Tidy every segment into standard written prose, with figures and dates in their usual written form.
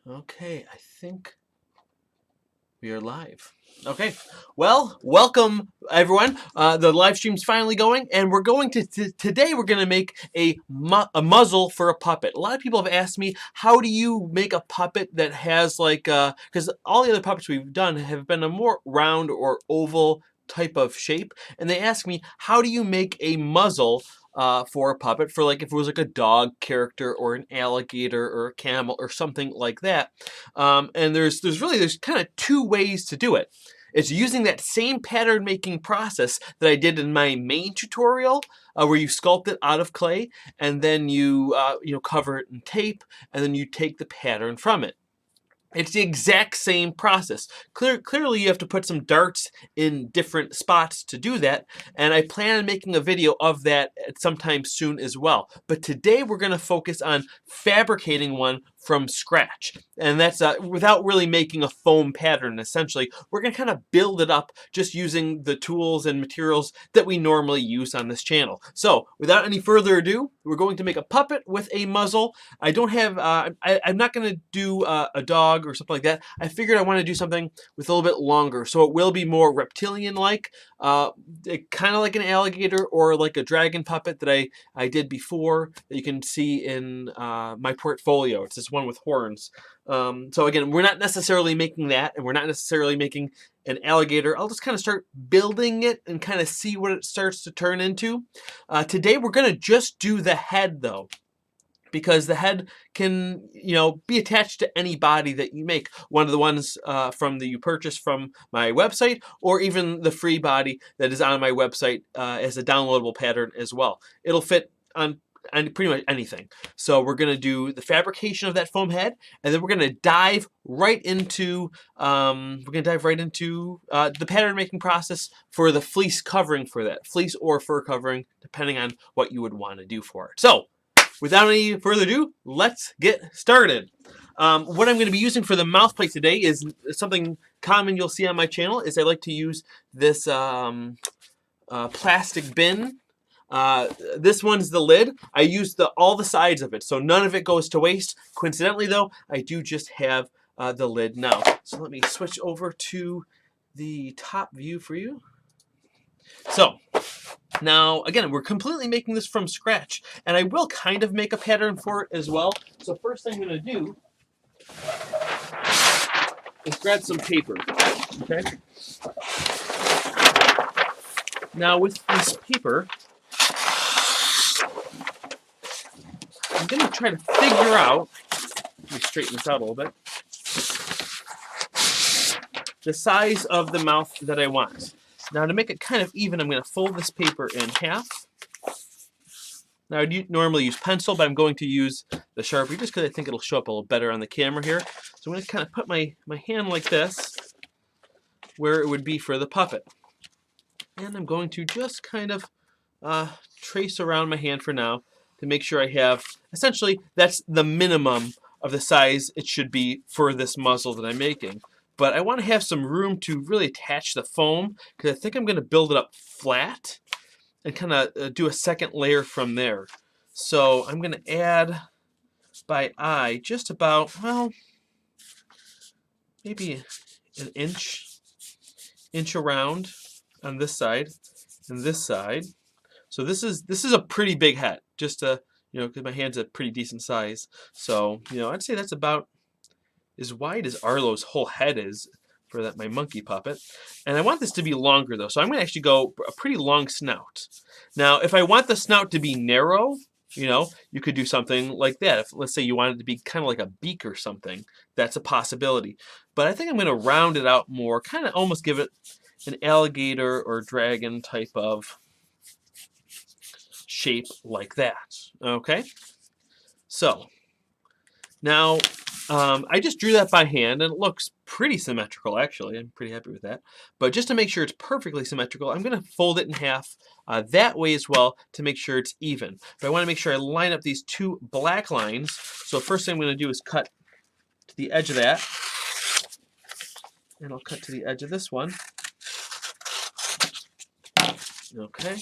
Okay, I think we are live. Okay, well, welcome everyone. The live stream's finally going, and we're going to today. We're going to make a muzzle for a puppet. A lot of people have asked me, how do you make a puppet that has like because all the other puppets we've done have been a more round or oval type of shape, and they ask me, how do you make a muzzle for a puppet, for like if it was like a dog character or an alligator or a camel or something like that. And there's kind of two ways to do it. It's using that same pattern making process that I did in my main tutorial, where you sculpt it out of clay and then you cover it in tape and then you take the pattern from it. It's the exact same process. Clearly, you have to put some darts in different spots to do that, and I plan on making a video of that sometime soon as well. But today we're going to focus on fabricating one from scratch, and that's without really making a foam pattern. Essentially, we're going to kind of build it up just using the tools and materials that we normally use on this channel. So, without any further ado, we're going to make a puppet with a muzzle. I don't have, I'm not going to do a dog or something like that. I figured I want to do something with a little bit longer, so it will be more reptilian-like, kind of like an alligator or like a dragon puppet that I did before that you can see in my portfolio. It's this one with horns. So again, we're not necessarily making that, and we're not necessarily making an alligator. I'll just kind of start building it and kind of see what it starts to turn into. Today we're going to just do the head though, because the head can, be attached to any body that you make. One of the ones that you purchase from my website, or even the free body that is on my website as a downloadable pattern as well. It'll fit on pretty much anything. So we're going to do the fabrication of that foam head, and then we're going to dive right into the pattern making process for the fleece covering for that. Fleece or fur covering, depending on what you would want to do for it. So, without any further ado, let's get started. What I'm going to be using for the mouth plate today is something common you'll see on my channel. Is I like to use this plastic bin. This one's the lid. I use all the sides of it, so none of it goes to waste. Coincidentally, though, I do just have the lid now. So let me switch over to the top view for you. So, now, again, we're completely making this from scratch, and I will kind of make a pattern for it as well. So first thing I'm going to do is grab some paper, okay? Now with this paper, I'm going to try to figure out, let me straighten this out a little bit, the size of the mouth that I want. Now to make it kind of even, I'm going to fold this paper in half. Now I normally use pencil, but I'm going to use the Sharpie just because I think it'll show up a little better on the camera here. So I'm going to kind of put my hand like this, where it would be for the puppet. And I'm going to just kind of trace around my hand for now to make sure I have, essentially, that's the minimum of the size it should be for this muzzle that I'm making. But I want to have some room to really attach the foam, because I think I'm going to build it up flat and kind of do a second layer from there. So I'm going to add by eye just about, well, maybe an inch around on this side and this side. So this is a pretty big head, just to, because my hand's a pretty decent size. So, I'd say that's about as wide as Arlo's whole head is for my monkey puppet. And I want this to be longer though, so I'm going to actually go a pretty long snout. Now, if I want the snout to be narrow, you could do something like that. If, let's say you want it to be kind of like a beak or something, that's a possibility. But I think I'm going to round it out more, kind of almost give it an alligator or dragon type of shape like that. Okay? So, now, I just drew that by hand, and it looks pretty symmetrical, actually. I'm pretty happy with that. But just to make sure it's perfectly symmetrical, I'm going to fold it in half that way as well to make sure it's even. But I want to make sure I line up these two black lines. So first thing I'm going to do is cut to the edge of that. And I'll cut to the edge of this one. Okay.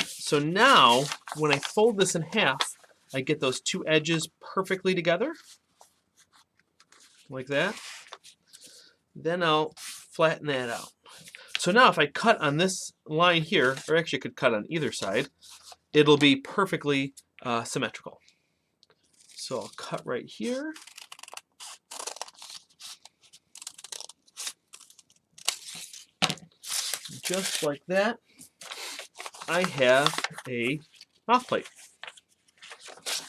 So now, when I fold this in half, I get those two edges perfectly together, like that. Then I'll flatten that out. So now if I cut on this line here, or actually I could cut on either side, it'll be perfectly symmetrical. So I'll cut right here. Just like that, I have a mouth plate.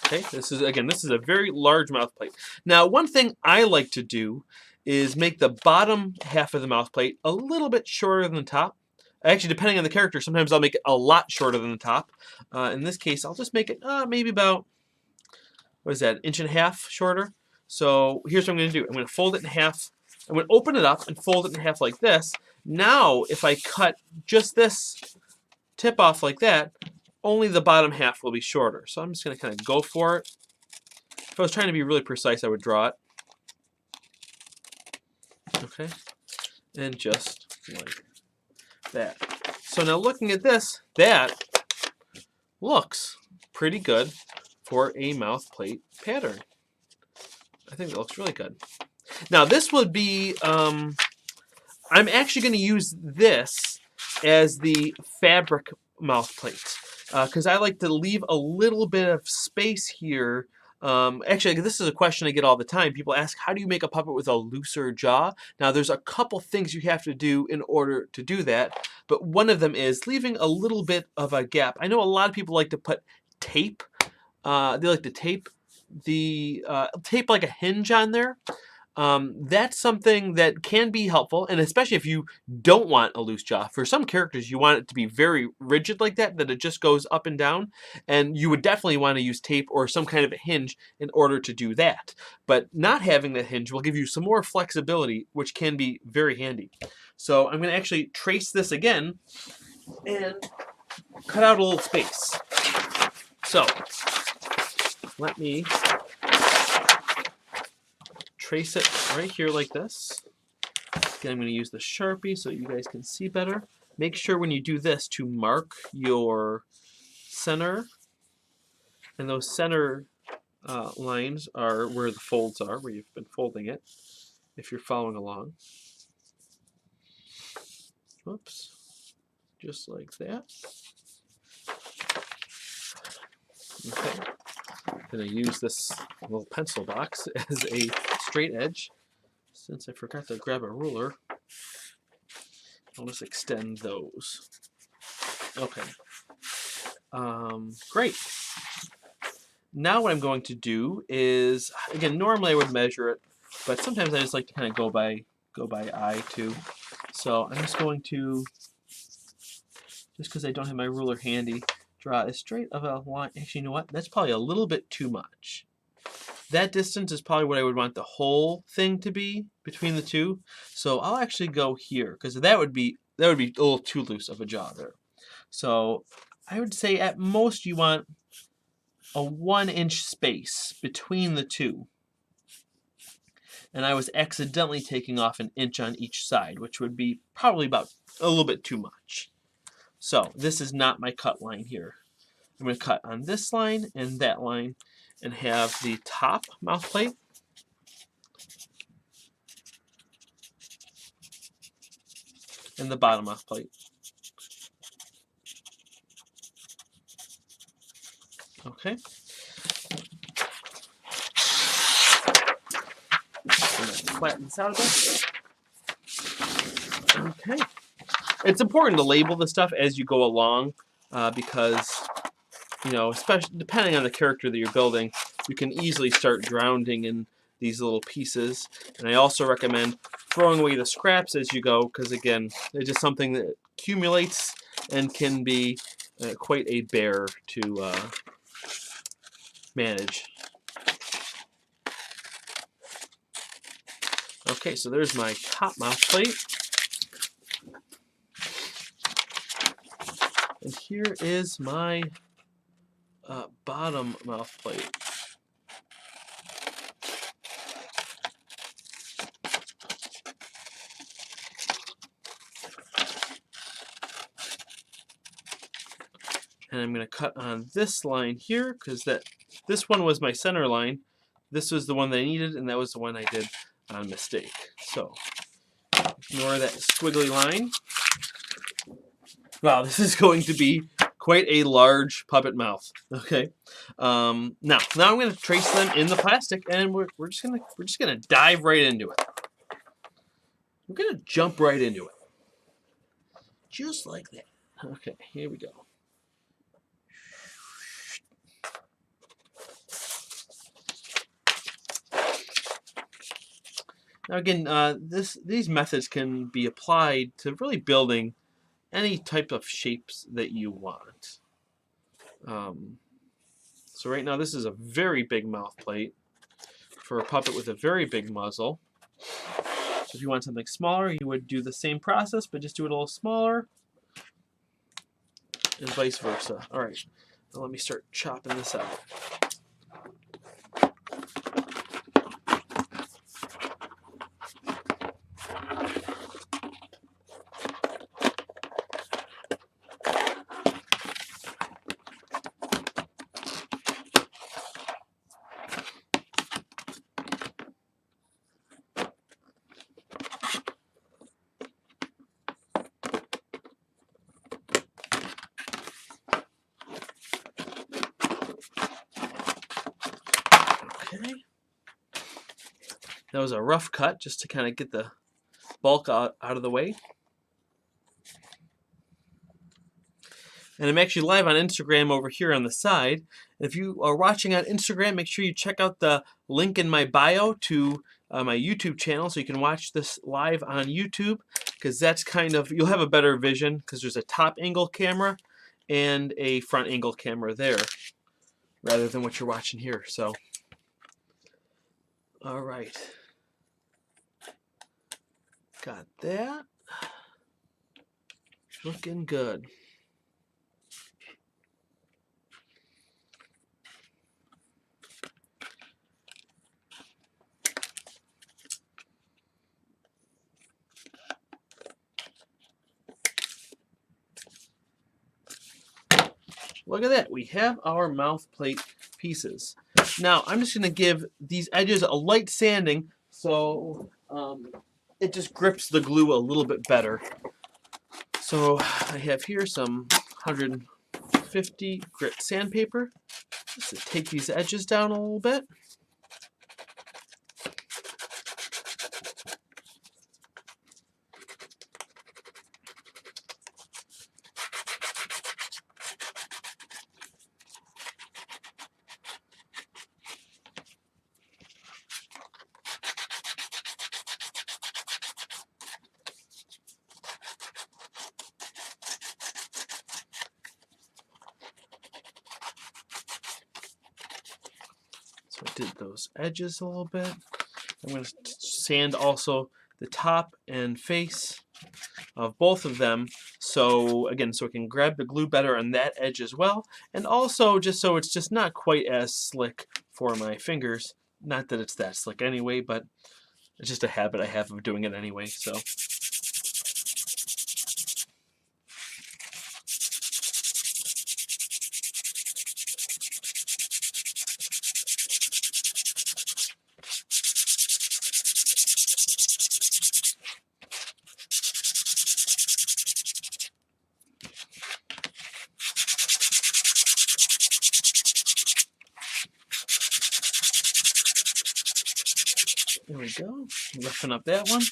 Okay, this is a very large mouth plate. Now, one thing I like to do is make the bottom half of the mouth plate a little bit shorter than the top. Actually, depending on the character, sometimes I'll make it a lot shorter than the top. In this case, I'll just make it maybe about, what is that, 1.5 inches shorter. So here's what I'm going to do. I'm going to fold it in half. I'm going to open it up and fold it in half like this. Now, if I cut just this tip off like that, only the bottom half will be shorter. So I'm just going to kind of go for it. If I was trying to be really precise, I would draw it. Okay, and just like that. So now looking at this, that looks pretty good for a mouth plate pattern. I think that looks really good. Now this would be, I'm actually going to use this as the fabric mouth plate because I like to leave a little bit of space here. Actually, this is a question I get all the time. People ask, how do you make a puppet with a looser jaw? Now, there's a couple things you have to do in order to do that, but one of them is leaving a little bit of a gap. I know a lot of people like to put tape. They like to tape tape like a hinge on there. That's something that can be helpful, and especially if you don't want a loose jaw. For some characters, you want it to be very rigid like that it just goes up and down, and you would definitely want to use tape or some kind of a hinge in order to do that. But not having that hinge will give you some more flexibility, which can be very handy. So I'm going to actually trace this again and cut out a little space. So let me trace it right here like this. Again, I'm going to use the Sharpie so you guys can see better. Make sure when you do this to mark your center, and those center lines are where the folds are, where you've been folding it, if you're following along. Whoops. Just like that. Okay. I'm going to use this little pencil box as a straight edge. Since I forgot to grab a ruler, I'll just extend those. Okay. Great. Now what I'm going to do is, again, normally I would measure it, but sometimes I just like to kind of go by eye too. So I'm just going to, just because I don't have my ruler handy, draw as straight of a line. Actually, you know what? That's probably a little bit too much. That distance is probably what I would want the whole thing to be between the two. So I'll actually go here because that would be a little too loose of a jaw there. So I would say at most you want a 1-inch space between the two. And I was accidentally taking off 1 inch on each side, which would be probably about a little bit too much. So this is not my cut line here. I'm going to cut on this line and that line and have the top mouth plate and the bottom mouth plate. Okay. Flatten this out a bit. Okay. It's important to label the stuff as you go along because, you know, especially depending on the character that you're building, you can easily start drowning in these little pieces. And I also recommend throwing away the scraps as you go because, again, it's just something that accumulates and can be quite a bear to manage. Okay, so there's my top mouth plate. And here is my bottom mouth plate. And I'm going to cut on this line here because this one was my center line. this was the one that I needed, and that was the one I did on mistake. So ignore that squiggly line. Wow, this is going to be quite a large puppet mouth. Okay, now I'm going to trace them in the plastic, and we're just gonna dive right into it. We're gonna jump right into it, just like that. Okay, here we go. Now again, these methods can be applied to really building any type of shapes that you want. So right now this is a very big mouth plate for a puppet with a very big muzzle. So if you want something smaller, you would do the same process, but just do it a little smaller, and vice versa. All right, now let me start chopping this out. Okay. That was a rough cut just to kind of get the bulk out of the way. And I'm actually live on Instagram over here on the side. And if you are watching on Instagram, make sure you check out the link in my bio to my YouTube channel so you can watch this live on YouTube, because that's kind of, you'll have a better vision because there's a top angle camera and a front angle camera there rather than what you're watching here. So, all right. Got that. Looking good. Look at that. We have our mouth plate pieces. Now, I'm just going to give these edges a light sanding so it just grips the glue a little bit better. So I have here some 150 grit sandpaper just to take these edges down a little bit. So I did those edges a little bit. I'm going to sand also the top and face of both of them, so again, so it can grab the glue better on that edge as well, and also just so it's just not quite as slick for my fingers. Not that it's that slick anyway, but it's just a habit I have of doing it anyway. So there we go, roughing up that one.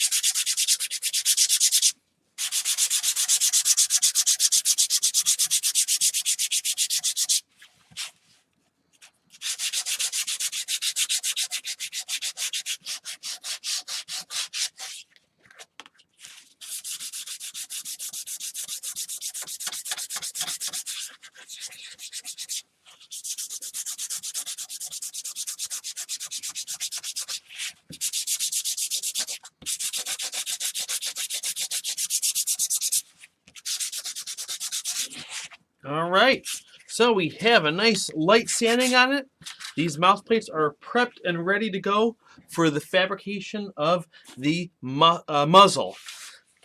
All right, so we have a nice light sanding on it. These mouth plates are prepped and ready to go for the fabrication of the muzzle.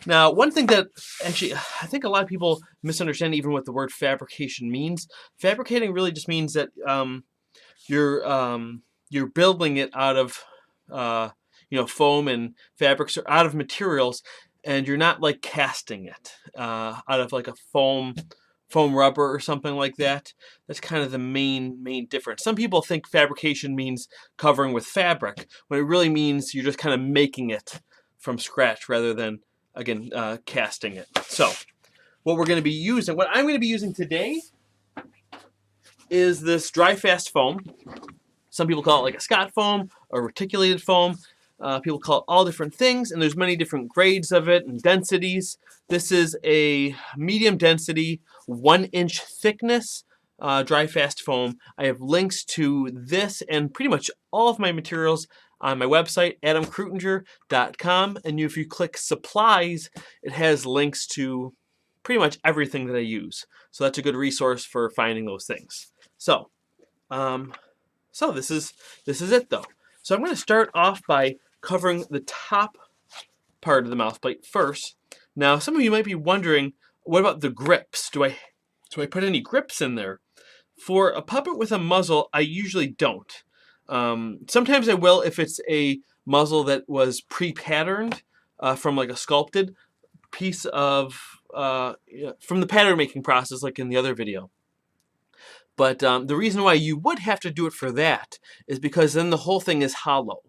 Now, one thing that actually I think a lot of people misunderstand even what the word fabrication means. Fabricating really just means that you're you're building it out of foam and fabrics, or out of materials, and you're not like casting it out of like a foam rubber or something like that. That's kind of the main difference. Some people think fabrication means covering with fabric, when it really means you're just kind of making it from scratch rather than, again, casting it. So what we're going to be using, what I'm going to be using today, is this dry fast foam. Some people call it like a Scott foam or reticulated foam. People call it all different things, and there's many different grades of it and densities. This is a medium density, 1-inch thickness dry fast foam. I have links to this and pretty much all of my materials on my website, adamkrutinger.com, and if you click supplies, it has links to pretty much everything that I use. So that's a good resource for finding those things. So this is it though. So I'm going to start off by covering the top part of the mouth plate first. Now, some of you might be wondering, what about the grips? Do I put any grips in there? For a puppet with a muzzle, I usually don't. Sometimes I will if it's a muzzle that was pre-patterned from like a sculpted piece of from the pattern making process, like in the other video. But the reason why you would have to do it for that is because then the whole thing is hollow.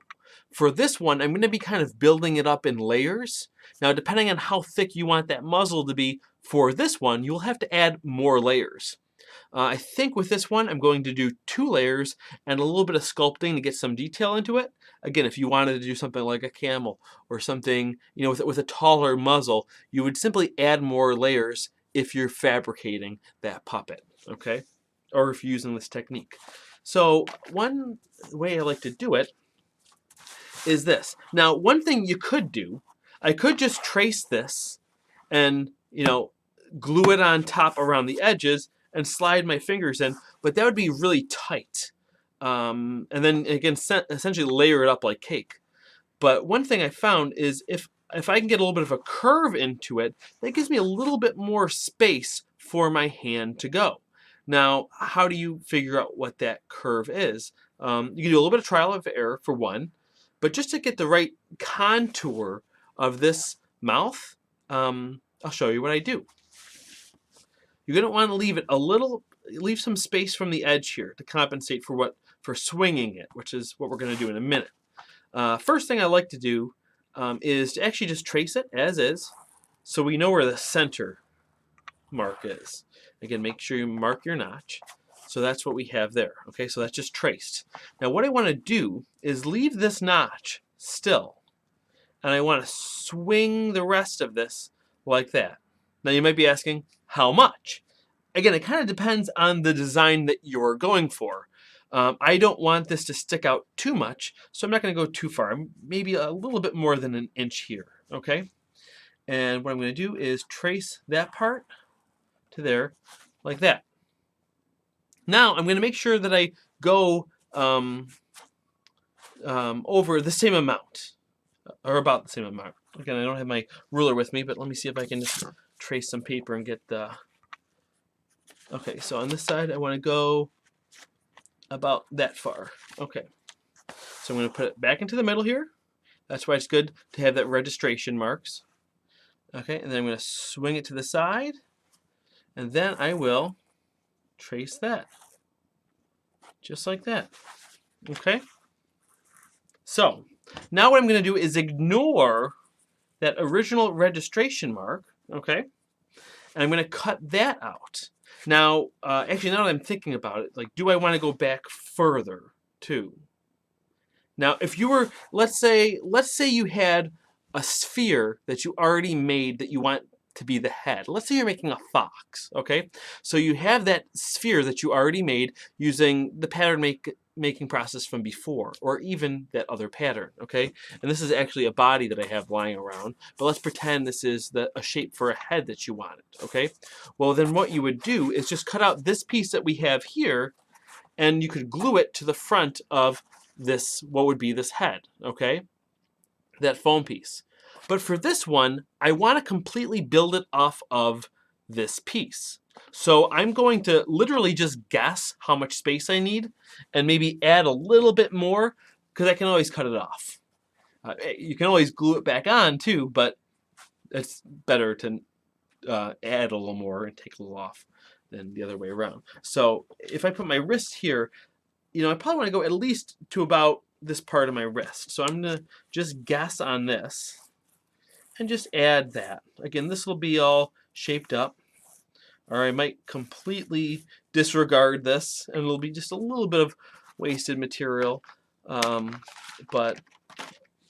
For this one, I'm going to be kind of building it up in layers. Now, depending on how thick you want that muzzle to be for this one, you'll have to add more layers. I think with this one, I'm going to do 2 layers and a little bit of sculpting to get some detail into it. Again, if you wanted to do something like a camel or something, with a taller muzzle, you would simply add more layers if you're fabricating that puppet, okay? Or if you're using this technique. So one way I like to do it is this. Now, one thing you could do, I could just trace this and, glue it on top around the edges and slide my fingers in, but that would be really tight. And then, again, essentially layer it up like cake. But one thing I found is if I can get a little bit of a curve into it, that gives me a little bit more space for my hand to go. Now, how do you figure out what that curve is? You can do a little bit of trial and error for one, but just to get the right contour of this mouth, I'll show you what I do. You're going to want to leave some space from the edge here to compensate for swinging it, which is what we're going to do in a minute. First thing I like to do is to actually just trace it as is, so we know where the center mark is. Again, make sure you mark your notch. So that's what we have there. Okay, so that's just traced. Now what I want to do is leave this notch still, and I want to swing the rest of this like that. Now you might be asking, how much? Again, it kind of depends on the design that you're going for. I don't want this to stick out too much, so I'm not going to go too far. Maybe a little bit more than 1 inch here, okay? And what I'm going to do is trace that part to there, like that. Now I'm going to make sure that I go over the same amount, or about the same amount. Again, I don't have my ruler with me, but let me see if I can just trace some paper and get the... Okay, so on this side I want to go about that far. Okay, so I'm going to put it back into the middle here. That's why it's good to have that registration marks. Okay, and then I'm going to swing it to the side, and then I will trace that, just like that. Okay, so now what I'm going to do is ignore that original registration mark, okay, and I'm going to cut that out. Now, actually, now that I'm thinking about it, like, do I want to go back further too? Now, if you were, let's say you had a sphere that you already made that you want to be the head. Let's say you're making a fox, okay? So you have that sphere that you already made using the pattern making process from before, or even that other pattern, okay? And this is actually a body that I have lying around, but let's pretend this is a shape for a head that you wanted, okay? Well, then what you would do is just cut out this piece that we have here, and you could glue it to the front of this, what would be this head, okay? That foam piece. But for this one, I want to completely build it off of this piece. So I'm going to literally just guess how much space I need and maybe add a little bit more because I can always cut it off. You can always glue it back on too, but it's better to add a little more and take a little off than the other way around. So if I put my wrist here, you know, I probably want to go at least to about this part of my wrist. So I'm going to just guess on this and just add that. Again, this will be all shaped up. Or I might completely disregard this and it'll be just a little bit of wasted material. But,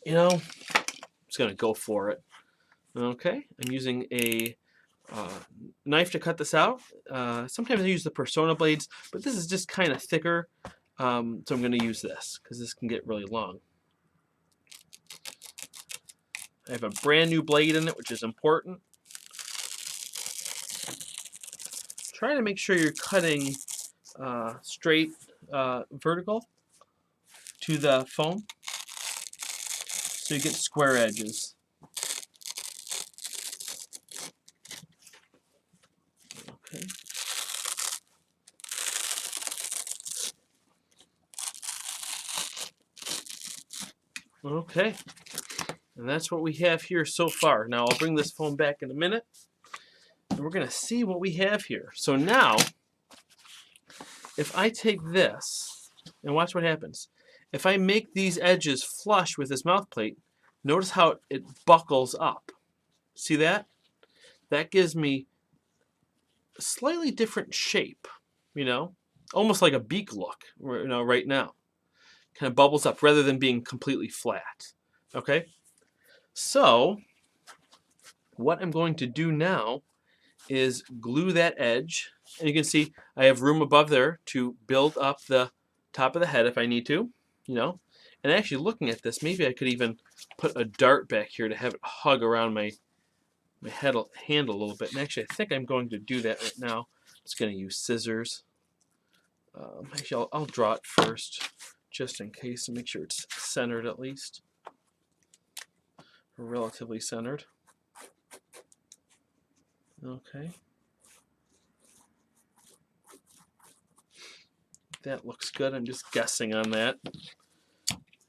you know, I'm just going to go for it. Okay, I'm using a knife to cut this out. Sometimes I use the Persona blades, but this is just kind of thicker. So I'm going to use this because this can get really long. I have a brand new blade in it, which is important. Try to make sure you're cutting straight vertical to the foam so you get square edges. Okay. Okay. And that's what we have here so far. Now I'll bring this foam back in a minute. And we're going to see what we have here. So now, if I take this, and watch what happens. If I make these edges flush with this mouth plate, notice how it buckles up. See that? That gives me a slightly different shape, you know? Almost like a beak look, you know, right now. Kind of bubbles up rather than being completely flat. Okay? So, what I'm going to do now is glue that edge. And you can see I have room above there to build up the top of the head if I need to, you know. And actually looking at this, maybe I could even put a dart back here to have it hug around my hand a little bit. And actually I think I'm going to do that right now. I'm just going to use scissors. Actually I'll draw it first just in case to make sure it's centered at least. Relatively centered. Okay. That looks good. I'm just guessing on that.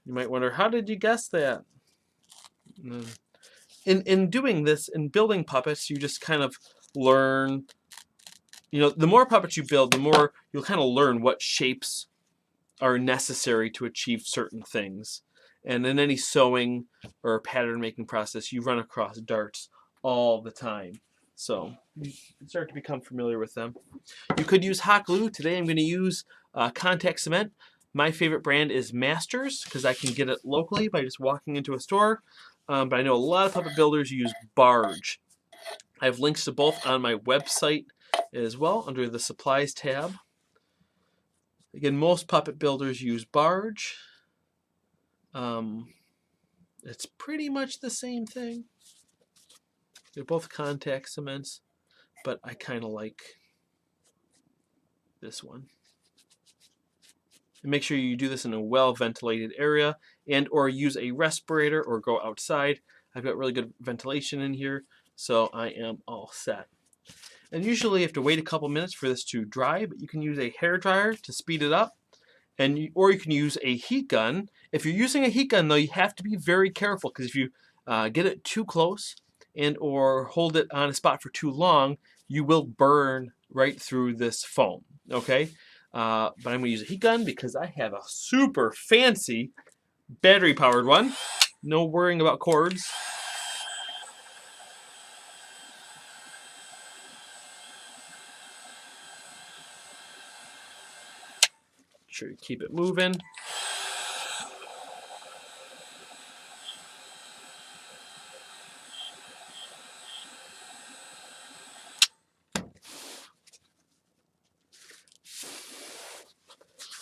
You might wonder, how did you guess that? In doing this, in building puppets, you just kind of learn, you know, the more puppets you build, the more you'll kind of learn what shapes are necessary to achieve certain things. And in any sewing or pattern making process, you run across darts all the time. So you start to become familiar with them. You could use hot glue. Today I'm going to use contact cement. My favorite brand is Masters because I can get it locally by just walking into a store. But I know a lot of puppet builders use Barge. I have links to both on my website as well under the supplies tab. Again, most puppet builders use Barge. It's pretty much the same thing. They're both contact cements, but I kind of like this one. And make sure you do this in a well-ventilated area and or use a respirator or go outside. I've got really good ventilation in here, so I am all set. And usually you have to wait a couple minutes for this to dry, but you can use a hair dryer to speed it up, or you can use a heat gun. If you're using a heat gun, though, you have to be very careful because if you get it too close and or hold it on a spot for too long, you will burn right through this foam, okay? But I'm going to use a heat gun because I have a super fancy battery-powered one. No worrying about cords. Make sure you keep it moving.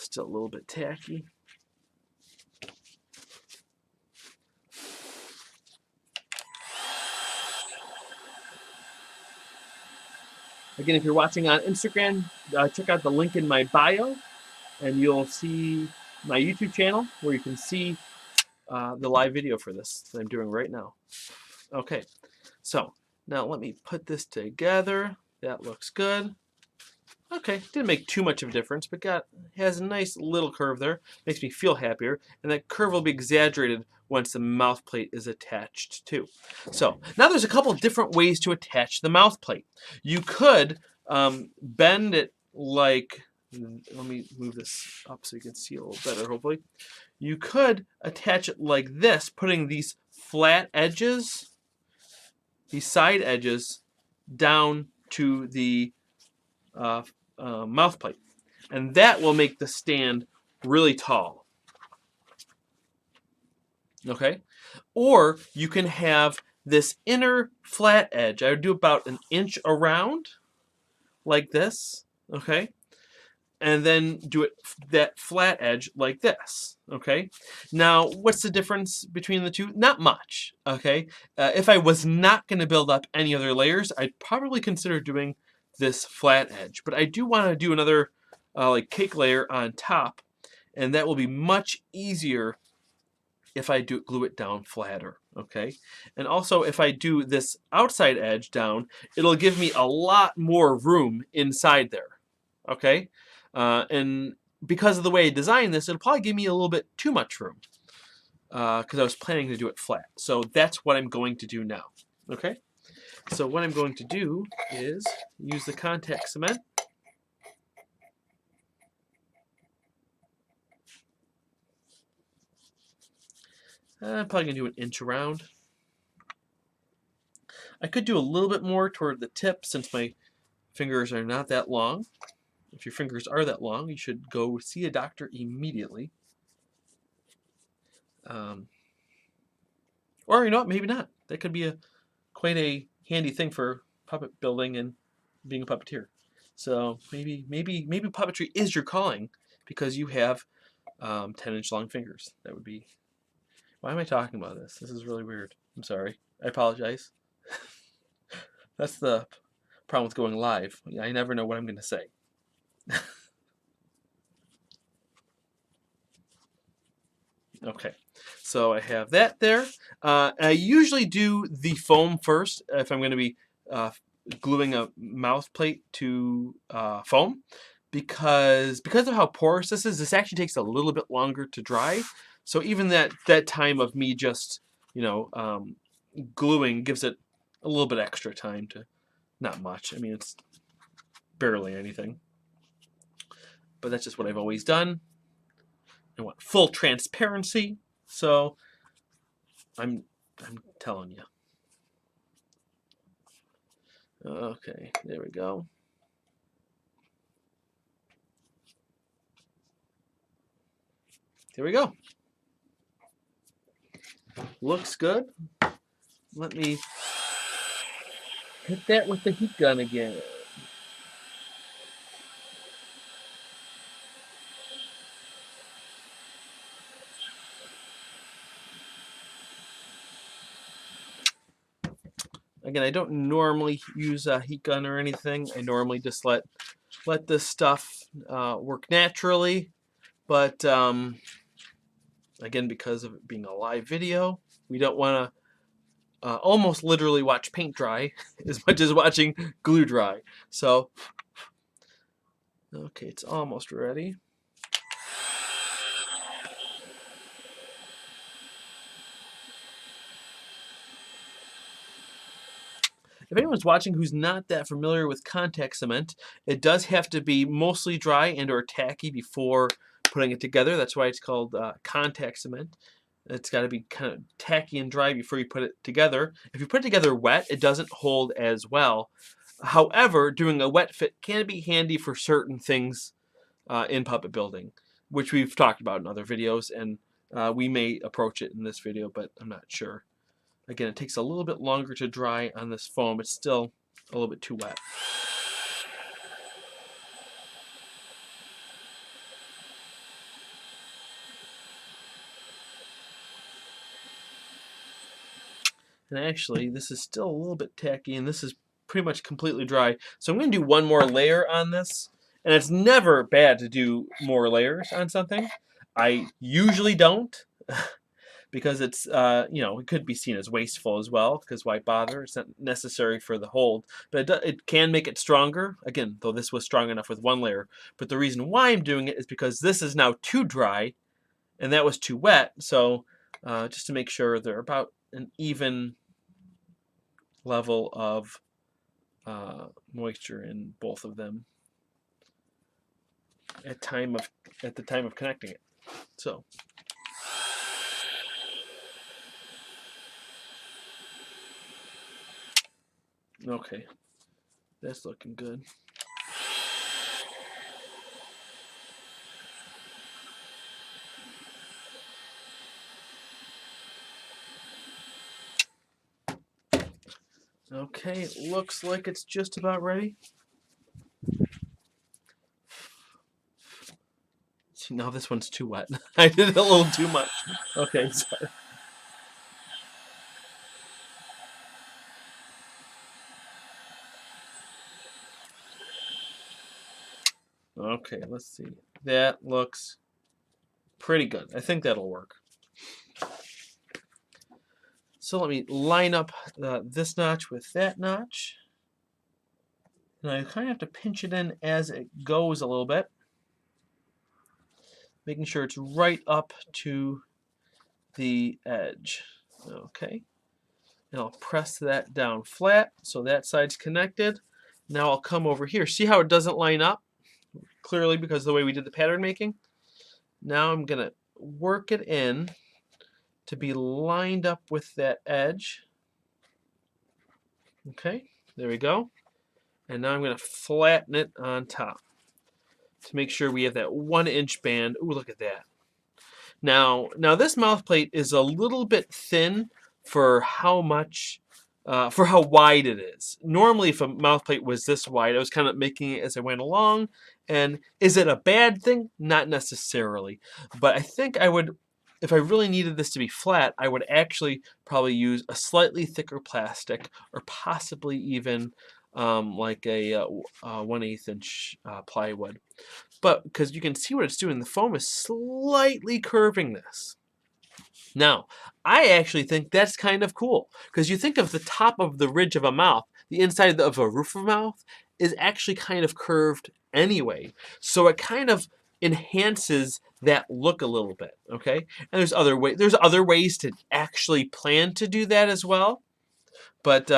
Still a little bit tacky. Again, if you're watching on Instagram, check out the link in my bio, and you'll see my YouTube channel where you can see the live video for this that I'm doing right now. Okay, so now let me put this together. That looks good. Okay, didn't make too much of a difference, but has a nice little curve there. Makes me feel happier, and that curve will be exaggerated once the mouth plate is attached too. So now there's a couple of different ways to attach the mouth plate. You could bend it like, let me move this up so you can see a little better, hopefully. You could attach it like this, putting these flat edges, these side edges, down to the mouth plate, and that will make the stand really tall. Okay, or you can have this inner flat edge. I would do about an inch around, like this. Okay, and then do it that flat edge like this. Okay, now what's the difference between the two? Not much. Okay, if I was not going to build up any other layers, I'd probably consider doing this flat edge, but I do want to do another like cake layer on top, and that will be much easier if I glue it down flatter. Okay, and also if I do this outside edge down, it'll give me a lot more room inside there. Okay, and because of the way I designed this, it'll probably give me a little bit too much room because I was planning to do it flat. So that's what I'm going to do now. Okay. So what I'm going to do is use the contact cement. I'm probably going to do an inch around. I could do a little bit more toward the tip since my fingers are not that long. If your fingers are that long, you should go see a doctor immediately. Or you know what, maybe not. That could be quite a handy thing for puppet building and being a puppeteer. So maybe puppetry is your calling because you have 10-inch long fingers. That would be. Why am I talking about this? This is really weird. I'm sorry. I apologize. That's the problem with going live. I never know what I'm going to say. Okay, so I have that there. I usually do the foam first if I'm going to be gluing a mouth plate to foam, because of how porous this is. This actually takes a little bit longer to dry. So even that time of me just gluing gives it a little bit extra time to, not much. I mean, it's barely anything, but that's just what I've always done. I want full transparency, so I'm telling you. Okay, there we go. There we go. Looks good. Let me hit that with the heat gun again. Again, I don't normally use a heat gun or anything. I normally just let this stuff work naturally. But again, because of it being a live video, we don't want to almost literally watch paint dry as much as watching glue dry. So, okay, it's almost ready. If anyone's watching who's not that familiar with contact cement, it does have to be mostly dry and or tacky before putting it together. That's why it's called contact cement. It's got to be kind of tacky and dry before you put it together. If you put it together wet, it doesn't hold as well. However, doing a wet fit can be handy for certain things in puppet building, which we've talked about in other videos, and we may approach it in this video, but I'm not sure. Again, it takes a little bit longer to dry on this foam. It's still a little bit too wet. And actually, this is still a little bit tacky, and this is pretty much completely dry. So I'm going to do one more layer on this. And it's never bad to do more layers on something. I usually don't. because it's, you know, it could be seen as wasteful as well, because why bother? It's not necessary for the hold, but it can make it stronger. Again, though this was strong enough with one layer, but the reason why I'm doing it is because this is now too dry, and that was too wet, so just to make sure they're about an even level of moisture in both of them at the time of connecting it. So okay, that's looking good. Okay, it looks like it's just about ready. See, now this one's too wet. I did it a little too much. Okay, sorry. Okay, let's see. That looks pretty good. I think that'll work. So let me line up this notch with that notch. And I kind of have to pinch it in as it goes a little bit, making sure it's right up to the edge. Okay. And I'll press that down flat so that side's connected. Now I'll come over here. See how it doesn't line up? Clearly because of the way we did the pattern making. Now I'm going to work it in to be lined up with that edge. Okay, there we go. And now I'm going to flatten it on top to make sure we have that 1-inch band. Ooh, look at that. Now this mouth plate is a little bit thin for how much, for how wide it is. Normally, if a mouth plate was this wide, I was kind of making it as I went along. And is it a bad thing? Not necessarily. But I think I would, if I really needed this to be flat, I would actually probably use a slightly thicker plastic, or possibly even like a 1/8 inch plywood. But because you can see what it's doing, the foam is slightly curving this. Now, I actually think that's kind of cool, because you think of the top of the ridge of a mouth, the inside of a roof of a mouth is actually kind of curved anyway. So it kind of enhances that look a little bit, okay? And there's other ways to actually plan to do that as well. But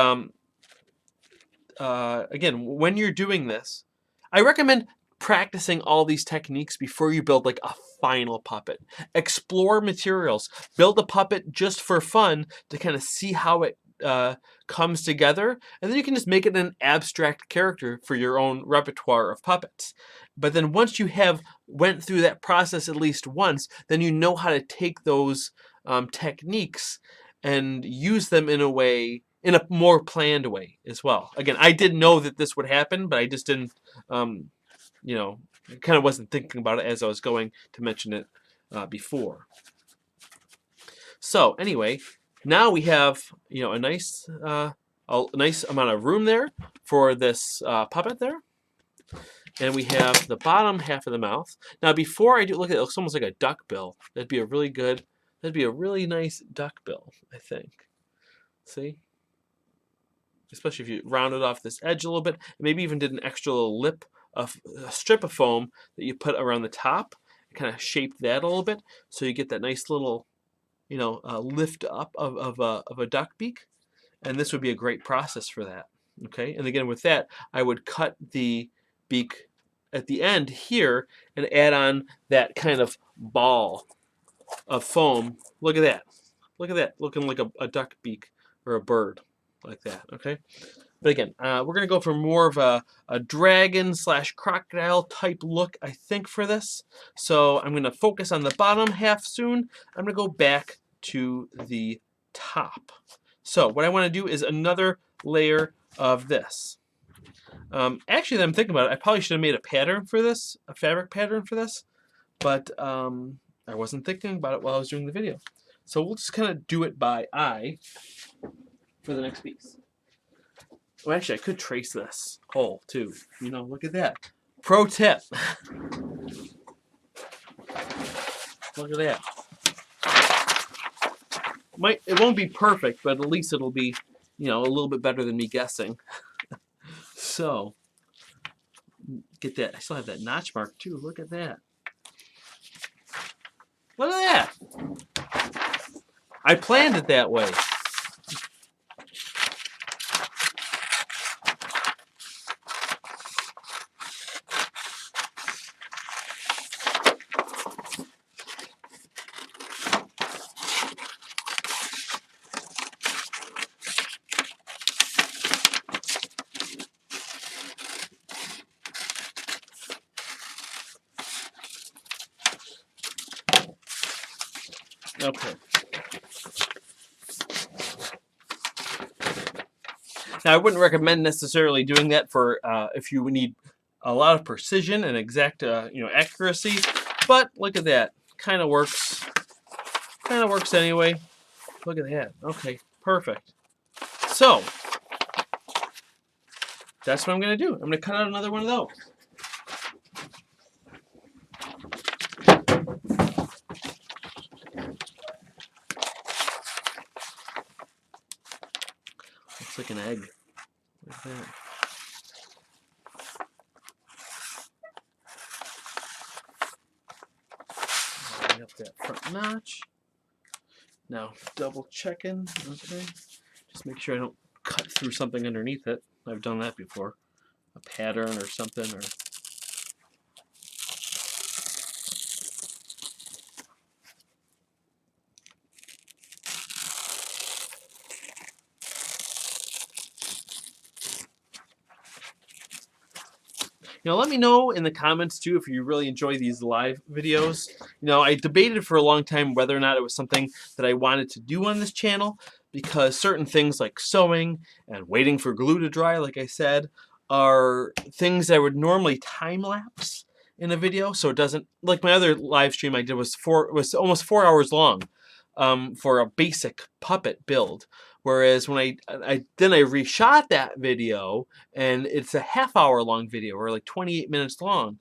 again, when you're doing this, I recommend practicing all these techniques before you build like a final puppet. Explore materials. Build a puppet just for fun to kind of see how it comes together, and then you can just make it an abstract character for your own repertoire of puppets. But then once you have went through that process at least once, then you know how to take those techniques and use them in a more planned way as well. Again, I didn't know that this would happen, but I just didn't, you know, I kind of wasn't thinking about it as I was going to mention it before. So anyway, now we have, you know, a nice amount of room there for this puppet there. And we have the bottom half of the mouth. Now before I do, look at it, it looks almost like a duck bill. That'd be a really nice duck bill, I think. See? Especially if you rounded off this edge a little bit, maybe even did an extra little lip of a strip of foam that you put around the top, kind of shaped that a little bit, so you get that nice little, you know, lift up of a duck beak, and this would be a great process for that. Okay, and again with that, I would cut the beak at the end here and add on that kind of ball of foam. Look at that. Look at that, looking like a duck beak or a bird. Like that, okay? But again, we're going to go for more of a dragon / crocodile type look, I think, for this. So I'm going to focus on the bottom half soon. I'm going to go back to the top. So what I want to do is another layer of this. Actually, that I'm thinking about it, I probably should have made a pattern for this, a fabric pattern for this, but I wasn't thinking about it while I was doing the video. So we'll just kind of do it by eye for the next piece. Well, actually, I could trace this hole too. You know, look at that. Pro tip. Look at that. it won't be perfect, but at least it'll be, you know, a little bit better than me guessing. So get that. I still have that notch mark too. Look at that. Look at that. I planned it that way. Okay. Now, I wouldn't recommend necessarily doing that for if you need a lot of precision and exact, you know, accuracy. But look at that, kind of works. Kind of works anyway. Look at that. Okay, perfect. So that's what I'm gonna do. I'm gonna cut out another one of those. Looks like an egg. Look at that. Line up that front notch. Now double checking. Okay. Just make sure I don't cut through something underneath it. I've done that before. A pattern or something, or you know, let me know in the comments too if you really enjoy these live videos. You know, I debated for a long time whether or not it was something that I wanted to do on this channel, because certain things like sewing and waiting for glue to dry, like I said, are things I would normally time lapse in a video, so it doesn't, like my other live stream I did was almost 4 hours long for a basic puppet build. Whereas when I reshot that video, and it's a half-hour long video, or like 28 minutes long,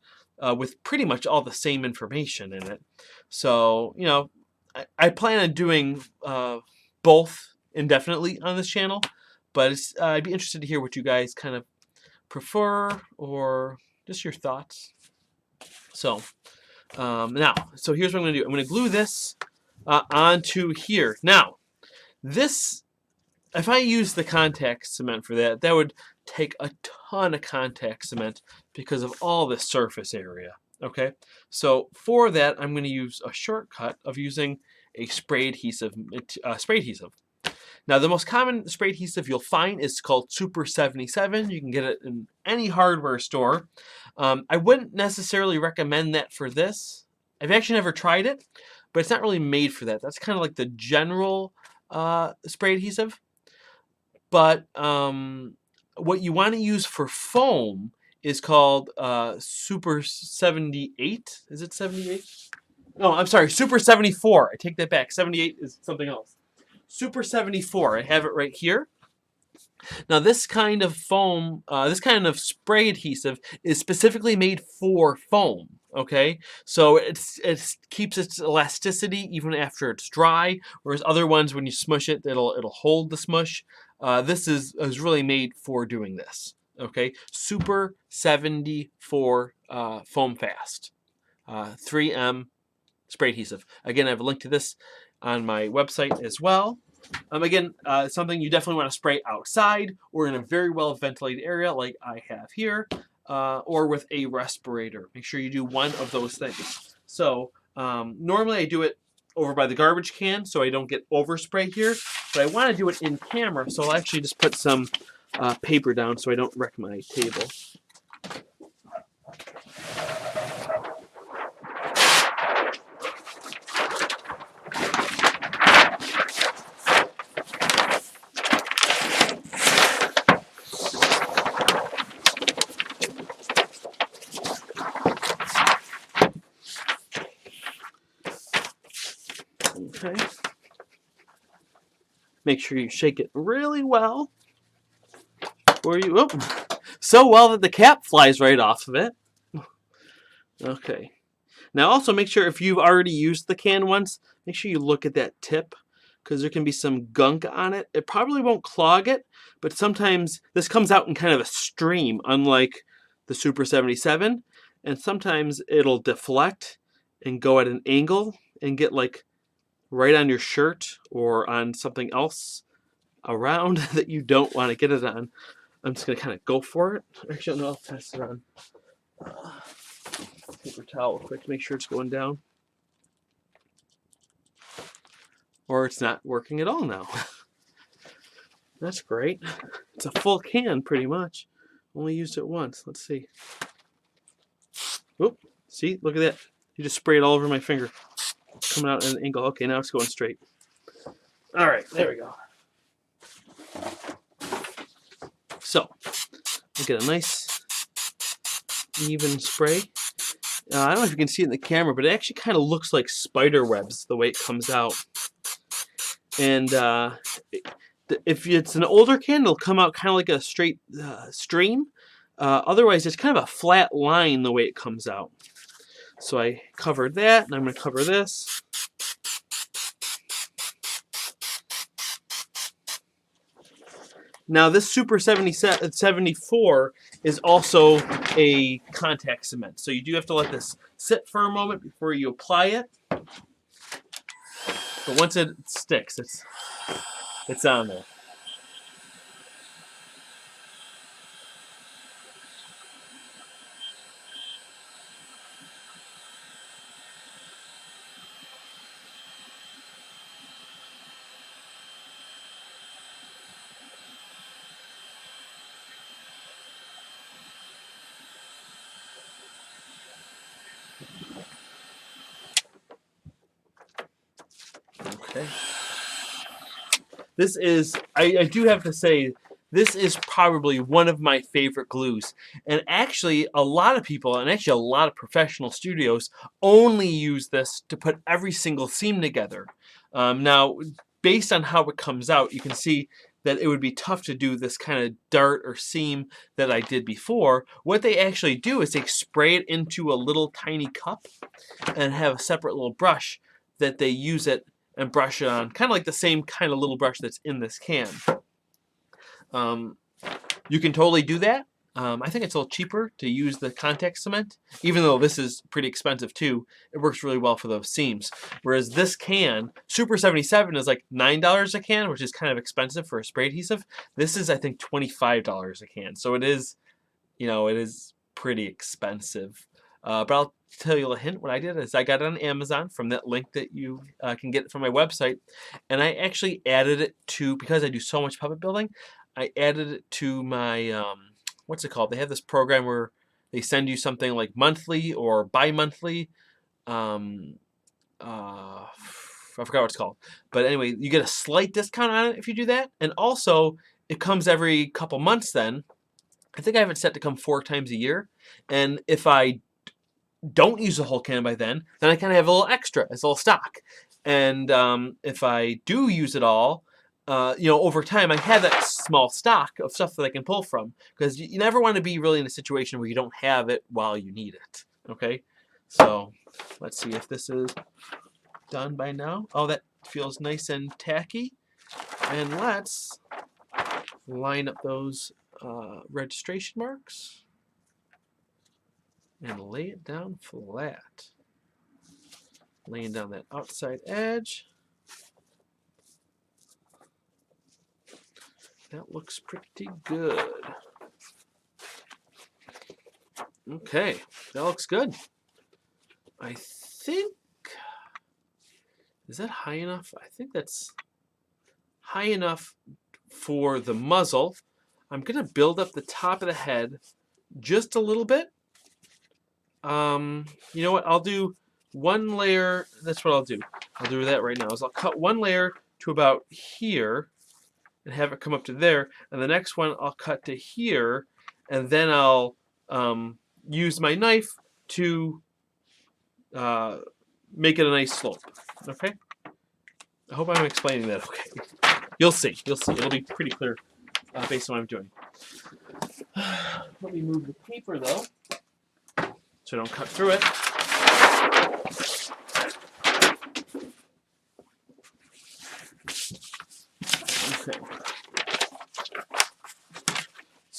with pretty much all the same information in it. So, you know, I plan on doing both indefinitely on this channel, but I'd be interested to hear what you guys kind of prefer, or just your thoughts. So now, so here's what I'm going to do. I'm going to glue this onto here. Now, this, if I use the contact cement for that, that would take a ton of contact cement because of all the surface area. Okay, so for that, I'm going to use a shortcut of using a spray adhesive. Now, the most common spray adhesive you'll find is called Super 77. You can get it in any hardware store. I wouldn't necessarily recommend that for this. I've actually never tried it, but it's not really made for that. That's kind of like the general spray adhesive. But what you want to use for foam is called Super 78. Is it 78? No, I'm sorry, Super 74. I take that back. 78 is something else. Super 74. I have it right here. Now, this kind of foam, this kind of spray adhesive is specifically made for foam. Okay, so it keeps its elasticity even after it's dry, whereas other ones, when you smush it, it'll hold the smush. This is really made for doing this. Okay, Super 74 foam fast 3M spray adhesive. Again, I have a link to this on my website as well. Again, something you definitely want to spray outside or in a very well ventilated area like I have here, or with a respirator. Make sure you do one of those things. So normally I do it over by the garbage can so I don't get overspray here, but I want to do it in camera, so I'll actually just put some paper down so I don't wreck my table. Okay. Make sure you shake it really well. So well that the cap flies right off of it. Okay. Now also make sure, if you've already used the can once, make sure you look at that tip, because there can be some gunk on it. It probably won't clog it, but sometimes this comes out in kind of a stream, unlike the Super 77, and sometimes it'll deflect and go at an angle and get like right on your shirt or on something else around that you don't want to get it on. I'm just going to kind of go for it. Actually, no, I'll test it on paper towel real quick to make sure it's going down. Or it's not working at all now. That's great. It's a full can pretty much. Only used it once. Let's see. Oop, see, look at that. You just sprayed all over my finger. Coming out at an angle. Okay, now it's going straight. All right, there we go. So, we'll get a nice even spray. I don't know if you can see it in the camera, but it actually kind of looks like spider webs the way it comes out. And if it's an older can, it'll come out kind of like a straight stream. Otherwise, it's kind of a flat line the way it comes out. So I covered that, and I'm going to cover this. Now this Super 74 is also a contact cement, so you do have to let this sit for a moment before you apply it. But once it sticks, it's on there. Okay. This is, I do have to say, this is probably one of my favorite glues. And actually, a lot of people, and actually a lot of professional studios, only use this to put every single seam together. Now, based on how it comes out, you can see that it would be tough to do this kind of dart or seam that I did before. What they actually do is they spray it into a little tiny cup and have a separate little brush that they use it and brush it on, kind of like the same kind of little brush that's in this can. You can totally do that. I think it's a little cheaper to use the contact cement, even though this is pretty expensive too. It works really well for those seams. Whereas this can, Super 77 is like $9 a can, which is kind of expensive for a spray adhesive. This is, I think, $25 a can. So it is, you know, it is pretty expensive. But I'll tell you a hint. What I did is I got it on Amazon from that link that you can get from my website, and I actually added it to, because I do so much puppet building, I added it to my, what's it called? They have this program where they send you something like monthly or bi-monthly. I forgot what it's called. But anyway, you get a slight discount on it if you do that. And also, it comes every couple months then. I think I have it set to come 4 times a year. And if I don't use the whole can by then I kind of have a little extra as a little stock. And if I do use it all, you know, over time, I have that small stock of stuff that I can pull from, because you never want to be really in a situation where you don't have it while you need it. Okay, so let's see if this is done by now. Oh, that feels nice and tacky. And let's line up those registration marks and lay it down flat. Laying down that outside edge. That looks pretty good. Okay, that looks good. I think, is that high enough? I think that's high enough for the muzzle. I'm gonna build up the top of the head just a little bit. You know what? I'll do one layer. That's what I'll do. I'll do that right now. Is I'll cut one layer to about here and have it come up to there, and the next one I'll cut to here, and then I'll use my knife to make it a nice slope. Okay? I hope I'm explaining that okay. You'll see. You'll see. It'll be pretty clear based on what I'm doing. Let me move the paper, though, so I don't cut through it.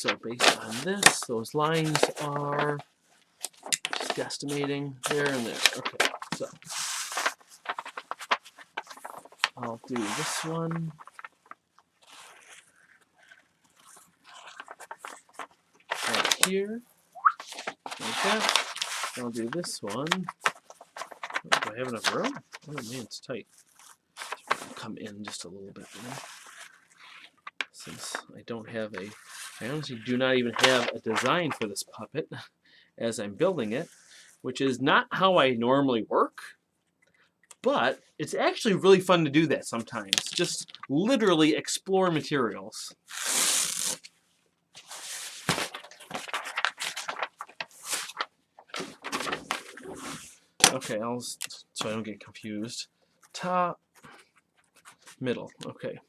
So based on this, those lines are just guesstimating there and there. Okay, so I'll do this one. Right here, like that. I'll do this one. Oh, do I have enough room? Oh man, it's tight. I'll come in just a little bit there. Since I don't have I honestly do not even have a design for this puppet as I'm building it, which is not how I normally work, but it's actually really fun to do that sometimes. Just literally explore materials. Okay, so I don't get confused. Top, middle, okay.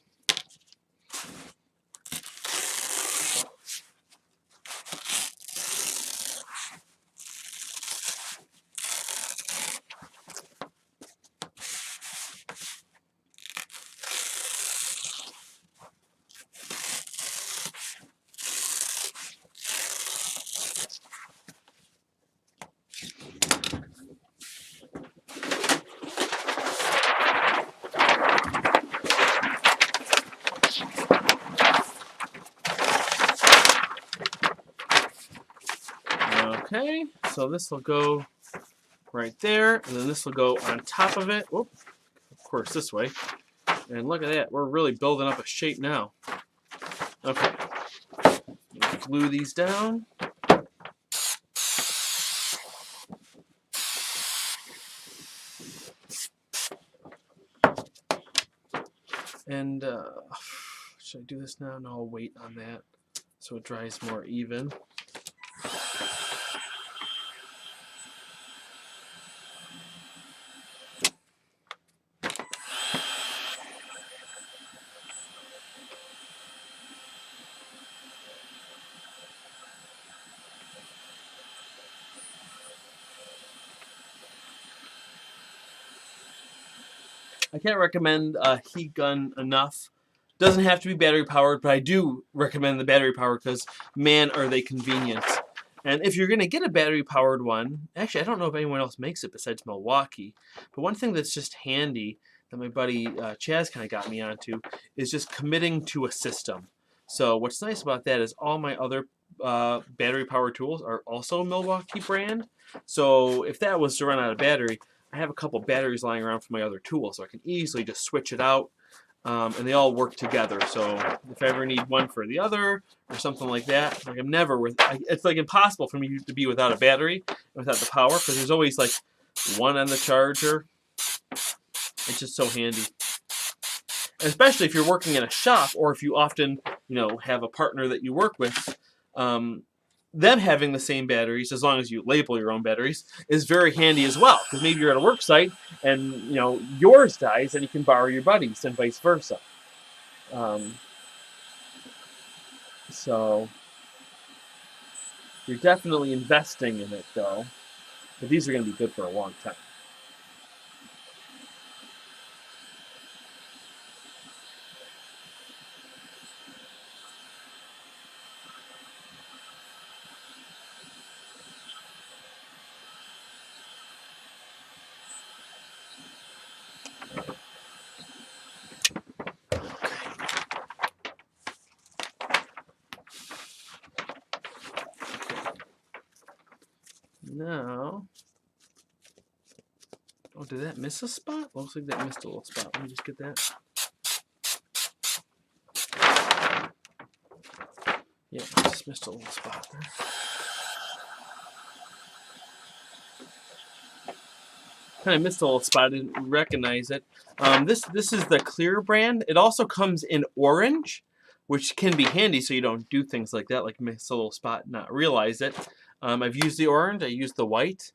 Okay, so this will go right there, and then this will go on top of it. Whoop, of course, this way. And look at that, we're really building up a shape now. Okay, glue these down. And should I do this now? No, I'll wait on that so it dries more even. I can't recommend a heat gun enough. Doesn't have to be battery powered, but I do recommend the battery powered because, man, are they convenient. And if you're going to get a battery powered one, actually, I don't know if anyone else makes it besides Milwaukee, but one thing that's just handy that my buddy Chaz kind of got me onto is just committing to a system. So what's nice about that is all my other battery powered tools are also Milwaukee brand. So if that was to run out of battery, I have a couple batteries lying around for my other tools, so I can easily just switch it out, and they all work together. So if I ever need one for the other or something like that, like it's like impossible for me to be without a battery, without the power, because there's always like one on the charger. It's just so handy, and especially if you're working in a shop or if you often, have a partner that you work with. Them having the same batteries, as long as you label your own batteries, is very handy as well. Because maybe you're at a work site and yours dies, and you can borrow your buddies, and vice versa. So you're definitely investing in it, though. But these are going to be good for a long time. Now, oh, did that miss a spot? Looks like that missed a little spot. Let me just get that. Yeah, I just missed a little spot there. Kind of missed a little spot. I didn't recognize it. This is the clear brand. It also comes in orange, which can be handy so you don't do things like that, like miss a little spot and not realize it. I've used the orange. I used the white.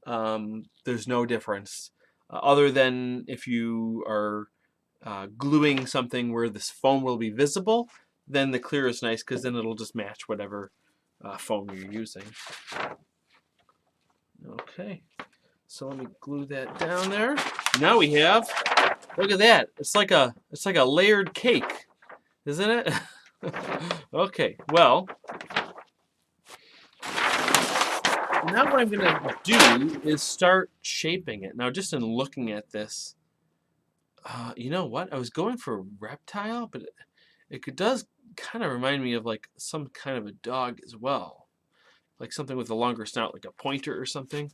There's no difference other than if you are gluing something where this foam will be visible, then the clear is nice because then it'll just match whatever foam you're using. Okay, so let me glue that down there. Now we have, look at that. It's like a layered cake, isn't it? Okay, well, now what I'm gonna do is start shaping it. Now, just in looking at this, you know what? I was going for reptile, but it does kind of remind me of like some kind of a dog as well, like something with a longer snout, like a pointer or something.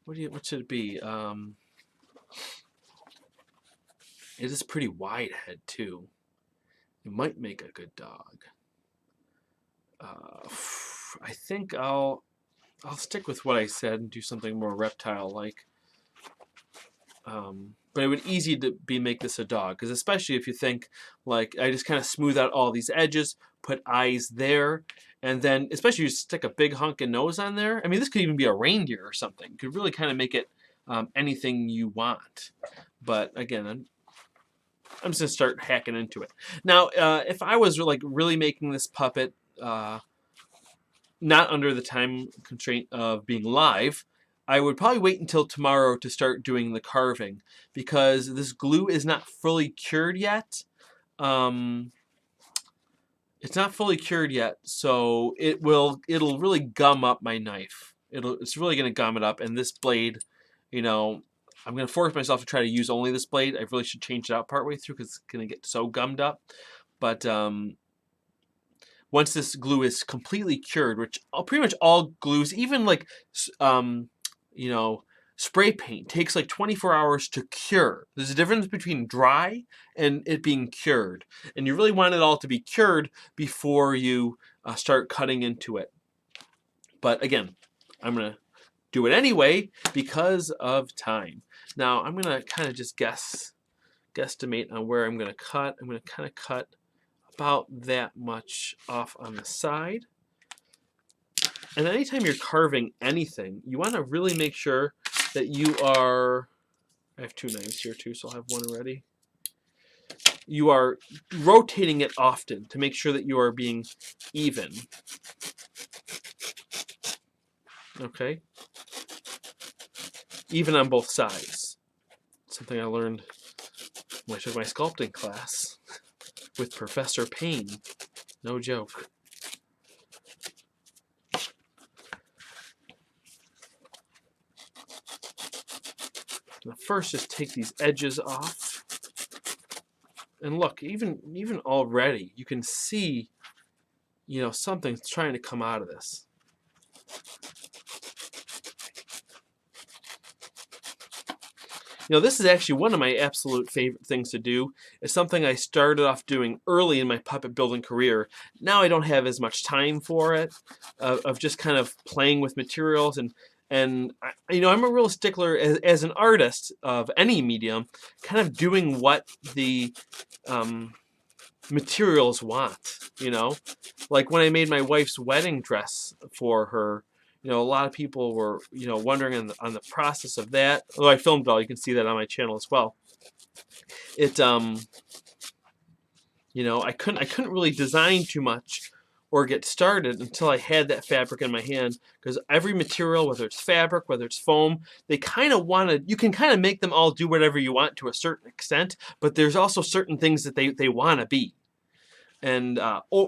What should it be? It is pretty wide head too. It might make a good dog. I think I'll stick with what I said and do something more reptile-like. But it would easy to make this a dog, because especially if you think like I just kind of smooth out all these edges, put eyes there, and then especially you stick a big hunkin' nose on there. I mean, this could even be a reindeer or something. You could really kind of make it anything you want. But again, I'm just gonna start hacking into it. Now, if I was like really making this puppet, not under the time constraint of being live, I would probably wait until tomorrow to start doing the carving, because this glue is not fully cured yet. It's not fully cured yet, so it'll really gum up my knife. It's really gonna gum it up, and this blade, you know, I'm gonna force myself to try to use only this blade. I really should change it out partway through because it's gonna get so gummed up. But once this glue is completely cured, which pretty much all glues, even like you know, spray paint takes like 24 hours to cure. There's a difference between dry and it being cured, and you really want it all to be cured before you start cutting into it. But again, I'm gonna do it anyway because of time. Now I'm gonna kind of just guesstimate on where I'm gonna cut. I'm gonna kind of cut about that much off on the side. And anytime you're carving anything, you want to really make sure that you are, I have two knives here too, so I'll have one ready. You are rotating it often to make sure that you are being even. Okay? Even on both sides. Something I learned when I took my sculpting class with Professor Payne. No joke. Now first, just take these edges off. And look, even already, you can see, you know, something's trying to come out of this. You know, this is actually one of my absolute favorite things to do. It's something I started off doing early in my puppet building career. Now I don't have as much time for it, of just kind of playing with materials. And you know, I'm a real stickler as an artist of any medium, kind of doing what the materials want, you know? Like when I made my wife's wedding dress for her, you know, a lot of people were, you know, wondering on the process of that. Although I filmed it all, you can see that on my channel as well. It, you know, I couldn't really design too much or get started until I had that fabric in my hand, because every material, whether it's fabric, whether it's foam, they kind of want to, you can kind of make them all do whatever you want to a certain extent, but there's also certain things that they want to be. And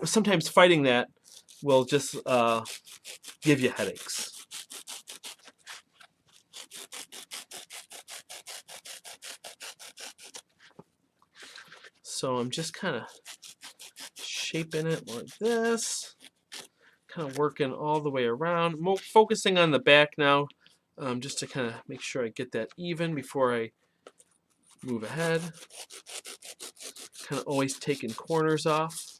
sometimes fighting that will just give you headaches. So I'm just kind of shaping it like this, kind of working all the way around, focusing on the back now, just to kind of make sure I get that even before I move ahead. Kind of always taking corners off.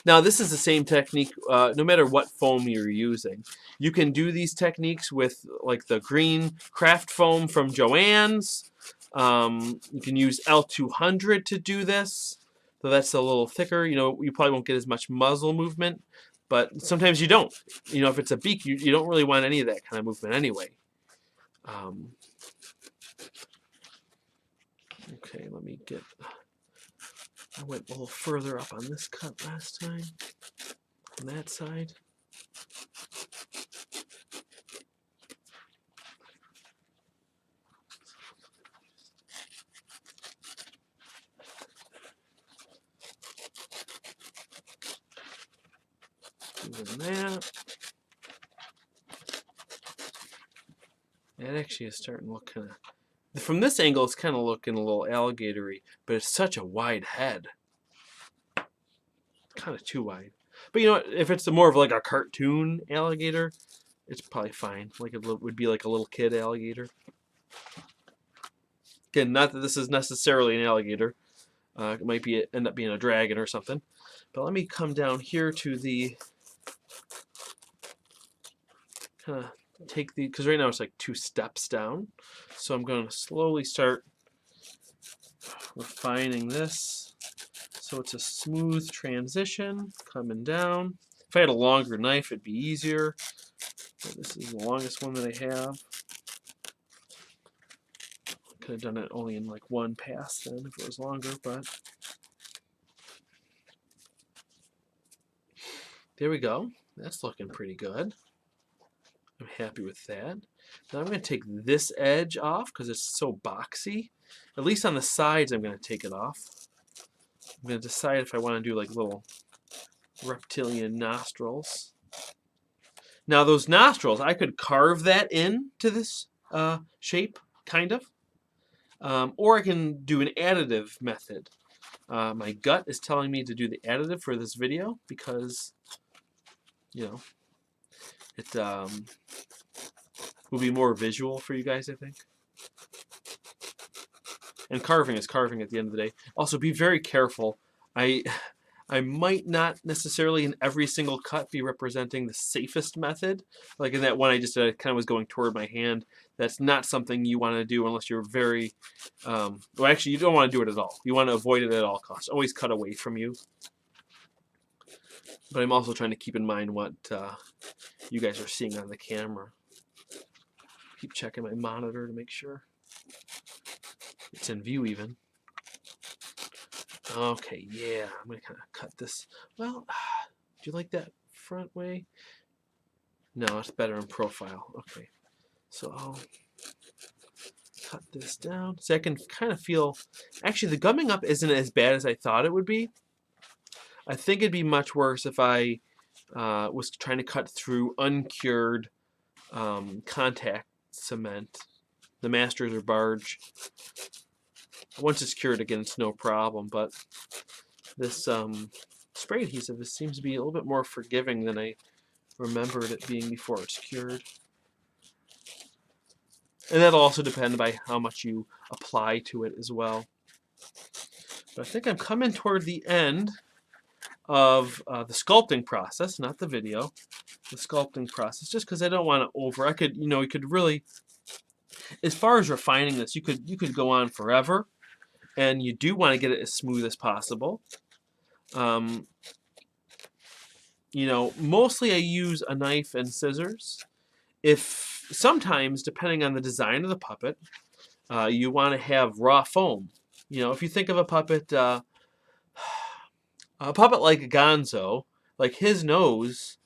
Now this is the same technique no matter what foam you're using. You can do these techniques with like the green craft foam from Joann's. You can use L200 to do this, so that's a little thicker. You know, you probably won't get as much muzzle movement, but sometimes you don't. You know, if it's a beak, you don't really want any of that kind of movement anyway. Okay, let me get... I went a little further up on this cut last time, on that side. And that. That actually is starting to look kind of... From this angle, it's kind of looking a little alligatory, but it's such a wide head. Kind of too wide. But you know what? If it's more of like a cartoon alligator, it's probably fine. Like it would be like a little kid alligator. Again, not that this is necessarily an alligator. It might be end up being a dragon or something. But let me come down here to the... Kind of take the... Because right now it's like 2 steps down. So I'm going to slowly start refining this so it's a smooth transition coming down. If I had a longer knife, it'd be easier. But this is the longest one that I have. Could have done it only in like 1 pass then if it was longer, but there we go. That's looking pretty good. I'm happy with that. Now I'm going to take this edge off because it's so boxy. At least on the sides I'm going to take it off. I'm going to decide if I want to do like little reptilian nostrils. Now those nostrils, I could carve that into this shape, kind of. Or I can do an additive method. My gut is telling me to do the additive for this video because, you know, it will be more visual for you guys, I think. And carving is carving at the end of the day. Also, be very careful. I might not necessarily in every single cut be representing the safest method. Like in that one I just did, I kind of was going toward my hand. That's not something you want to do unless you're very... well, actually, you don't want to do it at all. You want to avoid it at all costs. Always cut away from you. But I'm also trying to keep in mind what you guys are seeing on the camera. Keep checking my monitor to make sure it's in view even. Okay, yeah, I'm going to kind of cut this. Well, do you like that front way? No, it's better in profile. Okay, so I'll cut this down. So I can kind of feel... Actually, the gumming up isn't as bad as I thought it would be. I think it'd be much worse if I was trying to cut through uncured contact cement. The Masters or Barge. Once it's cured, again, it's no problem. But this spray adhesive seems to be a little bit more forgiving than I remembered it being before it's cured. And that'll also depend by how much you apply to it as well. But I think I'm coming toward the end of the sculpting process, not the video. The sculpting process, just because I don't want to over... I could, you know, you could really... As far as refining this, you could go on forever. And you do want to get it as smooth as possible. You know, mostly I use a knife and scissors. If sometimes, depending on the design of the puppet, you want to have raw foam. You know, if you think of a puppet like Gonzo, like his nose,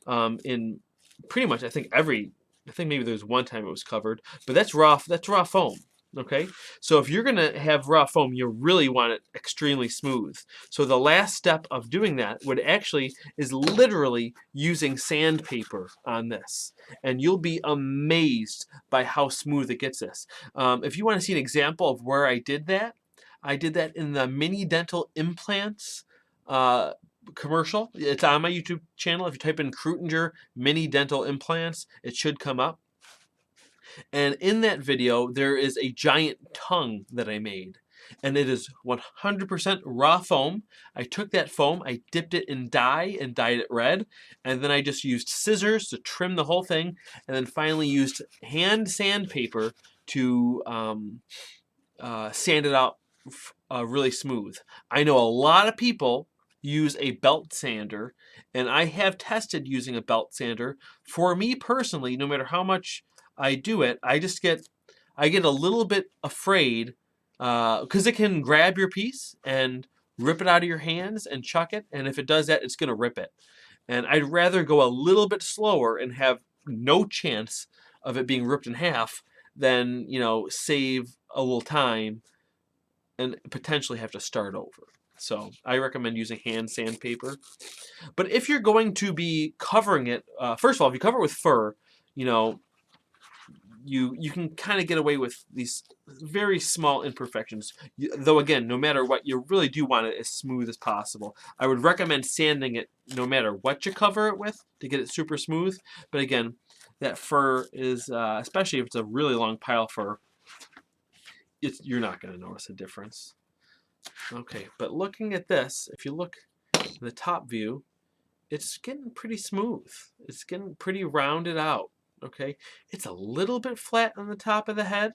in pretty much I think maybe there was one time it was covered, but that's raw foam. Okay, so if you're going to have raw foam, you really want it extremely smooth. So the last step of doing that is literally using sandpaper on this. And you'll be amazed by how smooth it gets this. If you want to see an example of where I did that in the Mini Dental Implants commercial. It's on my YouTube channel. If you type in Krutinger Mini Dental Implants, it should come up. And in that video, there is a giant tongue that I made. And it is 100% raw foam. I took that foam, I dipped it in dye and dyed it red. And then I just used scissors to trim the whole thing. And then finally used hand sandpaper to sand it out really smooth. I know a lot of people use a belt sander. And I have tested using a belt sander. For me personally, no matter how much I do it, I get a little bit afraid because it can grab your piece and rip it out of your hands and chuck it, and if it does that, it's going to rip it. And I'd rather go a little bit slower and have no chance of it being ripped in half than, you know, save a little time and potentially have to start over. So I recommend using hand sandpaper. But if you're going to be covering it, first of all, if you cover it with fur, you know, you can kind of get away with these very small imperfections. Though again, no matter what, you really do want it as smooth as possible. I would recommend sanding it no matter what you cover it with to get it super smooth. But again, that fur is, especially if it's a really long pile of fur, you're not going to notice a difference. Okay, but looking at this, if you look at the top view, it's getting pretty smooth. It's getting pretty rounded out. Okay, it's a little bit flat on the top of the head.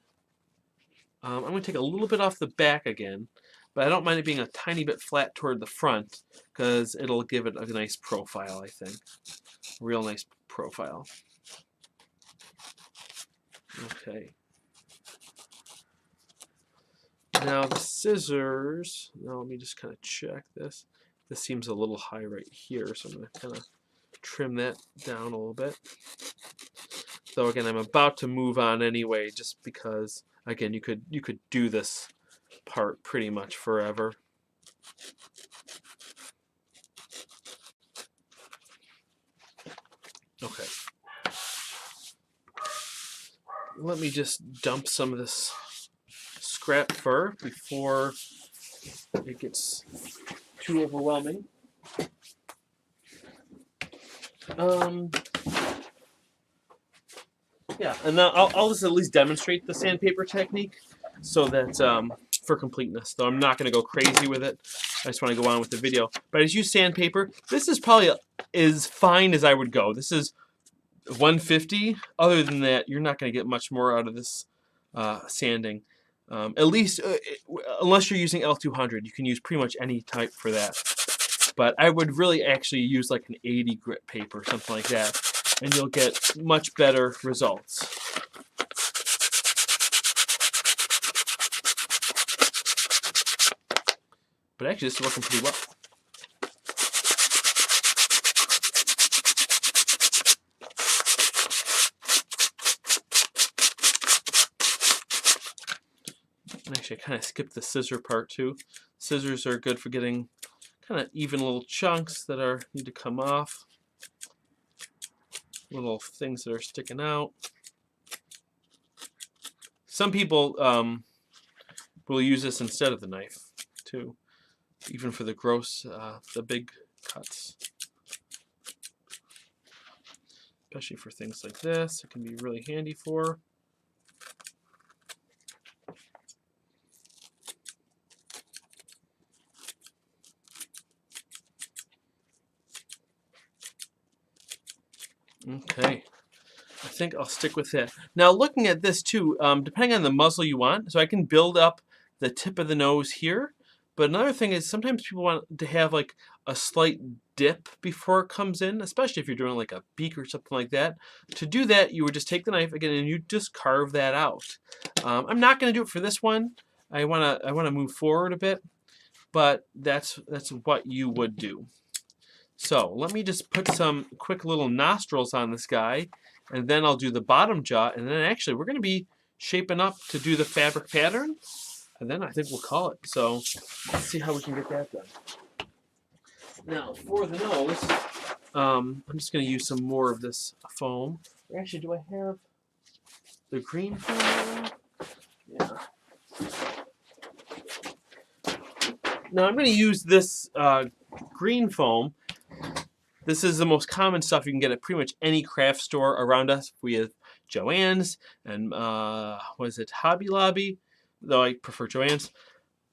I'm going to take a little bit off the back again, but I don't mind it being a tiny bit flat toward the front because it'll give it a nice profile, I think. A real nice profile. Okay. Now the scissors, now let me just kind of check this. This seems a little high right here, so I'm going to kind of trim that down a little bit. So again, I'm about to move on anyway, just because again, you could do this part pretty much forever. Okay. Let me just dump some of this scrap fur before it gets too overwhelming. Yeah, and now I'll just at least demonstrate the sandpaper technique so that for completeness. Though I'm not going to go crazy with it. I just want to go on with the video. But as you sandpaper, this is probably as fine as I would go. This is 150. Other than that, you're not going to get much more out of this sanding. At least, unless you're using L200, you can use pretty much any type for that. But I would really actually use like an 80 grit paper, something like that, and you'll get much better results. But actually, this is working pretty well. Actually, I kind of skipped the scissor part too. Scissors are good for getting kind of even little chunks that need to come off. Little things that are sticking out. Some people will use this instead of the knife too, even for the gross, the big cuts. Especially for things like this, it can be really handy for. Okay, I think I'll stick with that. Now looking at this too, depending on the muzzle you want, so I can build up the tip of the nose here, but another thing is sometimes people want to have like a slight dip before it comes in, especially if you're doing like a beak or something like that. To do that, you would just take the knife again and you just carve that out. I'm not going to do it for this one. I wanna move forward a bit, but that's what you would do. So let me just put some quick little nostrils on this guy, and then I'll do the bottom jaw, and then actually we're going to be shaping up to do the fabric pattern, and then I think we'll call it. So let's see how we can get that done. Now for the nose, I'm just going to use some more of this foam. Actually, do I have the green foam? Yeah. Now I'm going to use this green foam. This is the most common stuff you can get at pretty much any craft store around us. We have Joann's and what is it, Hobby Lobby, though I prefer Joann's.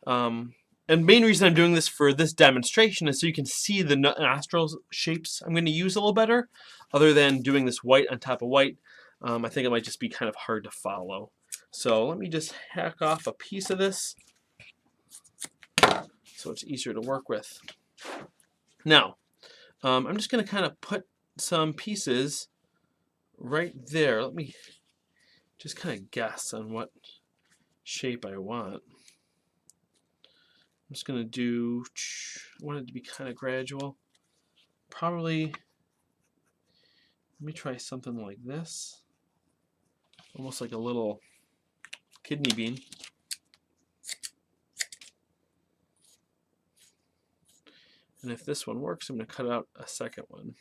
And the main reason I'm doing this for this demonstration is so you can see the nostrils shapes I'm going to use a little better. Other than doing this white on top of white, I think it might just be kind of hard to follow. So let me just hack off a piece of this so it's easier to work with. Now, I'm just going to kind of put some pieces right there. Let me just kind of guess on what shape I want. I'm just going to do, I want it to be kind of gradual. Probably, let me try something like this. Almost like a little kidney bean. And if this one works, I'm going to cut out a second one.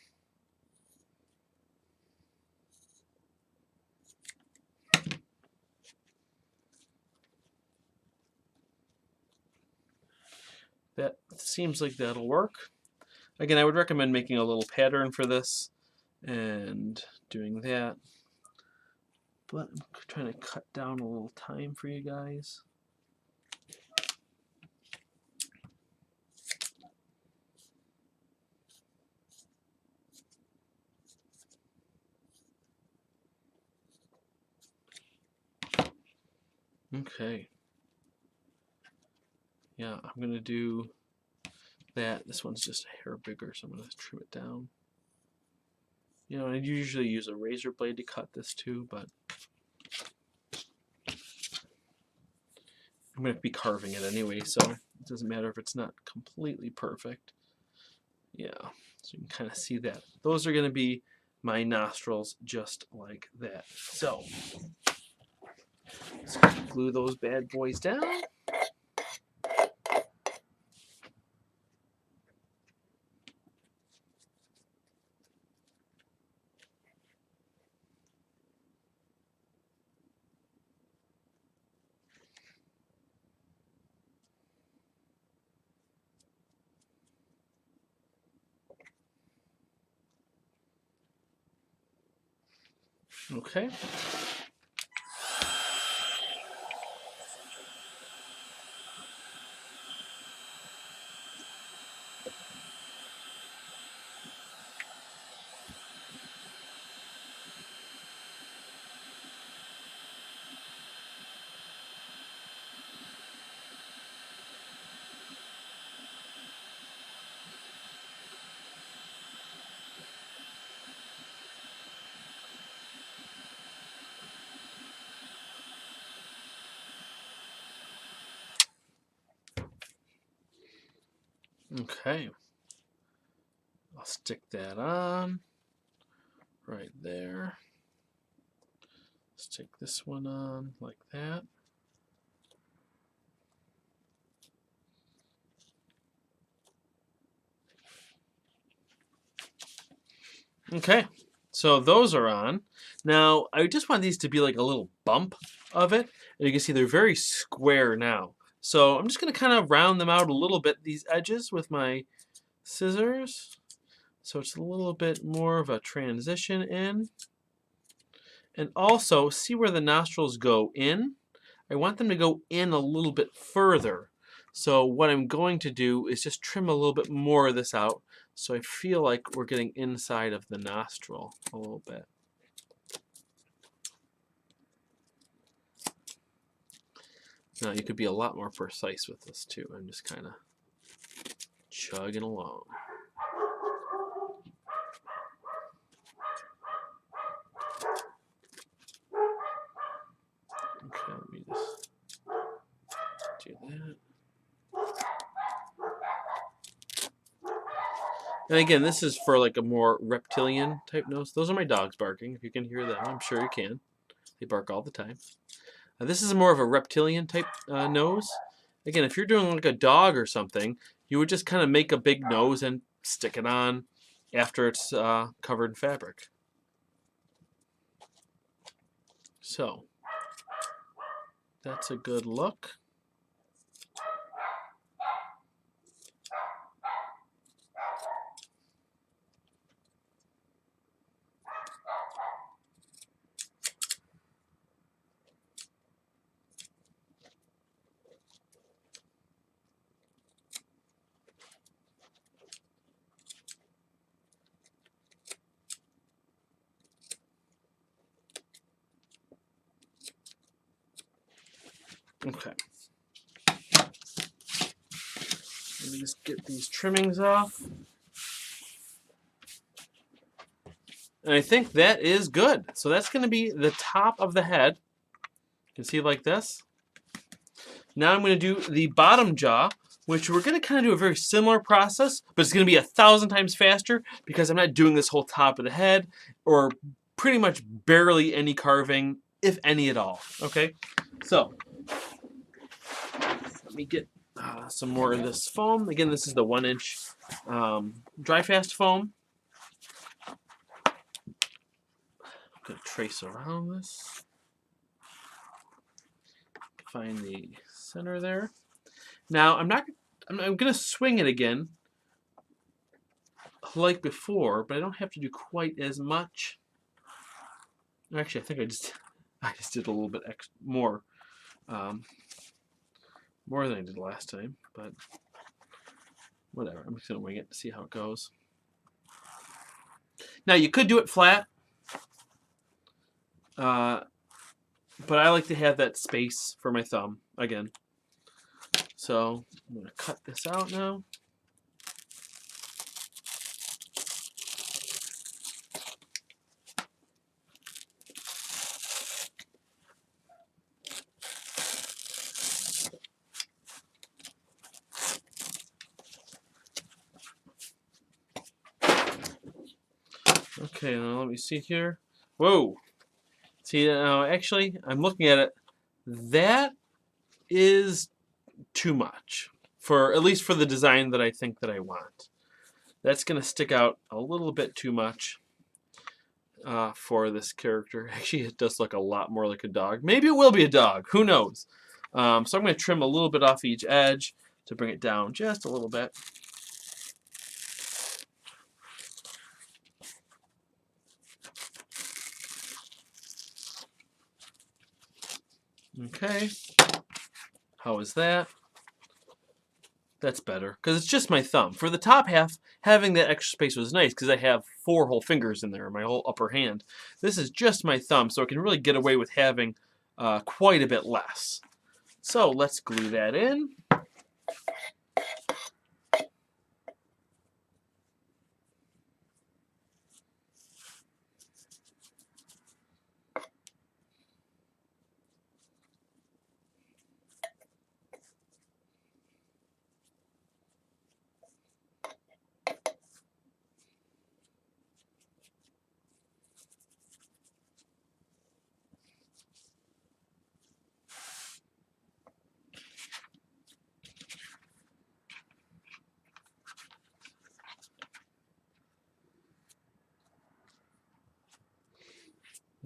That seems like that'll work. Again, I would recommend making a little pattern for this and doing that. But I'm trying to cut down a little time for you guys. Okay. Yeah, I'm going to do that. This one's just a hair bigger, so I'm going to trim it down. You know, I usually use a razor blade to cut this too, but I'm going to be carving it anyway, so it doesn't matter if it's not completely perfect. Yeah, so you can kind of see that. Those are going to be my nostrils just like that. So let's glue those bad boys down. Okay. Okay. I'll stick that on right there. Stick this one on like that. Okay, so those are on. Now, I just want these to be like a little bump of it. And you can see they're very square now. So I'm just going to kind of round them out a little bit, these edges, with my scissors. So it's a little bit more of a transition in. And also, see where the nostrils go in? I want them to go in a little bit further. So what I'm going to do is just trim a little bit more of this out, so I feel like we're getting inside of the nostril a little bit. Now you could be a lot more precise with this too. I'm just kind of chugging along. Okay, let me just do that. And again, this is for like a more reptilian type nose. Those are my dogs barking. If you can hear them, I'm sure you can. They bark all the time. This is more of a reptilian type nose. Again, if you're doing like a dog or something, you would just kind of make a big nose and stick it on after it's covered in fabric. So that's a good look. Okay. Let me just get these trimmings off. And I think that is good. So that's going to be the top of the head. You can see like this. Now I'm going to do the bottom jaw, which we're going to kind of do a very similar process, but it's going to be 1,000 times faster because I'm not doing this whole top of the head or pretty much barely any carving, if any at all. Okay, so let me get some more of this foam. Again, this is the 1-inch dry fast foam. I'm gonna trace around this. Find the center there. Now I'm gonna swing it again, like before, but I don't have to do quite as much. Actually, I think I just did a little bit more, more than I did last time. But whatever. I'm just gonna wing it to see how it goes. Now you could do it flat, but I like to have that space for my thumb again. So I'm gonna cut this out now. Okay, now let me see here. Whoa! See, actually, I'm looking at it. That is too much, for at least for the design that I think that I want. That's going to stick out a little bit too much for this character. Actually, it does look a lot more like a dog. Maybe it will be a dog. Who knows? So I'm going to trim a little bit off each edge to bring it down just a little bit. Okay. How is that? That's better, because it's just my thumb. For the top half, having that extra space was nice, because I have 4 whole fingers in there, my whole upper hand. This is just my thumb, so I can really get away with having quite a bit less. So let's glue that in.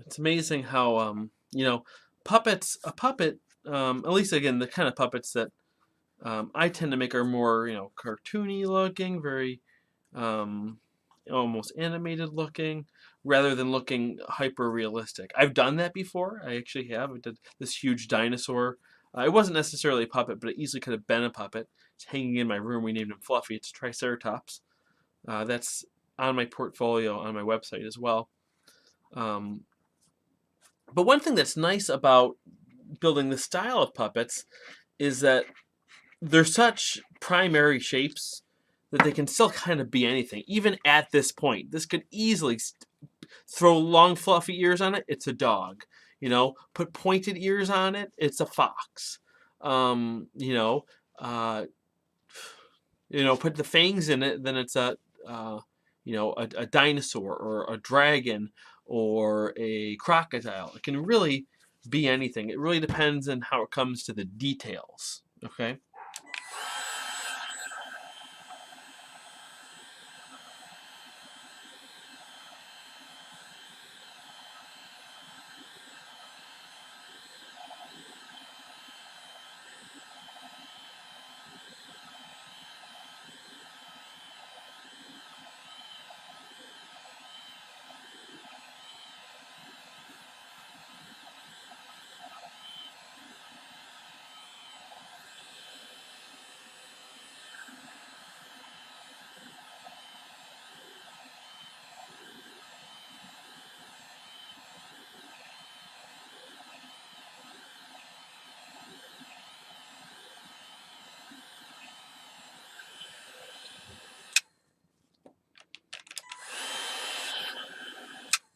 It's amazing how, you know, a puppet, at least again, the kind of puppets that I tend to make are more, you know, cartoony looking, very almost animated looking, rather than looking hyper realistic. I've done that before. I actually have. I did this huge dinosaur. It wasn't necessarily a puppet, but it easily could have been a puppet. It's hanging in my room. We named him Fluffy. It's a Triceratops. That's on my portfolio on my website as well. But one thing that's nice about building this style of puppets is that they're such primary shapes that they can still kind of be anything, even at this point. This could easily throw long fluffy ears on it, it's a dog. You know, put pointed ears on it, it's a fox. You know, put the fangs in it, then it's a a dinosaur or a dragon or a crocodile. It can really be anything. It really depends on how it comes to the details. Okay.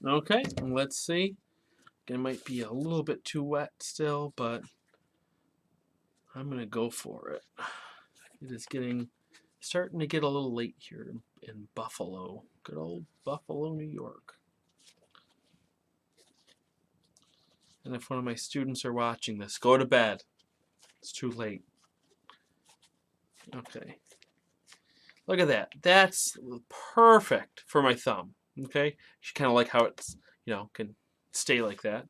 Okay, let's see. It might be a little bit too wet still, but I'm gonna go for it. It is starting to get a little late here in Buffalo. Good old Buffalo, New York. And if one of my students are watching this, go to bed. It's too late. Okay. Look at that. That's perfect for my thumb. Okay, you kind of like how it's, can stay like that.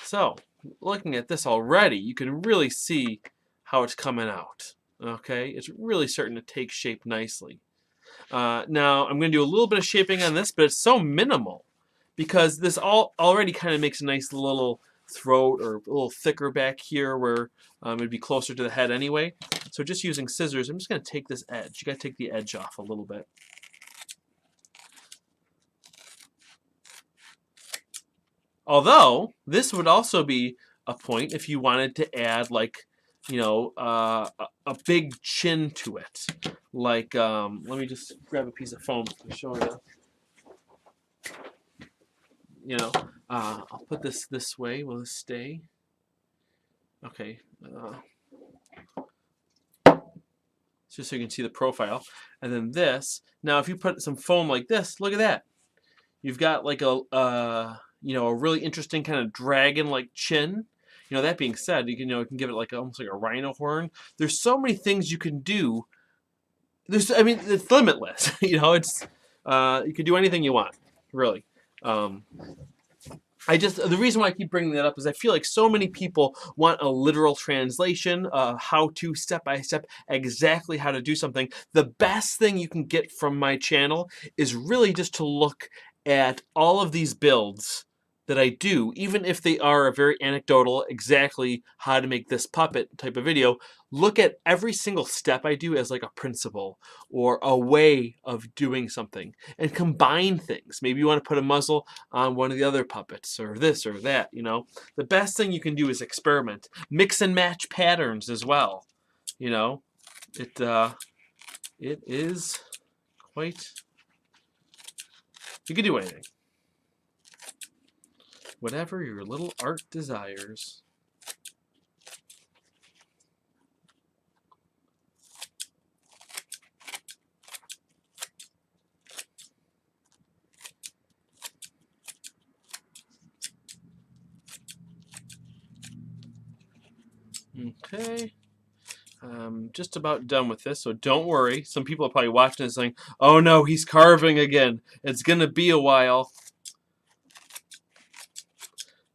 So, looking at this already, you can really see how it's coming out. Okay, it's really starting to take shape nicely. Now, I'm going to do a little bit of shaping on this, but it's so minimal because this already kind of makes a nice little throat or a little thicker back here where it'd be closer to the head anyway. So just using scissors, I'm just going to take this edge. You got to take the edge off a little bit. Although, this would also be a point if you wanted to add, like, a big chin to it. Like, let me just grab a piece of foam to show you. I'll put this way. Will this stay? Okay. Just so you can see the profile. And then this. Now, if you put some foam like this, look at that. You've got like a really interesting kind of dragon-like chin. That being said, you can give it like almost like a rhino horn. There's so many things you can do. It's limitless. It's you can do anything you want, really. The reason why I keep bringing that up is I feel like so many people want a literal translation, how to step by step, exactly how to do something. The best thing you can get from my channel is really just to look at all of these builds that I do, even if they are a very anecdotal, exactly how to make this puppet type of video. Look at every single step I do as like a principle or a way of doing something and combine things. Maybe you want to put a muzzle on one of the other puppets or this or that, The best thing you can do is experiment. Mix and match patterns as well. It is quite, you can do anything. Whatever your little art desires. Okay. I'm just about done with this, so don't worry. Some people are probably watching this saying, oh no, he's carving again. It's going to be a while.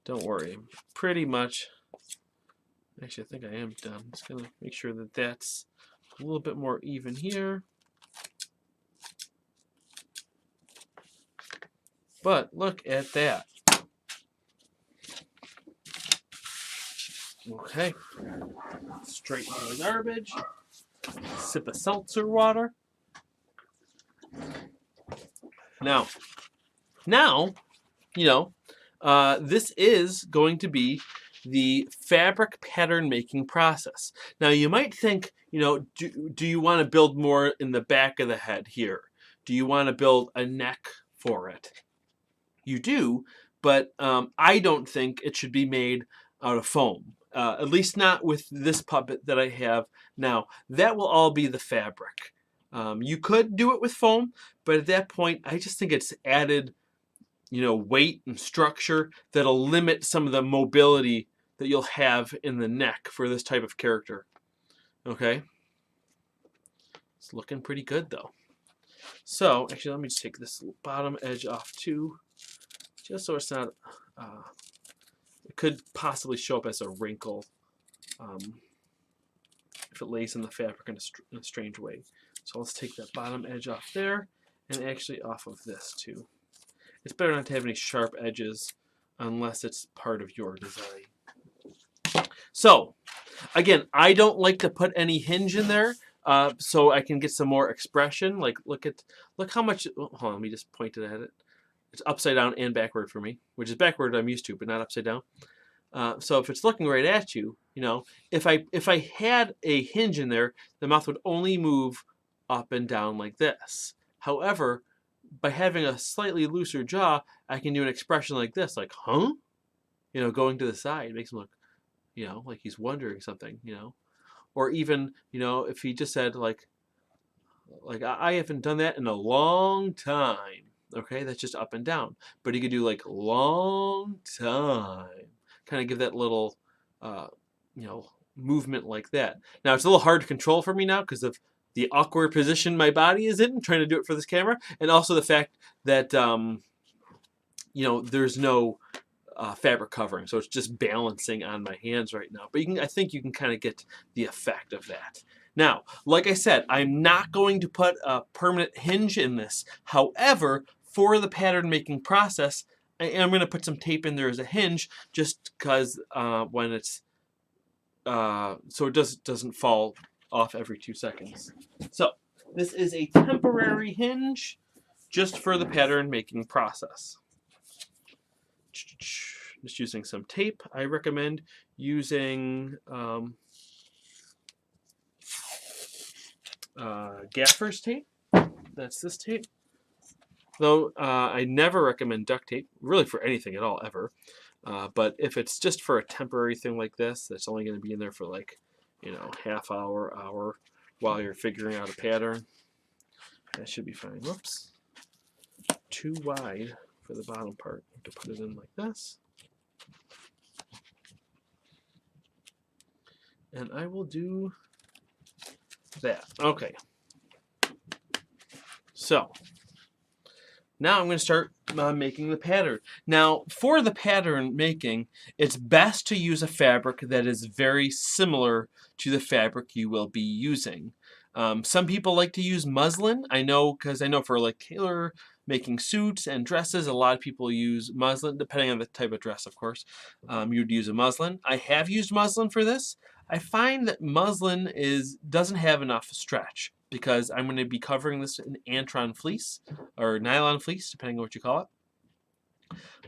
Don't worry. Pretty much. Actually, I think I am done. Just going to make sure that that's a little bit more even here. But look at that. Okay. Straight into the garbage. Sip of seltzer water. Now, this is going to be the fabric pattern making process. Now, you might think, do you want to build more in the back of the head here? Do you want to build a neck for it? You do, but I don't think it should be made out of foam. At least not with this puppet that I have now. That will all be the fabric. You could do it with foam, but at that point, I just think it's added, weight and structure that'll limit some of the mobility that you'll have in the neck for this type of character. Okay? It's looking pretty good, though. So, actually, let me just take this bottom edge off, too, just so it's not... it could possibly show up as a wrinkle if it lays in the fabric in a strange way. So let's take that bottom edge off there and actually off of this too. It's better not to have any sharp edges unless it's part of your design. So again, I don't like to put any hinge in there so I can get some more expression. Like look how much, hold on, let me just point it at it. It's upside down and backward for me, which is backward I'm used to, but not upside down. So if it's looking right at you, if I had a hinge in there, the mouth would only move up and down like this. However, by having a slightly looser jaw, I can do an expression like this, like, huh? Going to the side. It makes him look, like he's wondering something, Or even, if he just said, like I haven't done that in a long time. Okay, that's just up and down. But he could do like long time. Kind of give that little, movement like that. Now it's a little hard to control for me now because of the awkward position my body is in, trying to do it for this camera, and also the fact that you know, there's no fabric covering, so it's just balancing on my hands right now. But you can, I think you can kind of get the effect of that. Now, like I said, I'm not going to put a permanent hinge in this. However, for the pattern making process, I am going to put some tape in there as a hinge, just because when it's so it doesn't fall off every 2 seconds. So this is a temporary hinge just for the pattern making process. Just using some tape. I recommend using gaffer's tape. That's this tape. Though I never recommend duct tape, really for anything at all, ever. But if it's just for a temporary thing like this, that's only going to be in there for like, you know, half hour, hour, while you're figuring out a pattern, that should be fine. Whoops. Too wide for the bottom part. To put it in like this. And I will do that. Okay. So now I'm going to start making the pattern. Now, for the pattern making, it's best to use a fabric that is very similar to the fabric you will be using. Some people like to use muslin. I know, because I know for like tailor making suits and dresses, a lot of people use muslin, depending on the type of dress, of course. You'd use a muslin. I have used muslin for this. I find that muslin doesn't have enough stretch, because I'm going to be covering this in Antron fleece, or nylon fleece, depending on what you call it.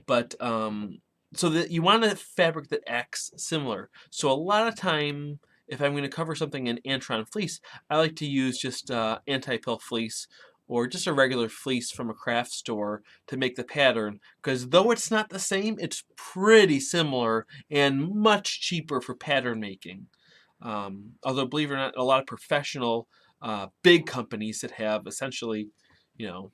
But so that you want a fabric that acts similar. So a lot of time, if I'm going to cover something in Antron fleece, I like to use just anti-pill fleece, or just a regular fleece from a craft store to make the pattern, because though it's not the same, it's pretty similar and much cheaper for pattern making. Although, believe it or not, a lot of professional big companies that have essentially, you know,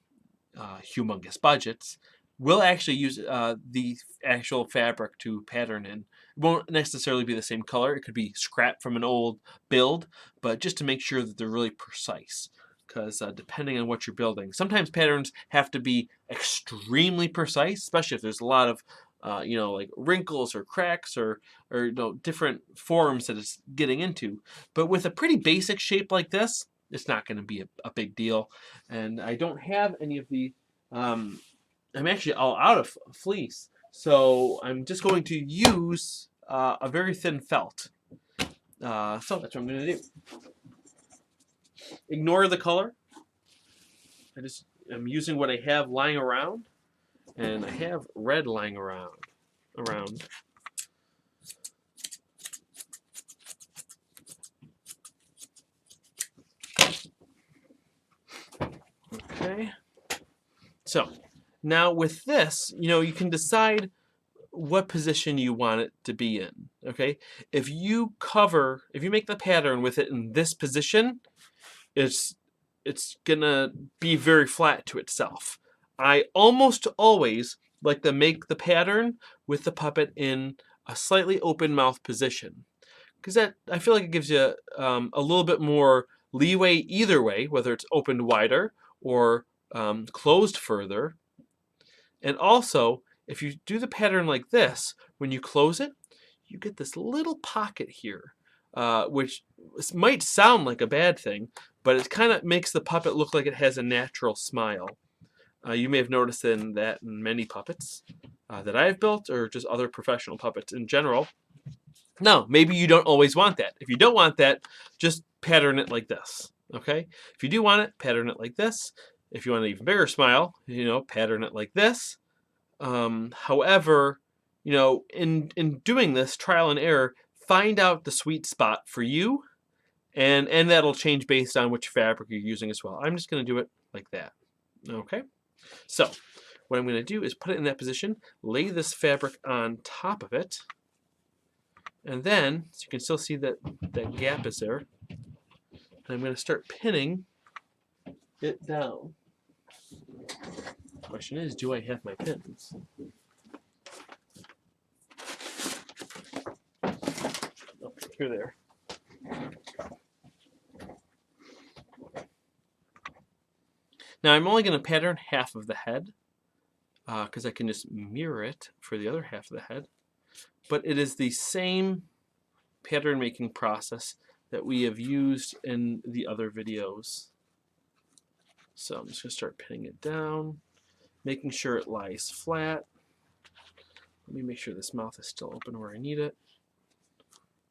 humongous budgets will actually use the actual fabric to pattern in. It won't necessarily be the same color. It could be scrap from an old build, but just to make sure that they're really precise. Because depending on what you're building, sometimes patterns have to be extremely precise, especially if there's a lot of you know, like wrinkles or cracks or you know, different forms that it's getting into. But with a pretty basic shape like this, it's not going to be a big deal. And I don't have any of the, I'm actually all out of fleece, so I'm just going to use a very thin felt. So that's what I'm going to do. Ignore the color. I'm using what I have lying around, and I have red lying around. Okay. So now with this, you know, you can decide what position you want it to be in. Okay. If you make the pattern with it in this position, it's gonna be very flat to itself. I almost always like to make the pattern with the puppet in a slightly open mouth position, because that, I feel like it gives you a little bit more leeway either way, whether it's opened wider or closed further. And also, if you do the pattern like this, when you close it, you get this little pocket here, which might sound like a bad thing, but it kind of makes the puppet look like it has a natural smile. You may have noticed that in many puppets that I've built, or just other professional puppets in general. Now, maybe you don't always want that. If you don't want that, just pattern it like this. Okay? If you do want it, pattern it like this. If you want an even bigger smile, you know, pattern it like this. However, you know, in doing this trial and error, find out the sweet spot for you, and that'll change based on which fabric you're using as well. I'm just going to do it like that. Okay? So, what I'm going to do is put it in that position, lay this fabric on top of it, and then, so you can still see that gap is there, and I'm going to start pinning it down. The question is, do I have my pins? Oh, here they are. Now I'm only going to pattern half of the head because I can just mirror it for the other half of the head. But it is the same pattern making process that we have used in the other videos. So I'm just going to start pinning it down, making sure it lies flat. Let me make sure this mouth is still open where I need it.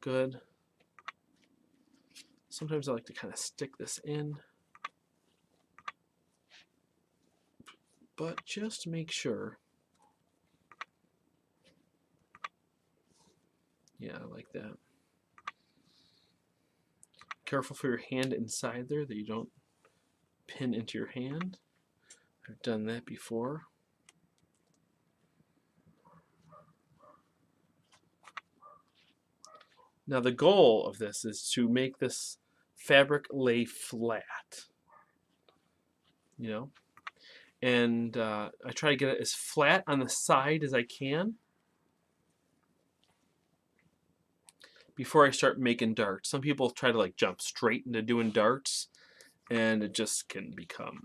Good. Sometimes I like to kind of stick this in, but just make sure. Yeah, I like that. Careful for your hand inside there that you don't pin into your hand. I've done that before. Now the goal of this is to make this fabric lay flat, you know, and I try to get it as flat on the side as I can before I start making darts. Some people try to like jump straight into doing darts, and it just can become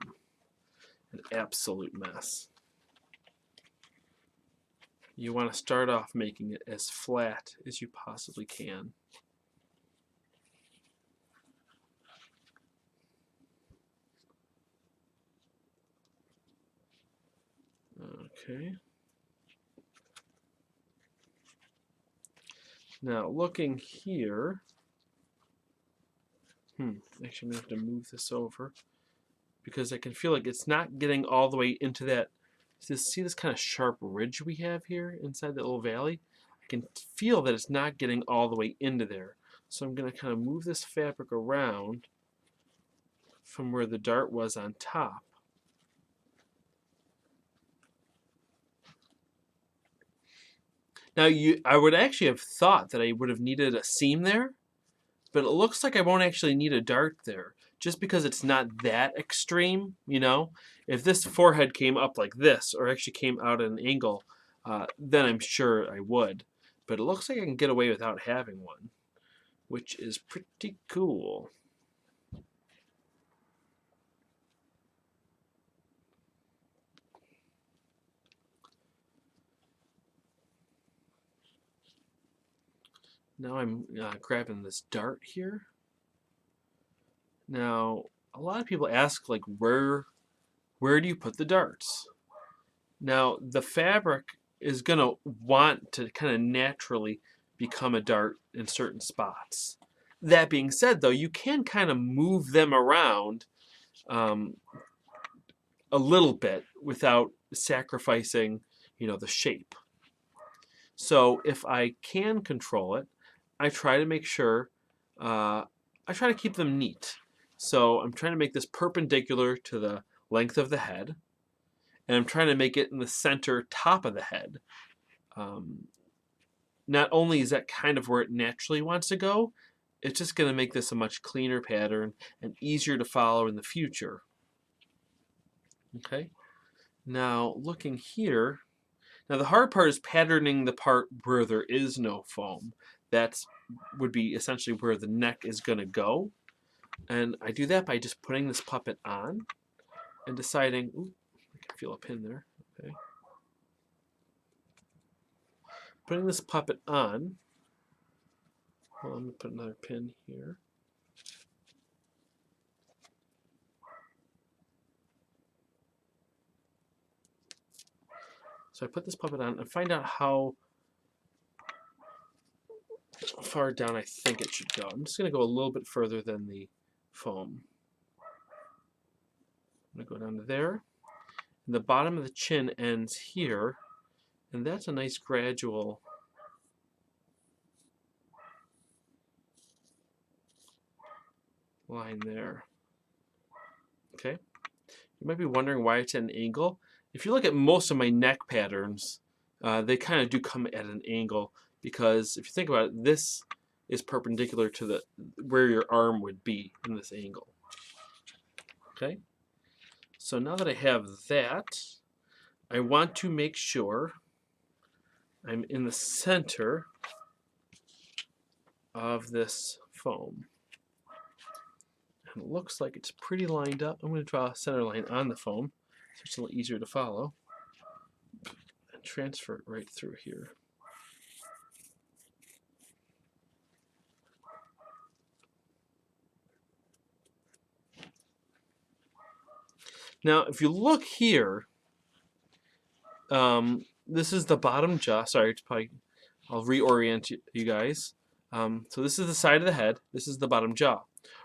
an absolute mess. You want to start off making it as flat as you possibly can. Okay. Now looking here, actually I'm going to have to move this over because I can feel like it's not getting all the way into that. See this kind of sharp ridge we have here inside that little valley? I can feel that it's not getting all the way into there. So I'm going to kind of move this fabric around from where the dart was on top. Now I would actually have thought that I would have needed a seam there, but it looks like I won't actually need a dart there just because it's not that extreme, you know? If this forehead came up like this or actually came out at an angle, then I'm sure I would. But it looks like I can get away without having one, which is pretty cool. Now I'm grabbing this dart here. Now, a lot of people ask, like, where do you put the darts? Now, the fabric is going to want to kind of naturally become a dart in certain spots. That being said, though, you can kind of move them around a little bit without sacrificing, you know, the shape. So if I can control it, I try to make sure, I try to keep them neat. So I'm trying to make this perpendicular to the length of the head, and I'm trying to make it in the center top of the head. Not only is that kind of where it naturally wants to go, it's just going to make this a much cleaner pattern and easier to follow in the future. Okay, now looking here, now the hard part is patterning the part where there is no foam. That would be essentially where the neck is going to go. And I do that by just putting this puppet on and deciding, ooh, I can feel a pin there, okay. Putting this puppet on, well, I'm going to put another pin here. So I put this puppet on and find out how far down I think it should go. I'm just going to go a little bit further than the foam. I'm going to go down to there. And the bottom of the chin ends here, and that's a nice gradual line there. Okay. You might be wondering why it's at an angle. If you look at most of my neck patterns, they kind of do come at an angle because if you think about it, this is perpendicular to the where your arm would be in this angle. Okay. So now that I have that, I want to make sure I'm in the center of this foam. And it looks like it's pretty lined up. I'm going to draw a center line on the foam, so it's a little easier to follow. And transfer it right through here. Now, if you look here, this is the bottom jaw. Sorry, it's probably, I'll reorient you guys. So this is the side of the head. This is the bottom jaw.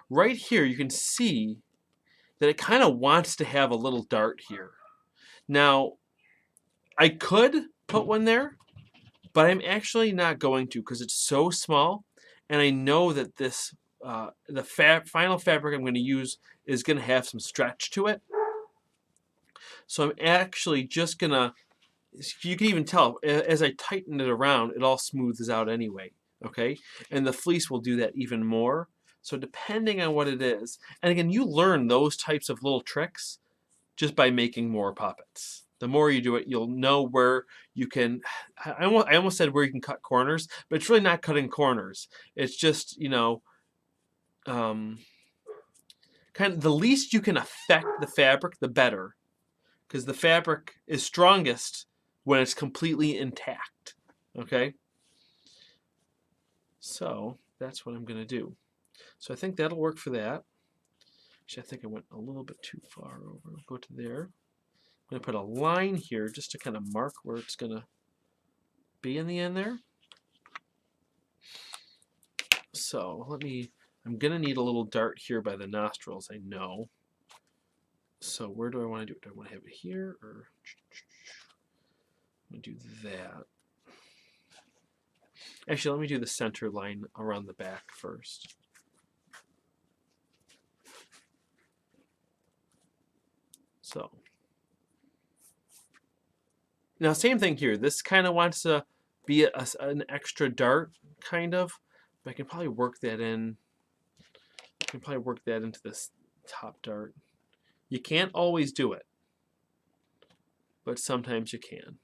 Right here, you can see that it kind of wants to have a little dart here. Now, I could put one there, but I'm actually not going to because it's so small, and I know that this the final fabric I'm going to use is going to have some stretch to it. So I'm actually just going to, you can even tell, as I tighten it around, it all smooths out anyway, okay? And the fleece will do that even more. So depending on what it is, and again, you learn those types of little tricks just by making more puppets. The more you do it, you'll know where you can, I almost said where you can cut corners, but it's really not cutting corners. It's just, you know, kind of the least you can affect the fabric, the better. Because the fabric is strongest when it's completely intact, okay? So that's what I'm going to do. So I think that'll work for that. Actually, I think I went a little bit too far over. I'll go to there. I'm going to put a line here just to kind of mark where it's going to be in the end there. So I'm going to need a little dart here by the nostrils, I know. So where do I want to do it? Do I want to have it here, or I'm going to do that? Actually, let me do the center line around the back first. So now same thing here. This kind of wants to be an extra dart, kind of. But I can probably work that in. I can probably work that into this top dart. You can't always do it, but sometimes you can.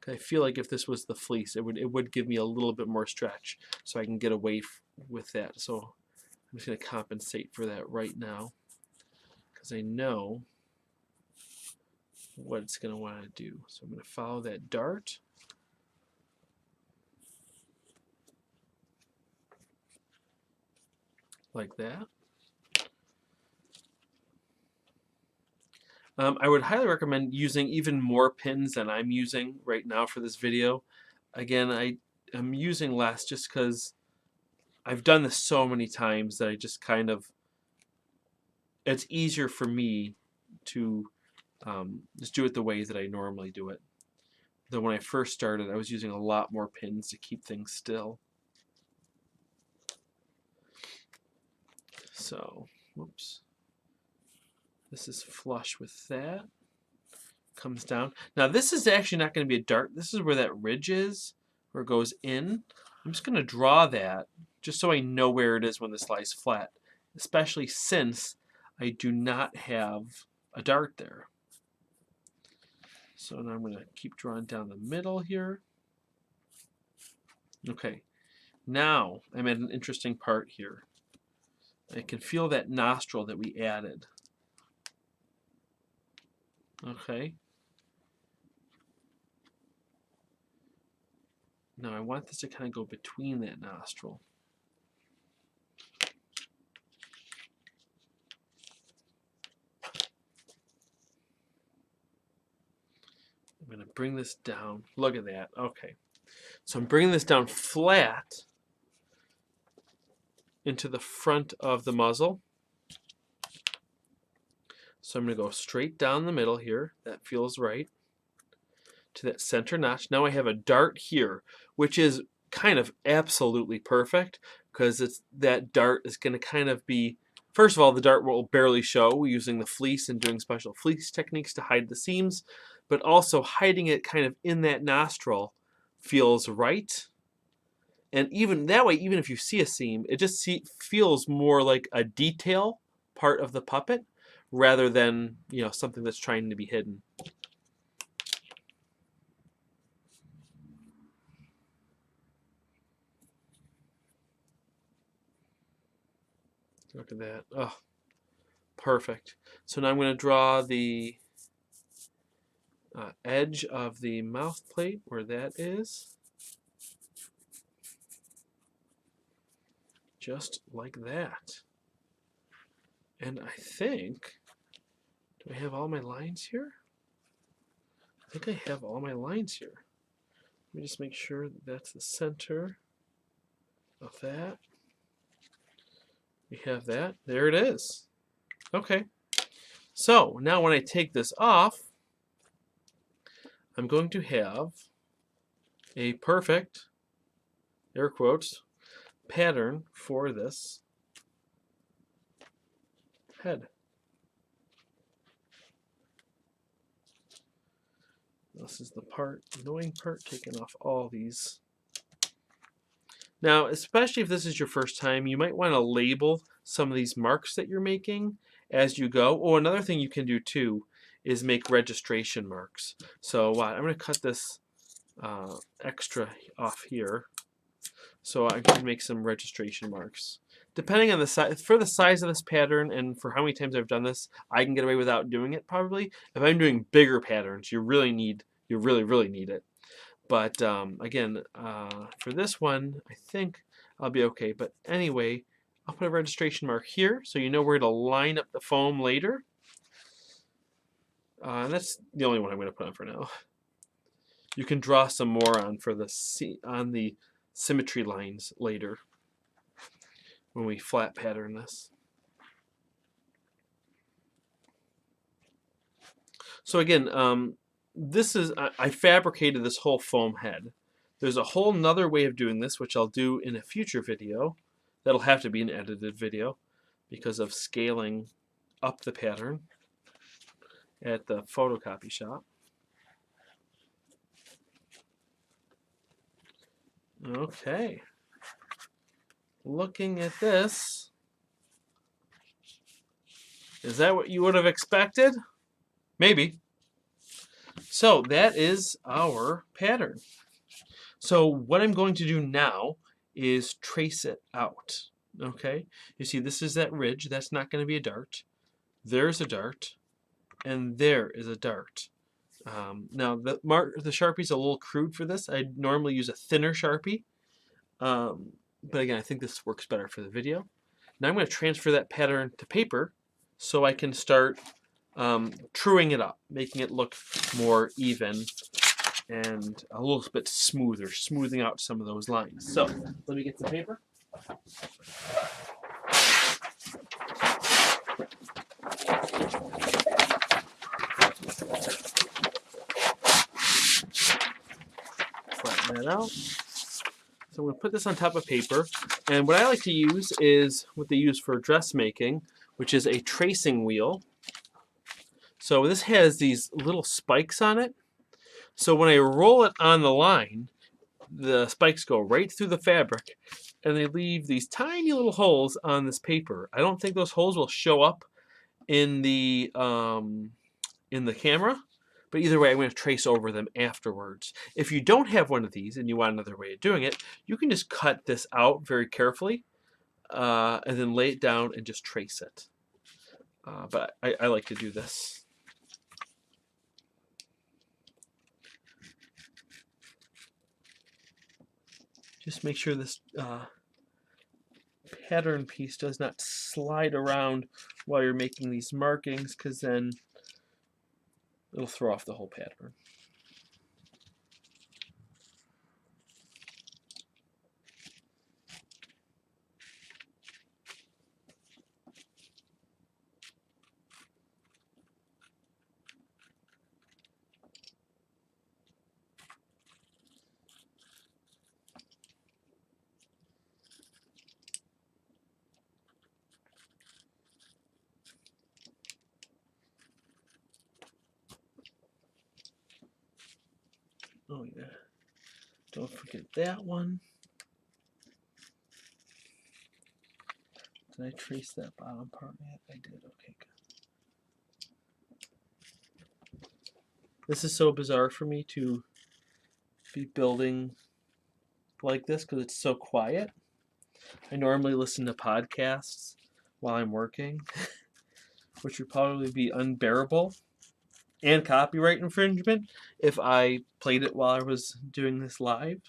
I feel like if this was the fleece, it would give me a little bit more stretch, so I can get away with that. So I'm just going to compensate for that right now, because I know what it's going to want to do. So I'm going to follow that dart. Like that. I would highly recommend using even more pins than I'm using right now for this video. Again, I am using less just because I've done this so many times that I just kind of, it's easier for me to just do it the way that I normally do it. Though when I first started, I was using a lot more pins to keep things still. So, whoops. This is flush with that. Comes down. Now this is actually not going to be a dart. This is where that ridge is, where it goes in. I'm just going to draw that just so I know where it is when this lies flat, especially since I do not have a dart there. So now I'm going to keep drawing down the middle here. Okay, now I'm at an interesting part here. I can feel that nostril that we added. Okay. Now I want this to kind of go between that nostril. I'm going to bring this down. Look at that. Okay. So I'm bringing this down flat into the front of the muzzle. So I'm going to go straight down the middle here. That feels right. To that center notch. Now I have a dart here, which is kind of absolutely perfect because it's that dart is going to kind of be, first of all, the dart will barely show using the fleece and doing special fleece techniques to hide the seams, but also hiding it kind of in that nostril feels right. And even that way, even if you see a seam, it just feels more like a detail part of the puppet rather than, you know, something that's trying to be hidden. Look at that. Oh, Perfect. So now I'm going to draw the edge of the mouth plate where that is. Just like that. And I think, do I have all my lines here? I think I have all my lines here. Let me just make sure that that's the center of that. We have that. There it is. Okay. So now when I take this off, I'm going to have a perfect, air quotes, pattern for this head. This is the annoying part, taking off all these. Now, especially if this is your first time, you might want to label some of these marks that you're making as you go. Oh, another thing you can do too is make registration marks. So I'm going to cut this extra off here so I can make some registration marks. Depending on the size, for the size of this pattern and for how many times I've done this, I can get away without doing it probably. If I'm doing bigger patterns, you really need it. But again, for this one, I think I'll be okay. But anyway, I'll put a registration mark here so you know where to line up the foam later. And that's the only one I'm going to put on for now. You can draw some more on the symmetry lines later when we flat pattern this. So again, I fabricated this whole foam head. There's a whole nother way of doing this, which I'll do in a future video. That'll have to be an edited video because of scaling up the pattern at the photocopy shop. Okay. Looking at this, is that what you would have expected? Maybe. So that is our pattern. So what I'm going to do now is trace it out. Okay, you see this is that ridge. That's not going to be a dart. There's a dart, and there is a dart. Now the Sharpie's a little crude for this. I normally use a thinner Sharpie, but again I think this works better for the video. Now I'm going to transfer that pattern to paper so I can start truing it up, making it look more even and a little bit smoother, smoothing out some of those lines. So let me get some paper. Flatten that out. So I'm going to put this on top of paper, and what I like to use is what they use for dressmaking, which is a tracing wheel. So this has these little spikes on it. So when I roll it on the line, the spikes go right through the fabric, and they leave these tiny little holes on this paper. I don't think those holes will show up in the camera, but either way, I'm going to trace over them afterwards. If you don't have one of these and you want another way of doing it, you can just cut this out very carefully and then lay it down and just trace it. But I like to do this. Just make sure this pattern piece does not slide around while you're making these markings, because then it'll throw off the whole pattern. Oh yeah, don't forget that one. Did I trace that bottom part yet? I did, okay, good. This is so bizarre for me to be building like this because it's so quiet. I normally listen to podcasts while I'm working. which would probably be unbearable and copyright infringement if I played it while I was doing this live.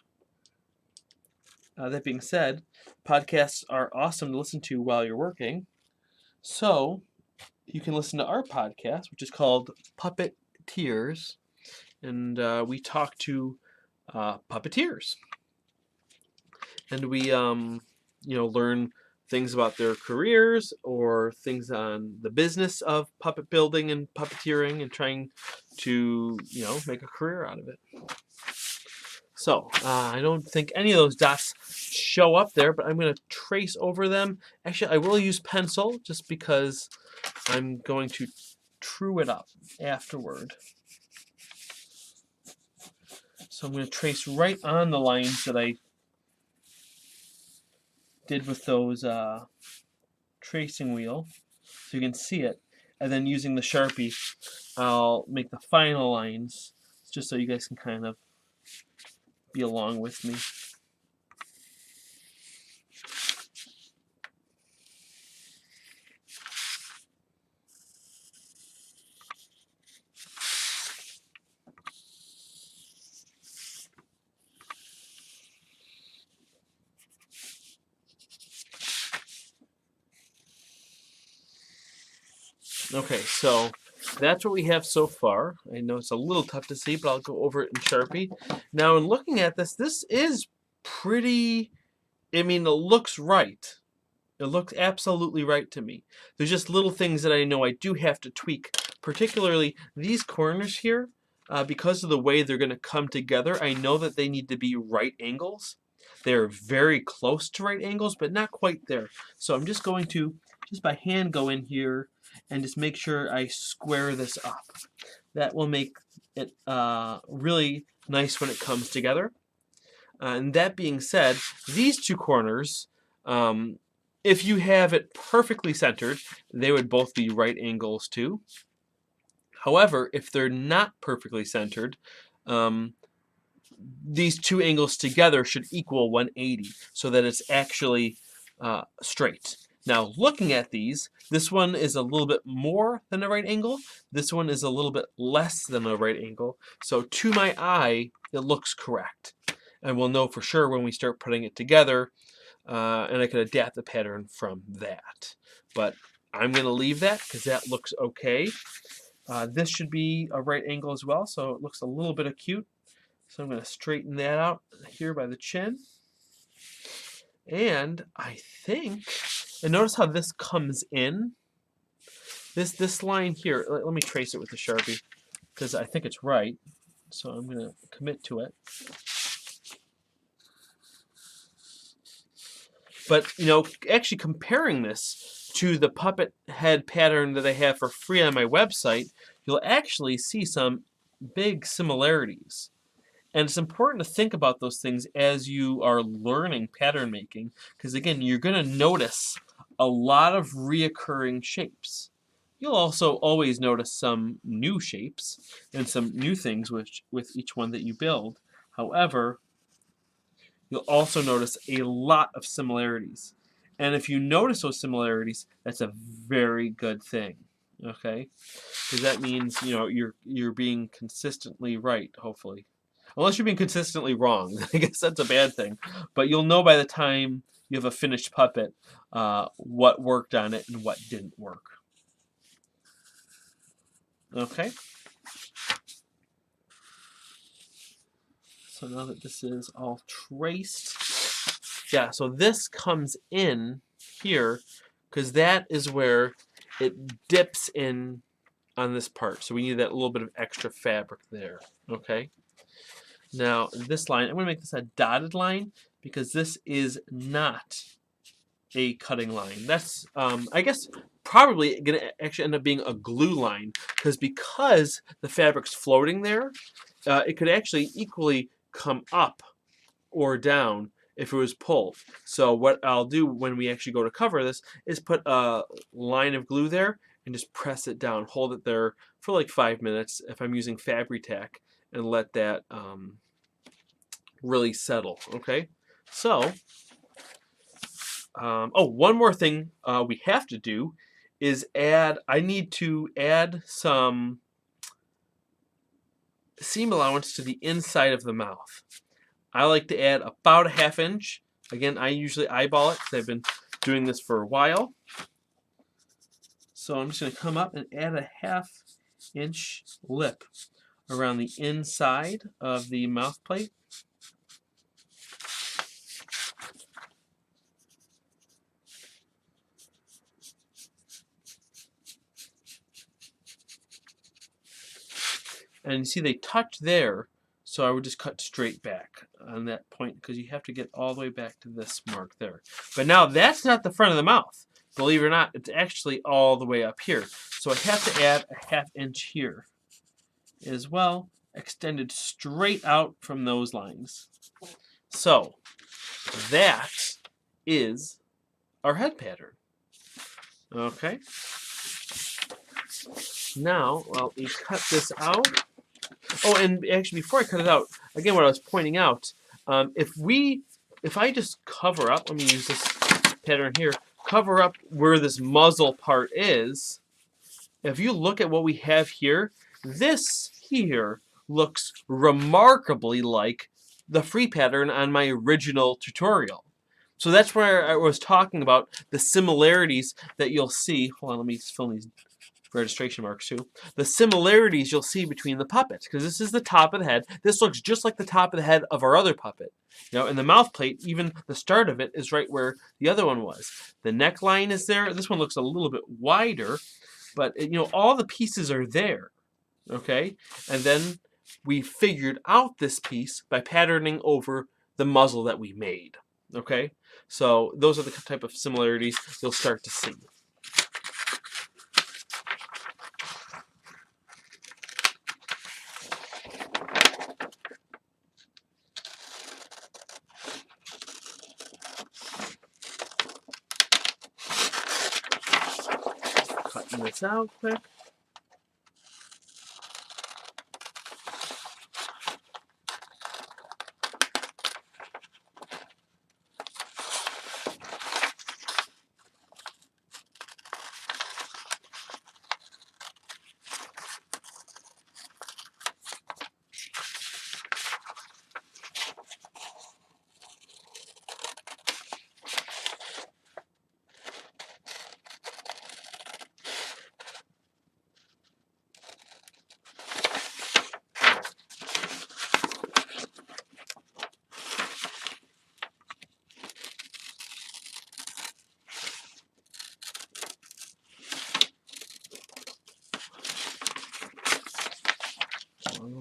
That being said, podcasts are awesome to listen to while you're working. So you can listen to our podcast, which is called Puppeteers, and we talk to puppeteers, and we learn things about their careers or things on the business of puppet building and puppeteering and trying to make a career out of it. So I don't think any of those dots show up there, but I'm going to trace over them. Actually, I will use pencil just because I'm going to true it up afterward. So I'm going to trace right on the lines that I did with those tracing wheel, so you can see it. And then using the Sharpie, I'll make the final lines, just so you guys can kind of be along with me. Okay, so that's what we have so far. I know it's a little tough to see, but I'll go over it in Sharpie. Now, in looking at this, this is pretty, I mean, it looks right. It looks absolutely right to me. There's just little things that I know I do have to tweak, particularly these corners here. Because of the way they're going to come together, I know that they need to be right angles. They're very close to right angles, but not quite there. So I'm just going to, just by hand, go in here and just make sure I square this up. That will make it really nice when it comes together. And that being said, these two corners, if you have it perfectly centered, they would both be right angles too. However, if they're not perfectly centered, these two angles together should equal 180, so that it's actually straight. Now, looking at these, this one is a little bit more than a right angle. This one is a little bit less than a right angle. So to my eye, it looks correct. And we'll know for sure when we start putting it together, and I can adapt the pattern from that. But I'm going to leave that because that looks okay. This should be a right angle as well, so it looks a little bit acute. So I'm going to straighten that out here by the chin. And I think, and notice how this comes in. This line here, let me trace it with the Sharpie because I think it's right. So I'm going to commit to it. But, actually comparing this to the puppet head pattern that I have for free on my website, you'll actually see some big similarities. And it's important to think about those things as you are learning pattern making, because again, you're going to notice a lot of reoccurring shapes. You'll also always notice some new shapes and some new things with each one that you build. However, you'll also notice a lot of similarities. And if you notice those similarities, that's a very good thing. Okay? Because that means, you're being consistently right, hopefully. Unless you're being consistently wrong. I guess that's a bad thing. But you'll know by the time you have a finished puppet what worked on it and what didn't work. Okay? So now that this is all traced, yeah, so this comes in here because that is where it dips in on this part. So we need that little bit of extra fabric there, okay? Now this line, I'm going to make this a dotted line because this is not a cutting line. That's, I guess, probably going to actually end up being a glue line because the fabric's floating there, it could actually equally come up or down if it was pulled. So what I'll do when we actually go to cover this is put a line of glue there and just press it down, hold it there for like 5 minutes if I'm using Fabricated, and let that really settle. Okay, so one more thing we have to do is I need to add some seam allowance to the inside of the mouth. I like to add about a 1/2 inch. Again, I usually eyeball it because I've been doing this for a while. So I'm just going to come up and add a 1/2 inch lip around the inside of the mouth plate. And you see they touch there, so I would just cut straight back on that point because you have to get all the way back to this mark there. But now that's not the front of the mouth. Believe it or not, it's actually all the way up here. So I have to add a 1/2 inch here as well, extended straight out from those lines. So that is our head pattern. Okay. Now, well, we cut this out. Oh, and actually, before I cut it out, again, what I was pointing out, if I just cover up, let me use this pattern here, cover up where this muzzle part is, if you look at what we have here, this here looks remarkably like the free pattern on my original tutorial. So that's where I was talking about the similarities that you'll see. Hold on, let me film these registration marks too. The similarities you'll see between the puppets, because this is the top of the head. This looks just like the top of the head of our other puppet. You know, and the mouth plate, even the start of it is right where the other one was. The neckline is there. This one looks a little bit wider, but you know, all the pieces are there. Okay, and then we figured out this piece by patterning over the muzzle that we made. Okay, so those are the type of similarities you'll start to see. Cutting this out quick.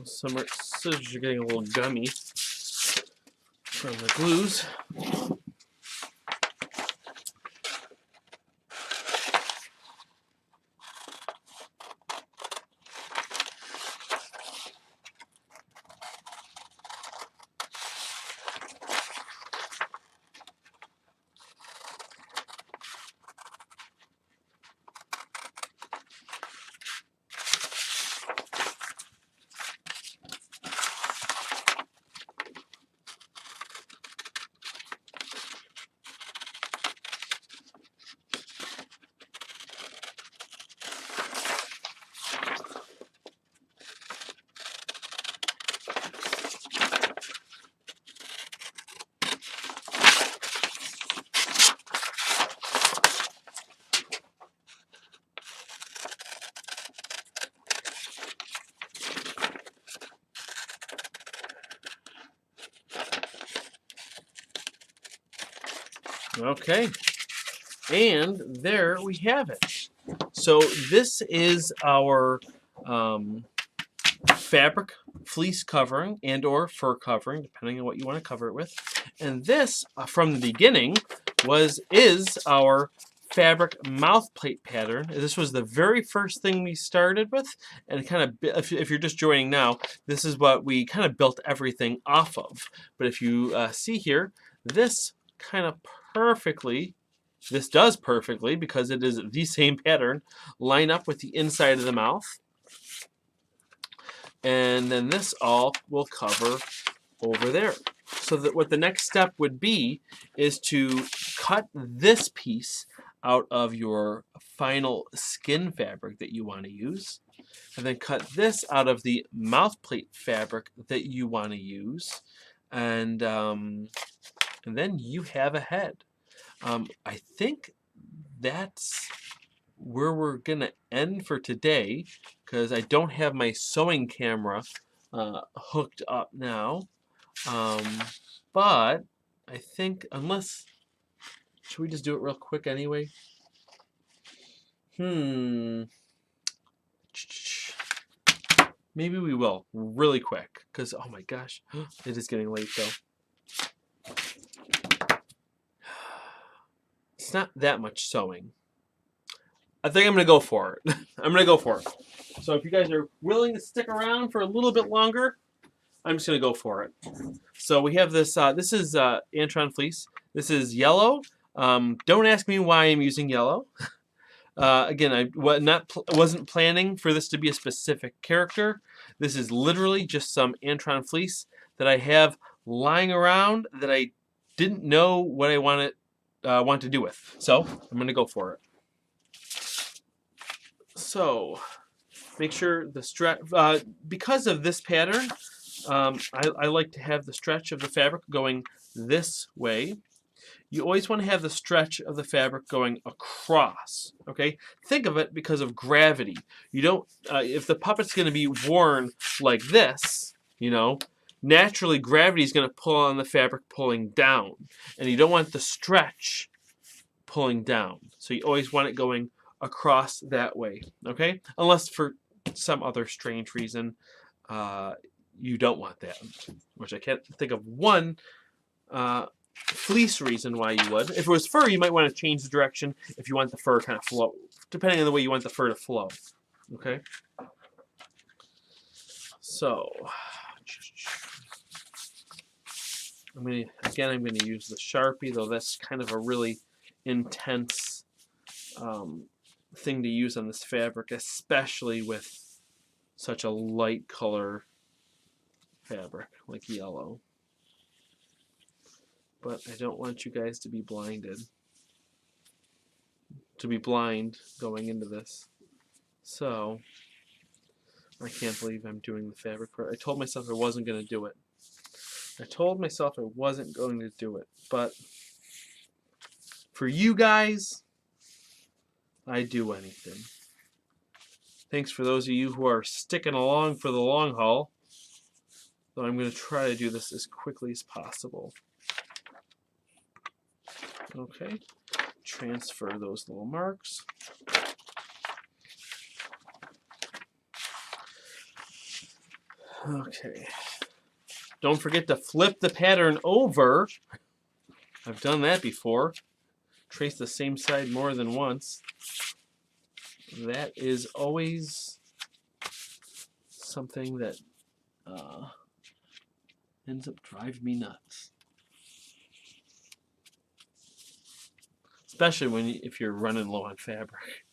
Some scissors are getting a little gummy from the glues. Okay, and there we have it. So this is our fabric fleece covering and or fur covering, depending on what you want to cover it with. And this, from the beginning, is our fabric mouth plate pattern. This was the very first thing we started with, and kind of, if you're just joining now, this is what we kind of built everything off of. But if you see here, this kind of this does perfectly, because it is the same pattern, line up with the inside of the mouth. And then this all will cover over there. So that what the next step would be is to cut this piece out of your final skin fabric that you want to use, and then cut this out of the mouth plate fabric that you want to use, and then you have a head. I think that's where we're gonna end for today, because I don't have my sewing camera hooked up now. But I think, unless, should we just do it real quick anyway? Maybe we will, really quick, because, oh my gosh, it is getting late though. It's not that much sewing. I think I'm going to go for it. I'm going to go for it. So if you guys are willing to stick around for a little bit longer, I'm just going to go for it. So we have this, this is Antron Fleece. This is yellow. Don't ask me why I'm using yellow. Again, I wasn't planning for this to be a specific character. This is literally just some Antron Fleece that I have lying around that I didn't know what I want to do with. So I'm going to go for it. So make sure the stretch, because of this pattern, I like to have the stretch of the fabric going this way. You always want to have the stretch of the fabric going across, okay? Think of it because of gravity. You don't, if the puppet's going to be worn like this, you know, naturally gravity is going to pull on the fabric pulling down. And you don't want the stretch pulling down. So you always want it going across that way, okay? Unless for some other strange reason you don't want that, which I can't think of one fleece reason why you would. If it was fur, you might want to change the direction if you want the fur kind of flow, depending on the way you want the fur to flow. Okay? So, I'm going to use the Sharpie, though that's kind of a really intense thing to use on this fabric, especially with such a light color fabric like yellow. But I don't want you guys to be blinded, to be blind going into this. So, I can't believe I'm doing the fabric part. I told myself I wasn't going to do it. I told myself I wasn't going to do it. But for you guys, I'd do anything. Thanks for those of you who are sticking along for the long haul. So I'm going to try to do this as quickly as possible. Okay, transfer those little marks. Okay, don't forget to flip the pattern over. I've done that before. Trace the same side more than once. That is always something that ends up driving me nuts. Especially if you're running low on fabric.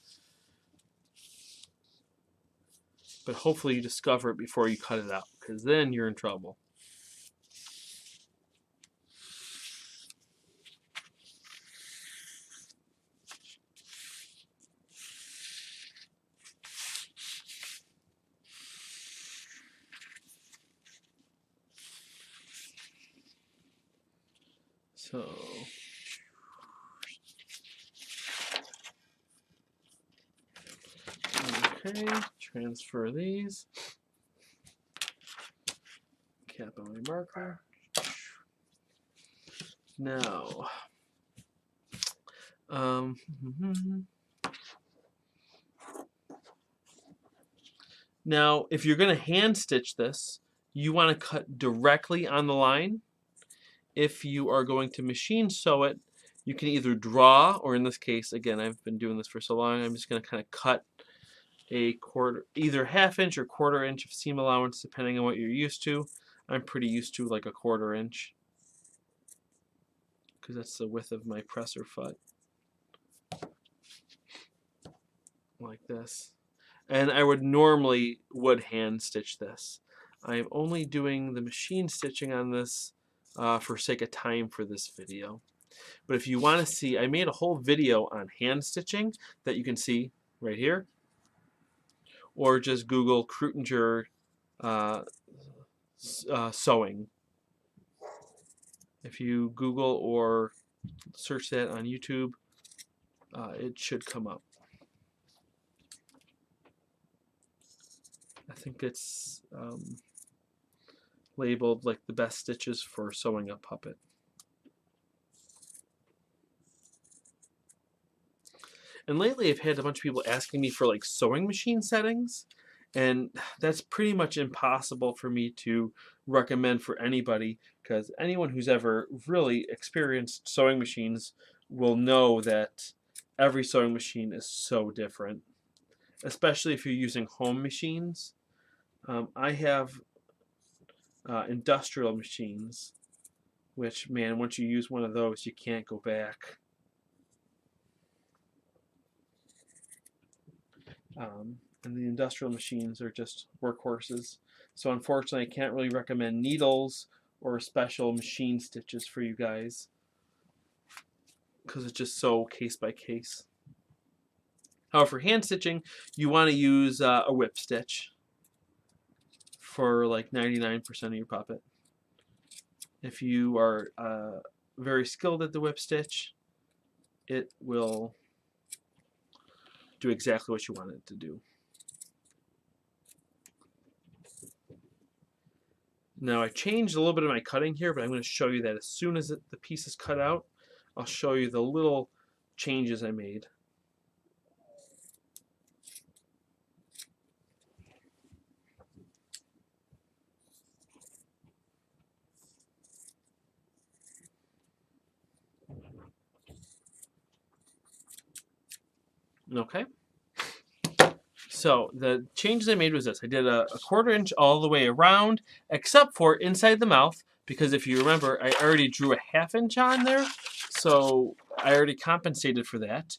But hopefully you discover it before you cut it out, because then you're in trouble. So, okay, transfer these. Cap on my marker. Now, now if you're going to hand stitch this, you want to cut directly on the line. If you are going to machine sew it, you can either draw, or in this case, again, I've been doing this for so long, I'm just going to kind of cut a quarter, either ½ inch or ½ inch of seam allowance, depending on what you're used to. I'm pretty used to like a ½ inch, because that's the width of my presser foot. Like this. And I would normally hand stitch this. I'm only doing the machine stitching on this for sake of time for this video. But if you want to see, I made a whole video on hand stitching that you can see right here. Or just Google Krutinger sewing. If you Google or search that on YouTube, it should come up. I think it's labeled like the best stitches for sewing a puppet. And lately I've had a bunch of people asking me for like sewing machine settings, and that's pretty much impossible for me to recommend for anybody, because anyone who's ever really experienced sewing machines will know that every sewing machine is so different, especially if you're using home machines. I have industrial machines, which, man, once you use one of those, you can't go back. And the industrial machines are just workhorses. So unfortunately, I can't really recommend needles or special machine stitches for you guys, because it's just so case by case. However, for hand stitching, you want to use a whip stitch for like 99% of your puppet. If you are very skilled at the whip stitch, it will do exactly what you want it to do. Now I changed a little bit of my cutting here, but I'm going to show you that as soon as the piece is cut out, I'll show you the little changes I made. Okay. So the changes I made was this. I did a 1/4 inch all the way around, except for inside the mouth, because if you remember, I already drew a 1/2 inch on there, so I already compensated for that.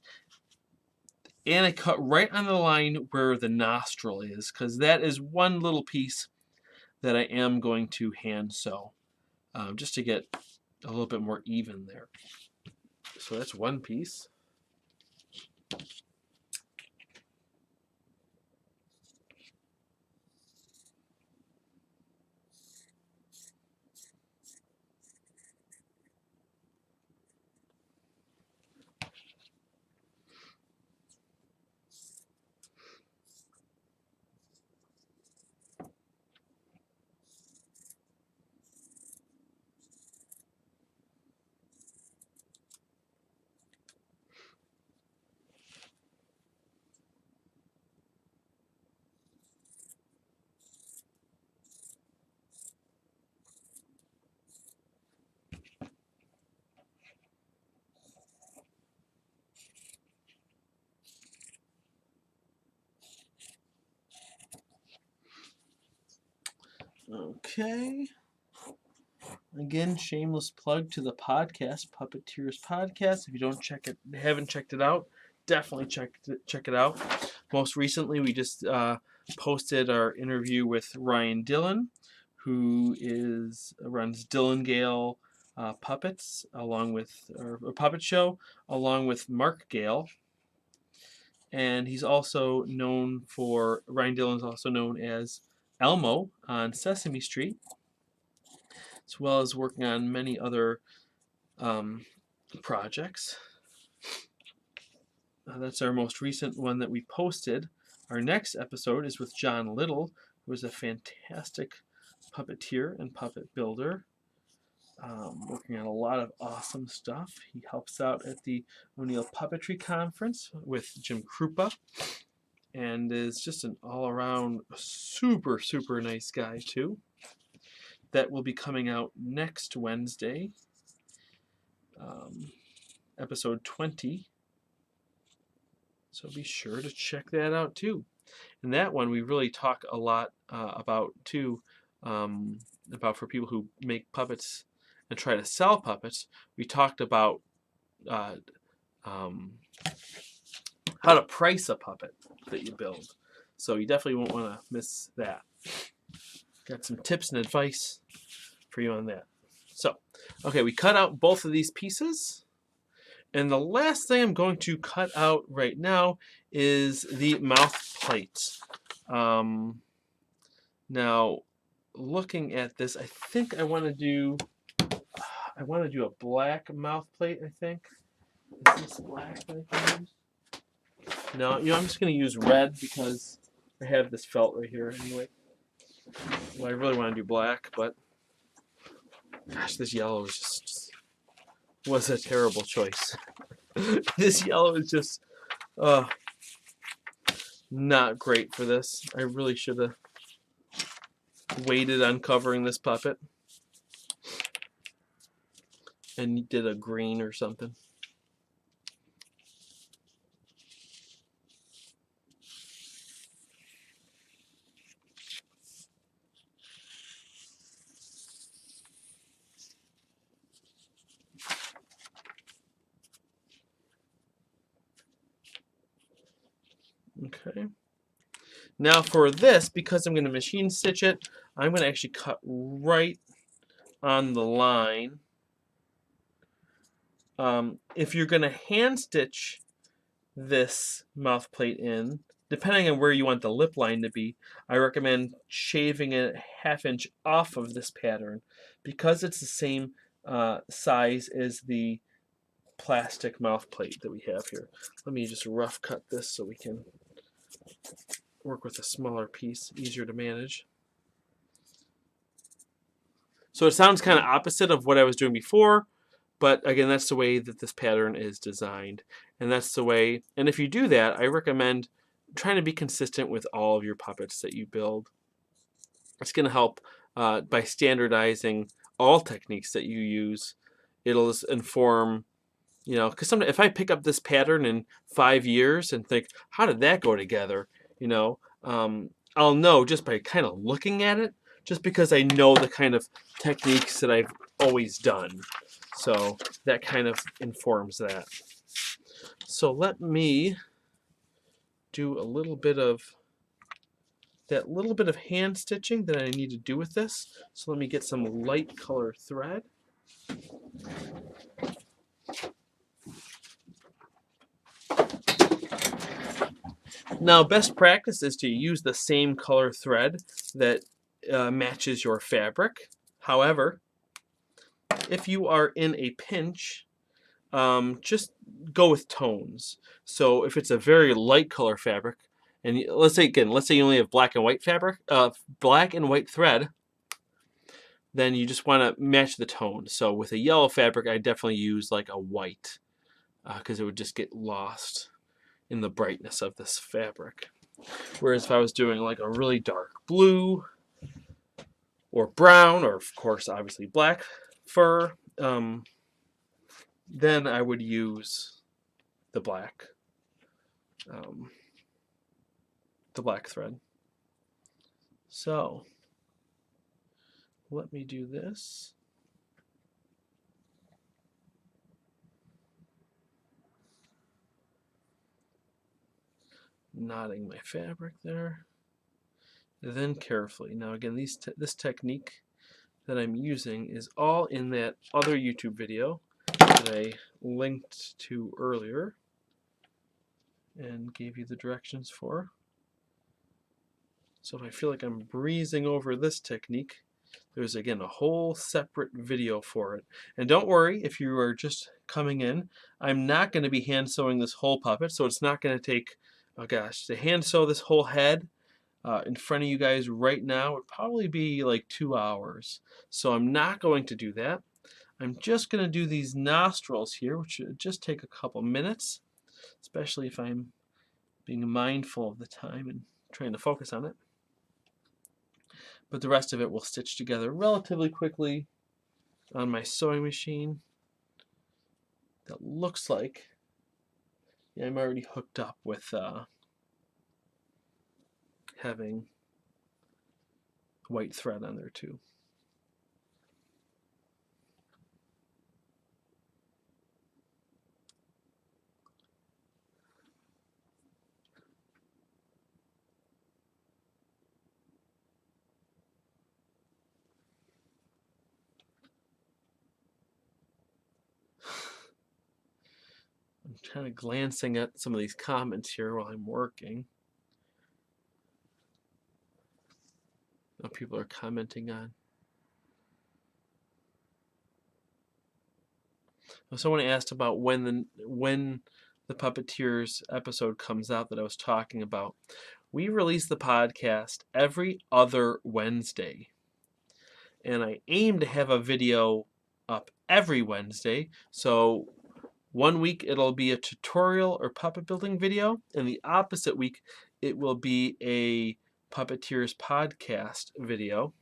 And I cut right on the line where the nostril is, because that is one little piece that I am going to hand sew, just to get a little bit more even there. So that's one piece. Okay. Again, shameless plug to the podcast, Puppeteer's podcast. If you haven't checked it out, definitely check it out. Most recently, we just posted our interview with Ryan Dillon, who runs Dillon Gale Puppets, along with a puppet show, along with Mark Gale. And he's also known for, Ryan Dillon's also known as Elmo on Sesame Street, as well as working on many other projects. That's our most recent one that we posted. Our next episode is with John Little, who is a fantastic puppeteer and puppet builder, working on a lot of awesome stuff. He helps out at the O'Neill Puppetry Conference with Jim Krupa, and is just an all-around super, super nice guy too. That will be coming out next Wednesday, episode 20. So be sure to check that out too. And that one we really talk a lot about too, about for people who make puppets and try to sell puppets. We talked about how to price a puppet that you build. So you definitely won't want to miss that. Got some tips and advice for you on that. So, okay, we cut out both of these pieces. And the last thing I'm going to cut out right now is the mouth plate. Now, looking at this, I think I want to do a black mouth plate, I think. Is this black that I can use? No, I'm just going to use red because I have this felt right here anyway. Well, I really want to do black, but gosh, this yellow was a terrible choice. This yellow is just not great for this. I really should have waited on covering this puppet and did a green or something. Okay. Now for this, because I'm going to machine stitch it, I'm going to actually cut right on the line. If you're going to hand stitch this mouth plate in, depending on where you want the lip line to be, I recommend shaving it ½ inch off of this pattern because it's the same size as the plastic mouth plate that we have here. Let me just rough cut this so we can work with a smaller piece, easier to manage. So it sounds kind of opposite of what I was doing before, but again, that's the way that this pattern is designed. And that's the way, and if you do that, I recommend trying to be consistent with all of your puppets that you build. It's going to help by standardizing all techniques that you use. It'll inform, because sometimes if I pick up this pattern in 5 years and think, how did that go together? I'll know just by kind of looking at it, just because I know the kind of techniques that I've always done. So that kind of informs that. So let me do a little bit of hand stitching that I need to do with this. So let me get some light color thread. Now, best practice is to use the same color thread that matches your fabric. However, if you are in a pinch, just go with tones. So if it's a very light color fabric, and let's say you only have black and white fabric, black and white thread, then you just want to match the tone. So with a yellow fabric, I definitely use like a white, because it would just get lost in the brightness of this fabric. Whereas if I was doing like a really dark blue or brown, or of course obviously black fur, then I would use the black thread. So let me do this. Knotting my fabric there. Then carefully. Now again, this technique that I'm using is all in that other YouTube video that I linked to earlier and gave you the directions for. So if I feel like I'm breezing over this technique, there's again a whole separate video for it. And don't worry if you are just coming in, I'm not going to be hand sewing this whole puppet, so it's not going to take, oh gosh, to hand sew this whole head in front of you guys right now would probably be like 2 hours. So I'm not going to do that. I'm just going to do these nostrils here, which should just take a couple minutes, especially if I'm being mindful of the time and trying to focus on it. But the rest of it will stitch together relatively quickly on my sewing machine. That looks like, yeah, I'm already hooked up with having white thread on there too. I'm kind of glancing at some of these comments here while I'm working. What people are commenting on. Someone asked about when the Puppeteers episode comes out that I was talking about. We release the podcast every other Wednesday, and I aim to have a video up every Wednesday. So one week it'll be a tutorial or puppet building video, and the opposite week it will be a Puppeteers podcast video.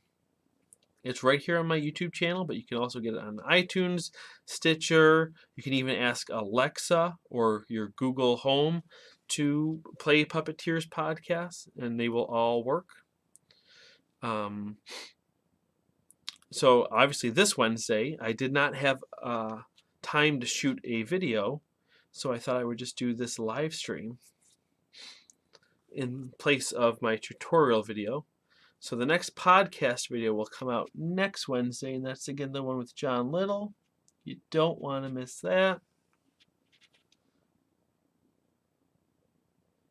It's right here on my YouTube channel, but you can also get it on iTunes, Stitcher. You can even ask Alexa or your Google Home to play Puppeteers podcast, and they will all work. So obviously this Wednesday, I did not have time to shoot a video, so I thought I would just do this live stream in place of my tutorial video. So the next podcast video will come out next Wednesday, and that's again the one with John Little. You don't want to miss that.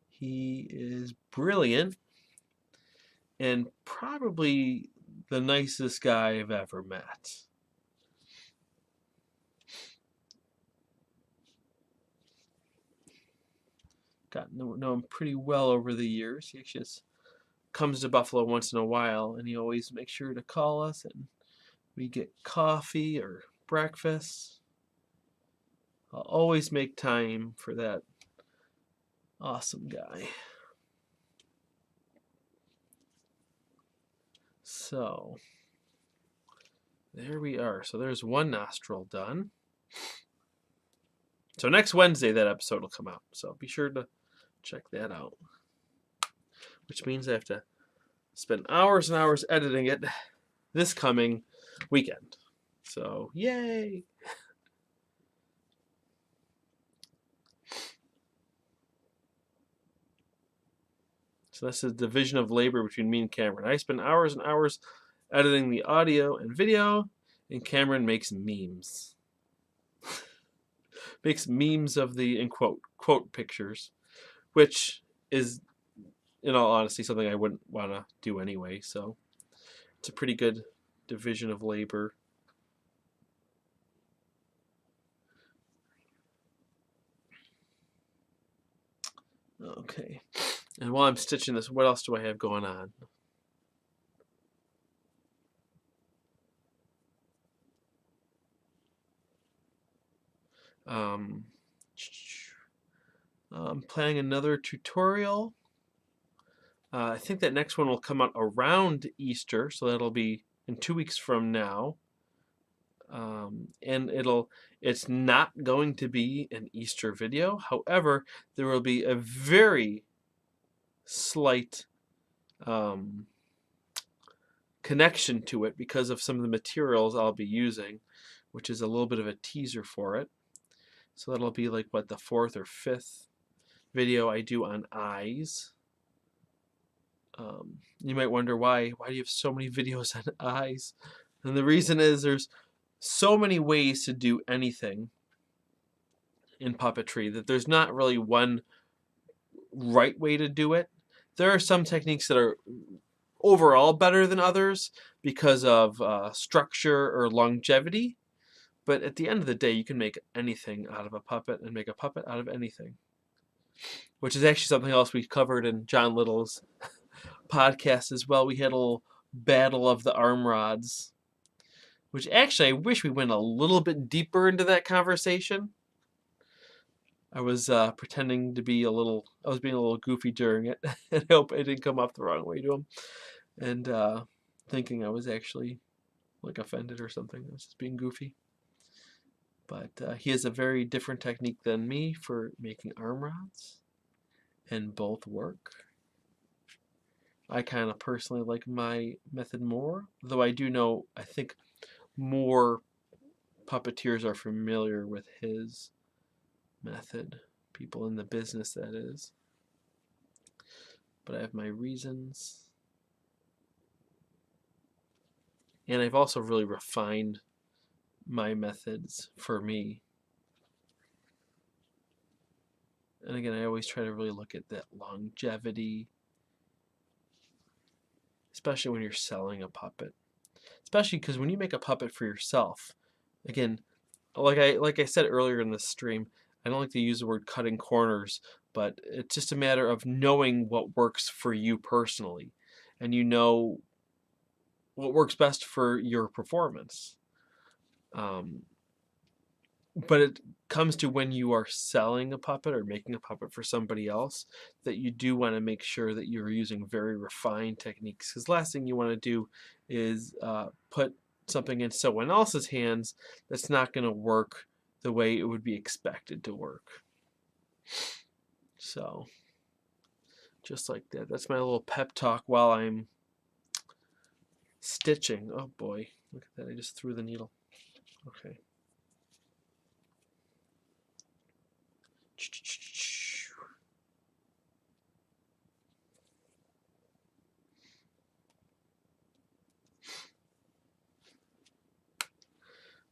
He is brilliant and probably the nicest guy I've ever met. Gotten to know him pretty well over the years. He actually comes to Buffalo once in a while, and he always makes sure to call us, and we get coffee or breakfast. I'll always make time for that awesome guy. So there we are. So there's one nostril done. So next Wednesday that episode will come out. So be sure to check that out. Which means I have to spend hours and hours editing it this coming weekend. So yay! So this is a division of labor between me and Cameron. I spend hours and hours editing the audio and video, and Cameron makes memes. Makes memes of the, in quote pictures, which is, in all honesty, something I wouldn't want to do anyway. So it's a pretty good division of labor. Okay. And while I'm stitching this, what else do I have going on? I'm planning another tutorial. I think that next one will come out around Easter, so that'll be in 2 weeks from now. And it's not going to be an Easter video. However, there will be a very slight connection to it because of some of the materials I'll be using, which is a little bit of a teaser for it. So that'll be like what, the 4th or 5th video I do on eyes. You might wonder why do you have so many videos on eyes? And the reason is there's so many ways to do anything in puppetry that there's not really one right way to do it. There are some techniques that are overall better than others because of structure or longevity. But at the end of the day, you can make anything out of a puppet and make a puppet out of anything. Which is actually something else we covered in John Little's podcast as well. We had a little battle of the arm rods. Which actually, I wish we went a little bit deeper into that conversation. I was pretending to be I was being a little goofy during it. And I hope I didn't come off the wrong way to him. And thinking I was actually like offended or something. I was just being goofy. But he has a very different technique than me for making arm rods. And both work. I kind of personally like my method more. Though I do know, I think more puppeteers are familiar with his method. People in the business, that is. But I have my reasons. And I've also really refined my methods for me. And again, I always try to really look at that longevity, especially when you're selling a puppet. Especially because when you make a puppet for yourself, again, like I said earlier in this stream, I don't like to use the word cutting corners, but it's just a matter of knowing what works for you personally, and you know what works best for your performance. But it comes to when you are selling a puppet or making a puppet for somebody else, that you do want to make sure that you're using very refined techniques. Because last thing you want to do is put something in someone else's hands that's not going to work the way it would be expected to work. So, just like that. That's my little pep talk while I'm stitching. Oh boy, look at that. I just threw the needle. Okay.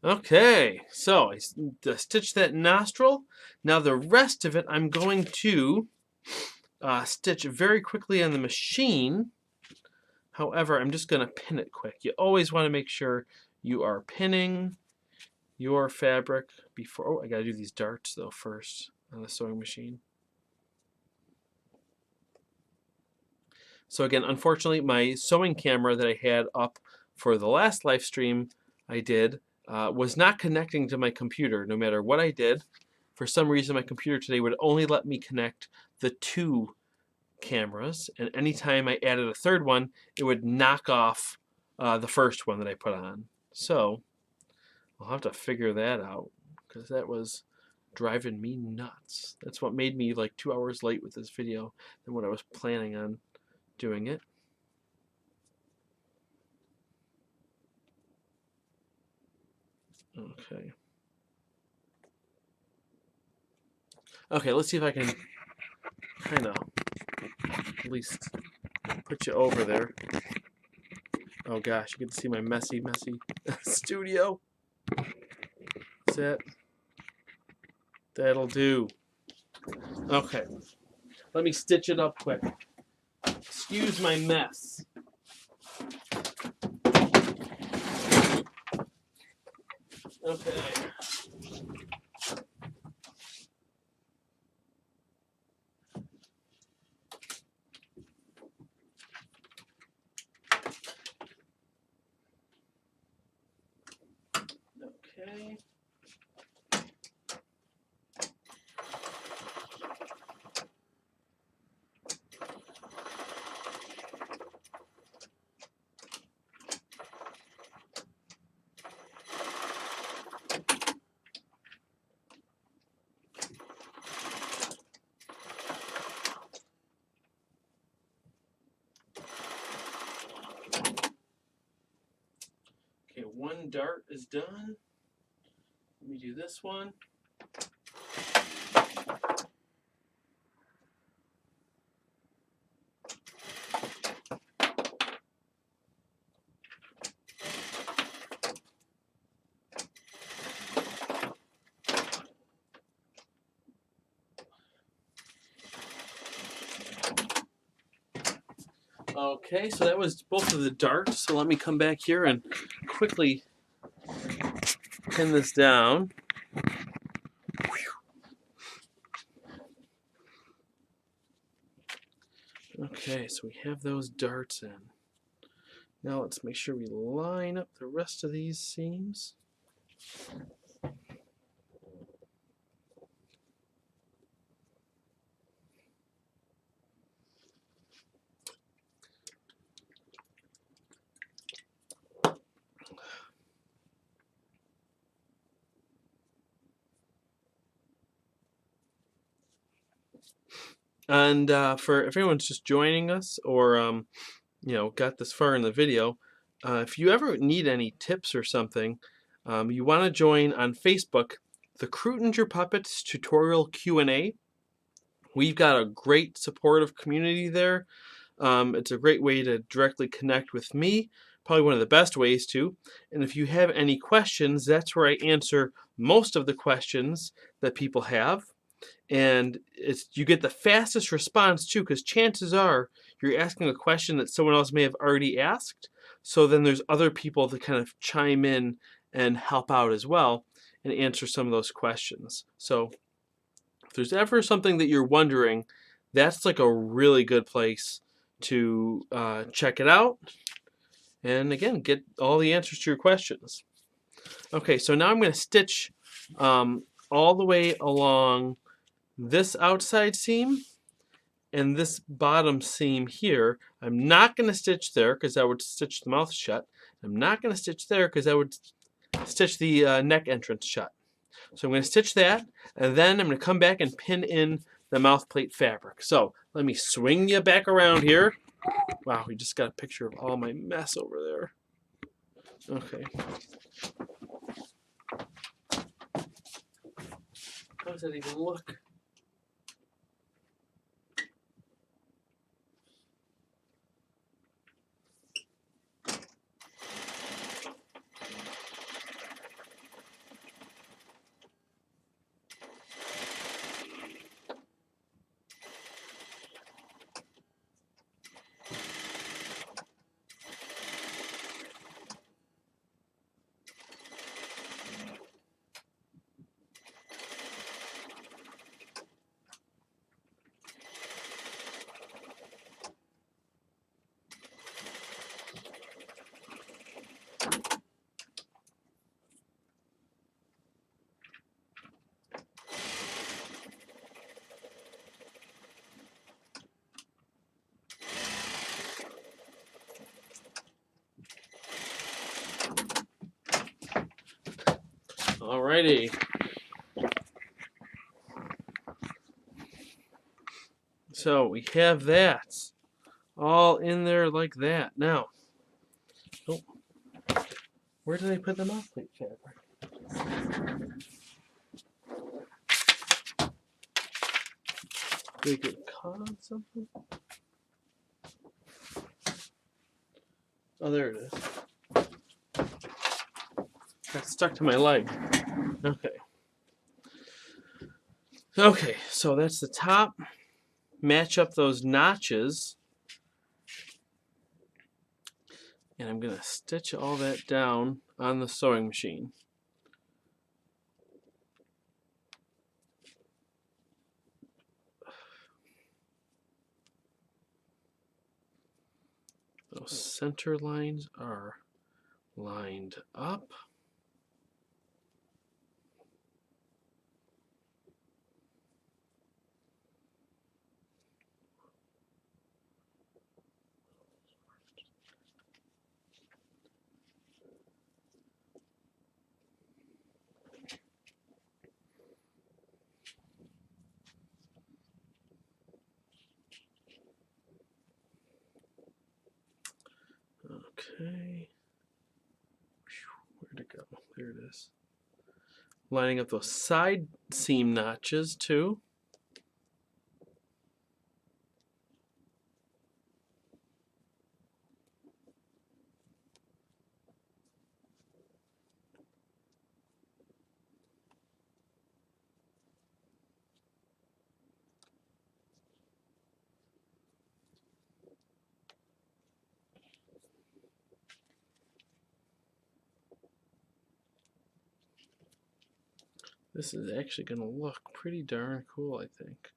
Okay, so I stitched that nostril. Now the rest of it I'm going to stitch very quickly on the machine. However, I'm just going to pin it quick. You always want to make sure you are pinning your fabric before... Oh, I got to do these darts though first on the sewing machine. So again, unfortunately, my sewing camera that I had up for the last live stream I did was not connecting to my computer no matter what I did. For some reason, my computer today would only let me connect the 2 cameras, and anytime I added a third one, it would knock off the first one that I put on. So I'll have to figure that out, because that was driving me nuts. That's what made me like 2 hours late with this video than what I was planning on doing it. Okay. Okay, let's see if I can kind of at least put you over there. Oh gosh, you get to see my messy studio. That's it. That'll do. Okay. Let me stitch it up quick. Excuse my mess. Okay. Okay. Okay, one dart is done. Let me do this one. Okay, so that was both of the darts. So let me come back here and quickly pin this down. Okay, so we have those darts in. Now let's make sure we line up the rest of these seams. And for if anyone's just joining us or you know, got this far in the video, if you ever need any tips or something, you want to join on Facebook, the Cruitinger Puppets Tutorial Q&A. We've got a great supportive community there. It's a great way to directly connect with me, probably one of the best ways to. And if you have any questions, that's where I answer most of the questions that people have. And you get the fastest response too, because chances are you're asking a question that someone else may have already asked. So then there's other people that kind of chime in and help out as well and answer some of those questions. So if there's ever something that you're wondering, that's like a really good place to check it out. And again, get all the answers to your questions. Okay, so now I'm going to stitch all the way along this outside seam and this bottom seam here. I'm not going to stitch there because I would stitch the mouth shut. I'm not going to stitch there because I would stitch the neck entrance shut. So I'm going to stitch that, and then I'm going to come back and pin in the mouth plate fabric. So let me swing you back around here. Wow, we just got a picture of all my mess over there. Okay. How does that even look? Alrighty. So we have that all in there like that. Now, oh, where did I put the mouth plate fabric? Did it get caught on something? Oh, there it is. Got stuck to my leg. Okay. Okay, so that's the top. Match up those notches. And I'm going to stitch all that down on the sewing machine. Those center lines are lined up. Okay. Where'd it go? There it is. Lining up those side seam notches too. This is actually going to look pretty darn cool, I think.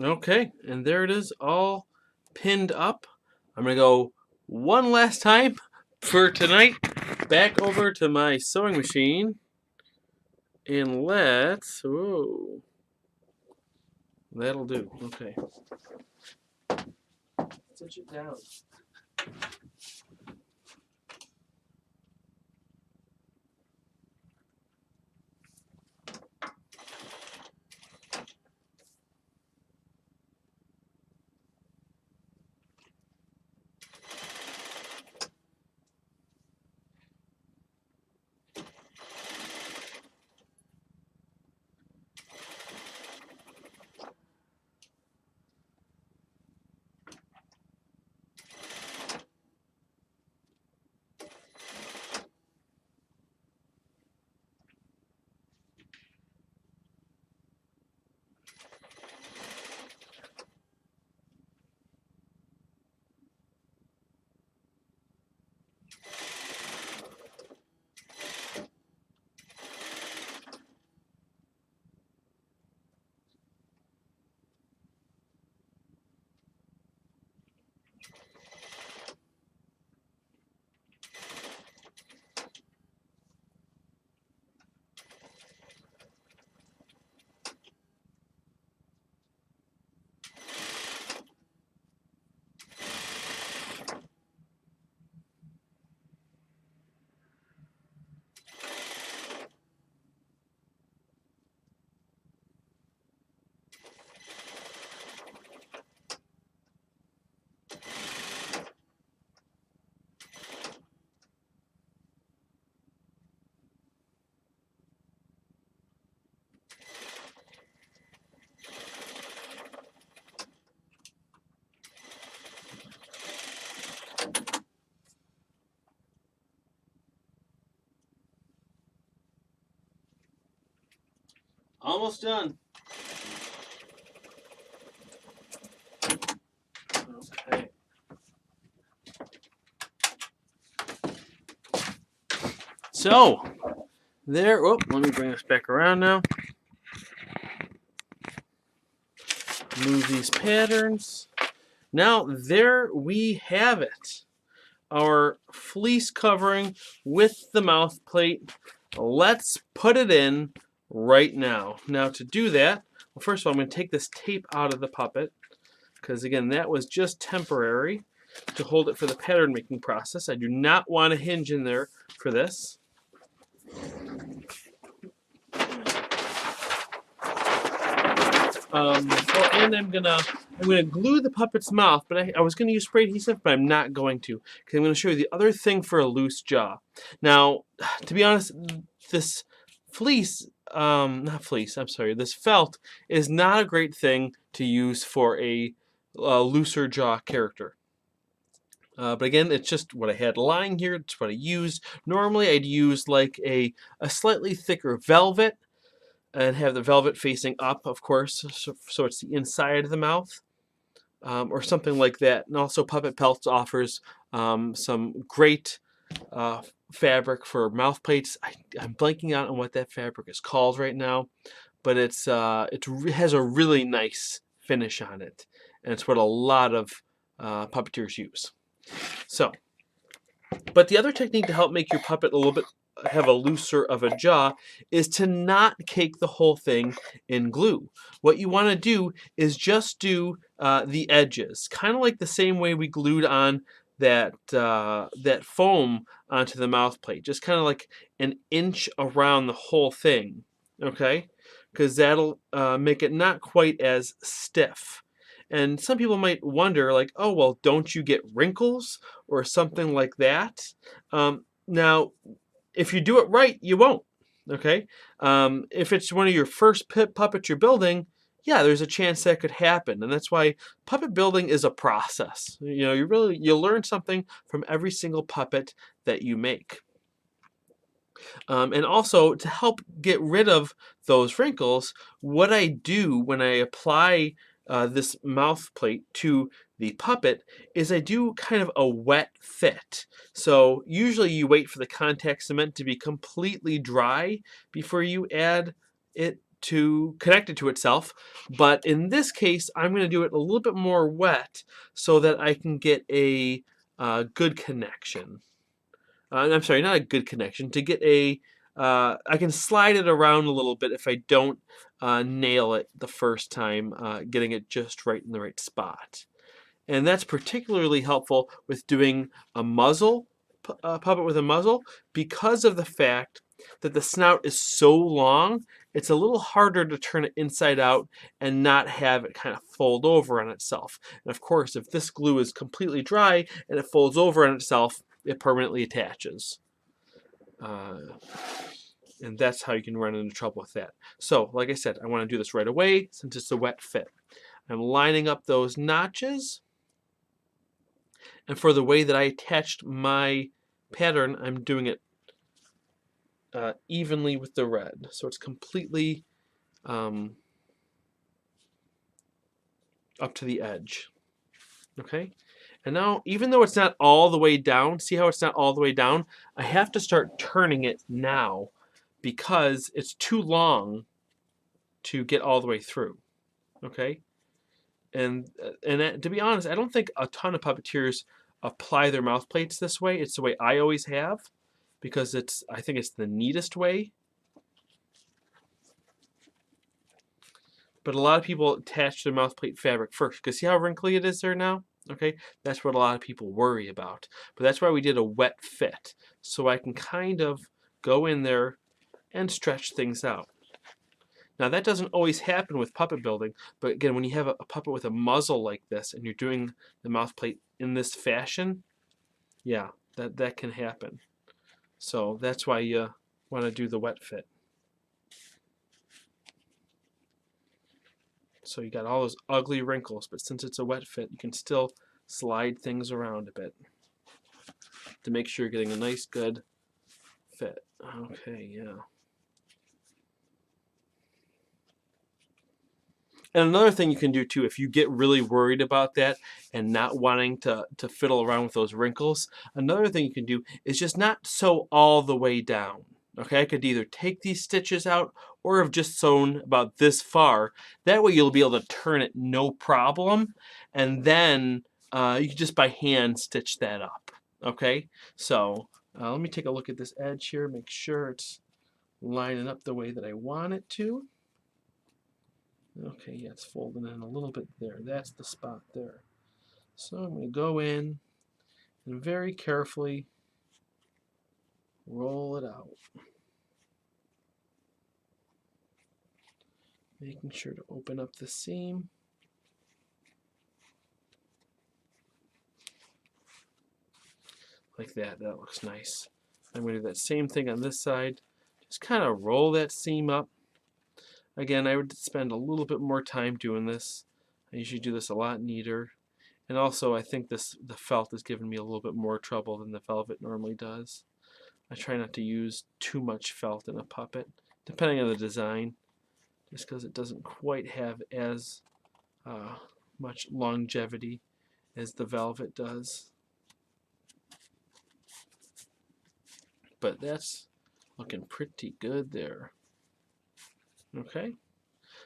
Okay, and there it is, all pinned up. I'm going to go one last time for tonight. Back over to my sewing machine. And let's, whoa, that'll do. Okay. Stitch it down. Almost done. Okay. So, there, oh, let me bring this back around now. Move these patterns. Now, there we have it. Our fleece covering with the mouth plate. Let's put it in right now. Now, to do that, well, first of all, I'm going to take this tape out of the puppet, because again, that was just temporary to hold it for the pattern making process. I do not want a hinge in there for this. And I'm gonna glue the puppet's mouth, but I was gonna use spray adhesive, but I'm not going to, because I'm gonna show you the other thing for a loose jaw. Now, to be honest, this fleece, not fleece, I'm sorry, this felt is not a great thing to use for a looser jaw character. But again, it's just what I had lying here. It's what I used. Normally, I'd use like a slightly thicker velvet, and have the velvet facing up, of course, so it's the inside of the mouth, or something like that. And also, Puppet Pelts offers some great fabric for mouth plates. I'm blanking out on what that fabric is called right now, but it has a really nice finish on it, and it's what a lot of puppeteers use. So, but the other technique to help make your puppet a little bit have a looser of a jaw is to not cake the whole thing in glue. What you want to do is just do the edges, kind of like the same way we glued on that foam onto the mouth plate, just kind of like an inch around the whole thing, okay? Because that'll make it not quite as stiff. And some people might wonder, like, oh, well, don't you get wrinkles or something like that? Now, if you do it right, you won't. Okay? If it's one of your first puppets you're building, yeah, there's a chance that could happen. And that's why puppet building is a process. You know, you learn something from every single puppet that you make. And also, to help get rid of those wrinkles, what I do when I apply this mouth plate to the puppet is I do kind of a wet fit. So usually you wait for the contact cement to be completely dry before you add it to connect it to itself. But in this case, I'm going to do it a little bit more wet so that I can get a good connection. I'm sorry, not a good connection. To get I can slide it around a little bit if I don't nail it the first time, getting it just right in the right spot. And that's particularly helpful with doing a muzzle, puppet with a muzzle, because of the fact that the snout is so long, it's a little harder to turn it inside out and not have it kind of fold over on itself. And of course, if this glue is completely dry and it folds over on itself, it permanently attaches. And that's how you can run into trouble with that. So, like I said, I want to do this right away since it's a wet fit. I'm lining up those notches. And for the way that I attached my pattern, I'm doing it evenly with the red. So it's completely up to the edge. Okay? And now, even though it's not all the way down, see how it's not all the way down? I have to start turning it now because it's too long to get all the way through. Okay? And to be honest, I don't think a ton of puppeteers apply their mouth plates this way. It's the way I always have because I think it's the neatest way. But a lot of people attach their mouth plate fabric first because see how wrinkly it is there now? Okay, that's what a lot of people worry about. But that's why we did a wet fit, so I can kind of go in there and stretch things out. Now that doesn't always happen with puppet building, but again, when you have a puppet with a muzzle like this and you're doing the mouth plate in this fashion, yeah, that can happen. So that's why you want to do the wet fit. So you got all those ugly wrinkles, but since it's a wet fit, you can still slide things around a bit to make sure you're getting a nice, good fit. Okay, yeah. And another thing you can do too, if you get really worried about that and not wanting to fiddle around with those wrinkles, another thing you can do is just not sew all the way down. Okay, I could either take these stitches out or have just sewn about this far. That way you'll be able to turn it no problem. And then you can just by hand stitch that up. Okay, so let me take a look at this edge here, make sure it's lining up the way that I want it to. Okay, yeah, it's folding in a little bit there. That's the spot there. So I'm going to go in and very carefully roll it out. Making sure to open up the seam. Like that. That looks nice. I'm going to do that same thing on this side. Just kind of roll that seam up. Again, I would spend a little bit more time doing this. I usually do this a lot neater. And also, I think the felt is giving me a little bit more trouble than the velvet normally does. I try not to use too much felt in a puppet, depending on the design, just because it doesn't quite have as much longevity as the velvet does. But that's looking pretty good there. Okay,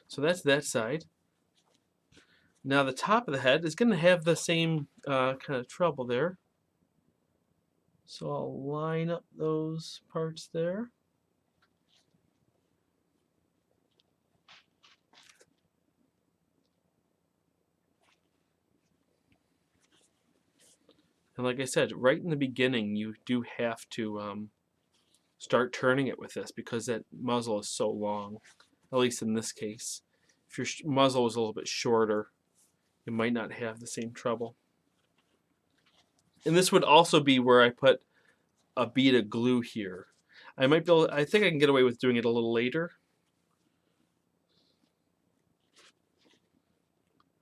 so that's that side. Now the top of the head is going to have the same kind of trouble there. So I'll line up those parts there. And like I said, right in the beginning, you do have to start turning it with this because that muzzle is so long, at least in this case. If your muzzle was a little bit shorter, you might not have the same trouble. And this would also be where I put a bead of glue here. I might be able, I think I can get away with doing it a little later.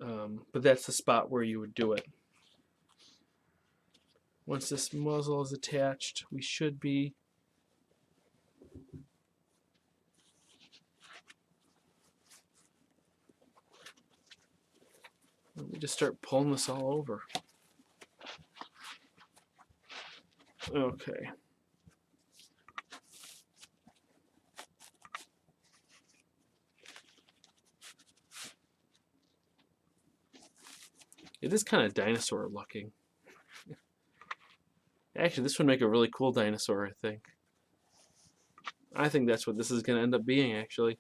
But that's the spot where you would do it. Once this muzzle is attached, we should be let me just start pulling this all over. Okay. It is kind of dinosaur looking. Actually, this would make a really cool dinosaur, I think. I think that's what this is going to end up being, actually,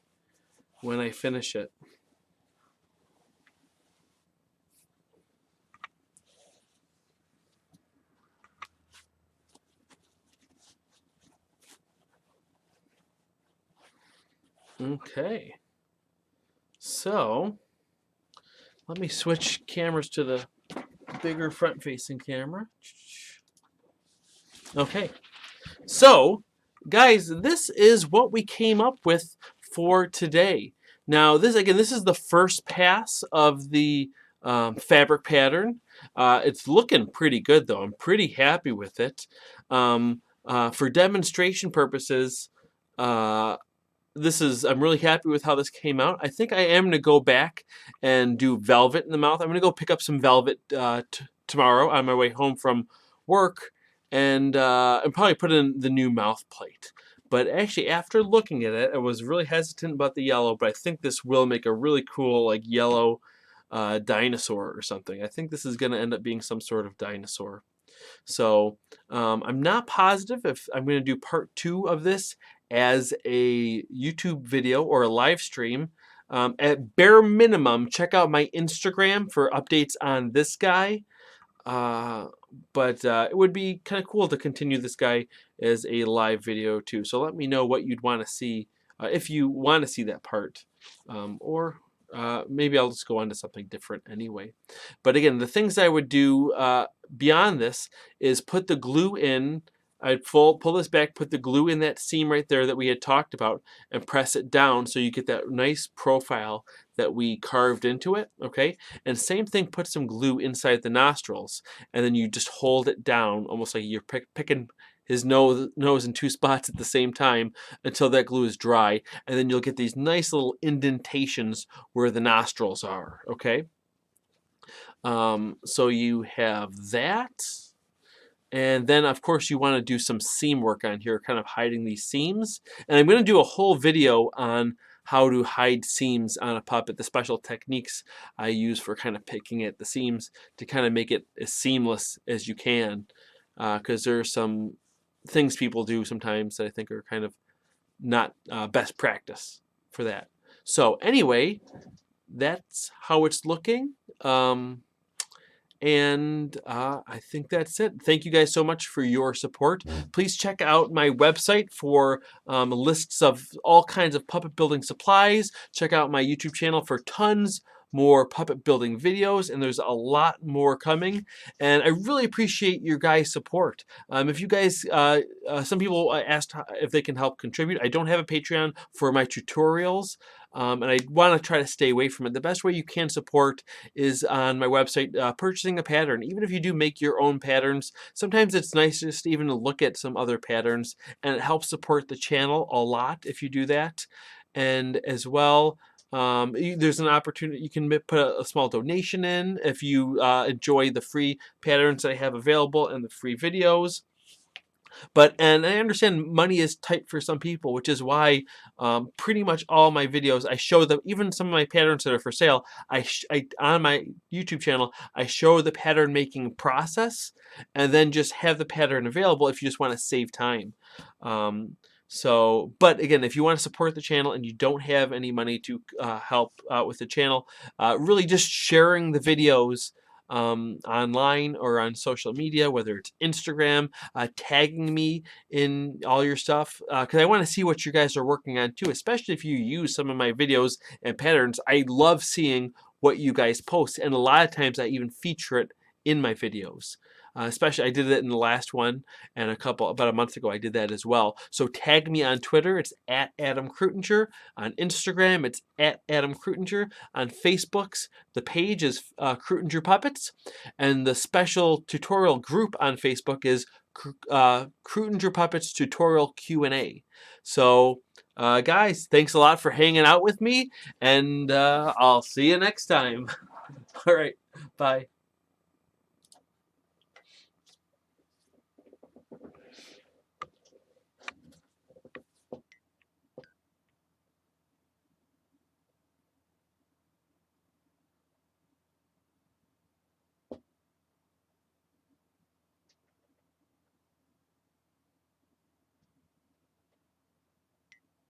when I finish it. Okay. So, let me switch cameras to the bigger front-facing camera. Okay. So, guys, this is what we came up with for today. Now, this is the first pass of the fabric pattern. It's looking pretty good, though. I'm pretty happy with it. For demonstration purposes, I'm really happy with how this came out. I think I am going to go back and do velvet in the mouth. I'm going to go pick up some velvet tomorrow on my way home from work and probably put in the new mouth plate. But actually, after looking at it, I was really hesitant about the yellow, but I think this will make a really cool like yellow dinosaur or something. I think this is going to end up being some sort of dinosaur. So I'm not positive if I'm going to do part 2 of this as a YouTube video or a live stream. At bare minimum, check out my Instagram for updates on this guy. But it would be kind of cool to continue this guy as a live video too. So let me know what you'd want to see if you want to see that part, or maybe I'll just go on to something different anyway. But again, the things I would do beyond this is put the glue in. I'd pull this back, put the glue in that seam right there that we had talked about, and press it down so you get that nice profile that we carved into it, okay? And same thing, put some glue inside the nostrils, and then you just hold it down, almost like you're picking his nose in 2 spots at the same time until that glue is dry, and then you'll get these nice little indentations where the nostrils are, okay? So you have that. And then, of course, you want to do some seam work on here, kind of hiding these seams. And I'm going to do a whole video on how to hide seams on a puppet, the special techniques I use for kind of picking at the seams to kind of make it as seamless as you can. Because there are some things people do sometimes that I think are kind of not best practice for that. So anyway, that's how it's looking. And I think that's it. Thank you guys so much for your support. Please check out my website for lists of all kinds of puppet building supplies. Check out my YouTube channel for tons more puppet building videos, and there's a lot more coming. And I really appreciate your guys' support. If you guys, some people asked if they can help contribute. I don't have a Patreon for my tutorials. And I want to try to stay away from it. The best way you can support is on my website, purchasing a pattern. Even if you do make your own patterns, sometimes it's nice just even to look at some other patterns, and it helps support the channel a lot if you do that. And as well, there's an opportunity, you can put a small donation in if you enjoy the free patterns that I have available and the free videos. And I understand money is tight for some people, which is why pretty much all my videos, I show them, even some of my patterns that are for sale, on my YouTube channel, I show the pattern making process and then just have the pattern available if you just want to save time. But again, if you want to support the channel and you don't have any money to help out with the channel, really just sharing the videos online or on social media, whether it's Instagram, tagging me in all your stuff, because I want to see what you guys are working on too, especially if you use some of my videos and patterns. I love seeing what you guys post, and a lot of times I even feature it in my videos. Especially, I did it in the last one, and about a month ago, I did that as well. So tag me on Twitter, it's @AdamKrutinger. On Instagram, it's @AdamKrutinger. On Facebook's, the page is Krutinger Puppets, and the special tutorial group on Facebook is Krutinger Puppets Tutorial Q&A. So, guys, thanks a lot for hanging out with me, and I'll see you next time. All right, bye.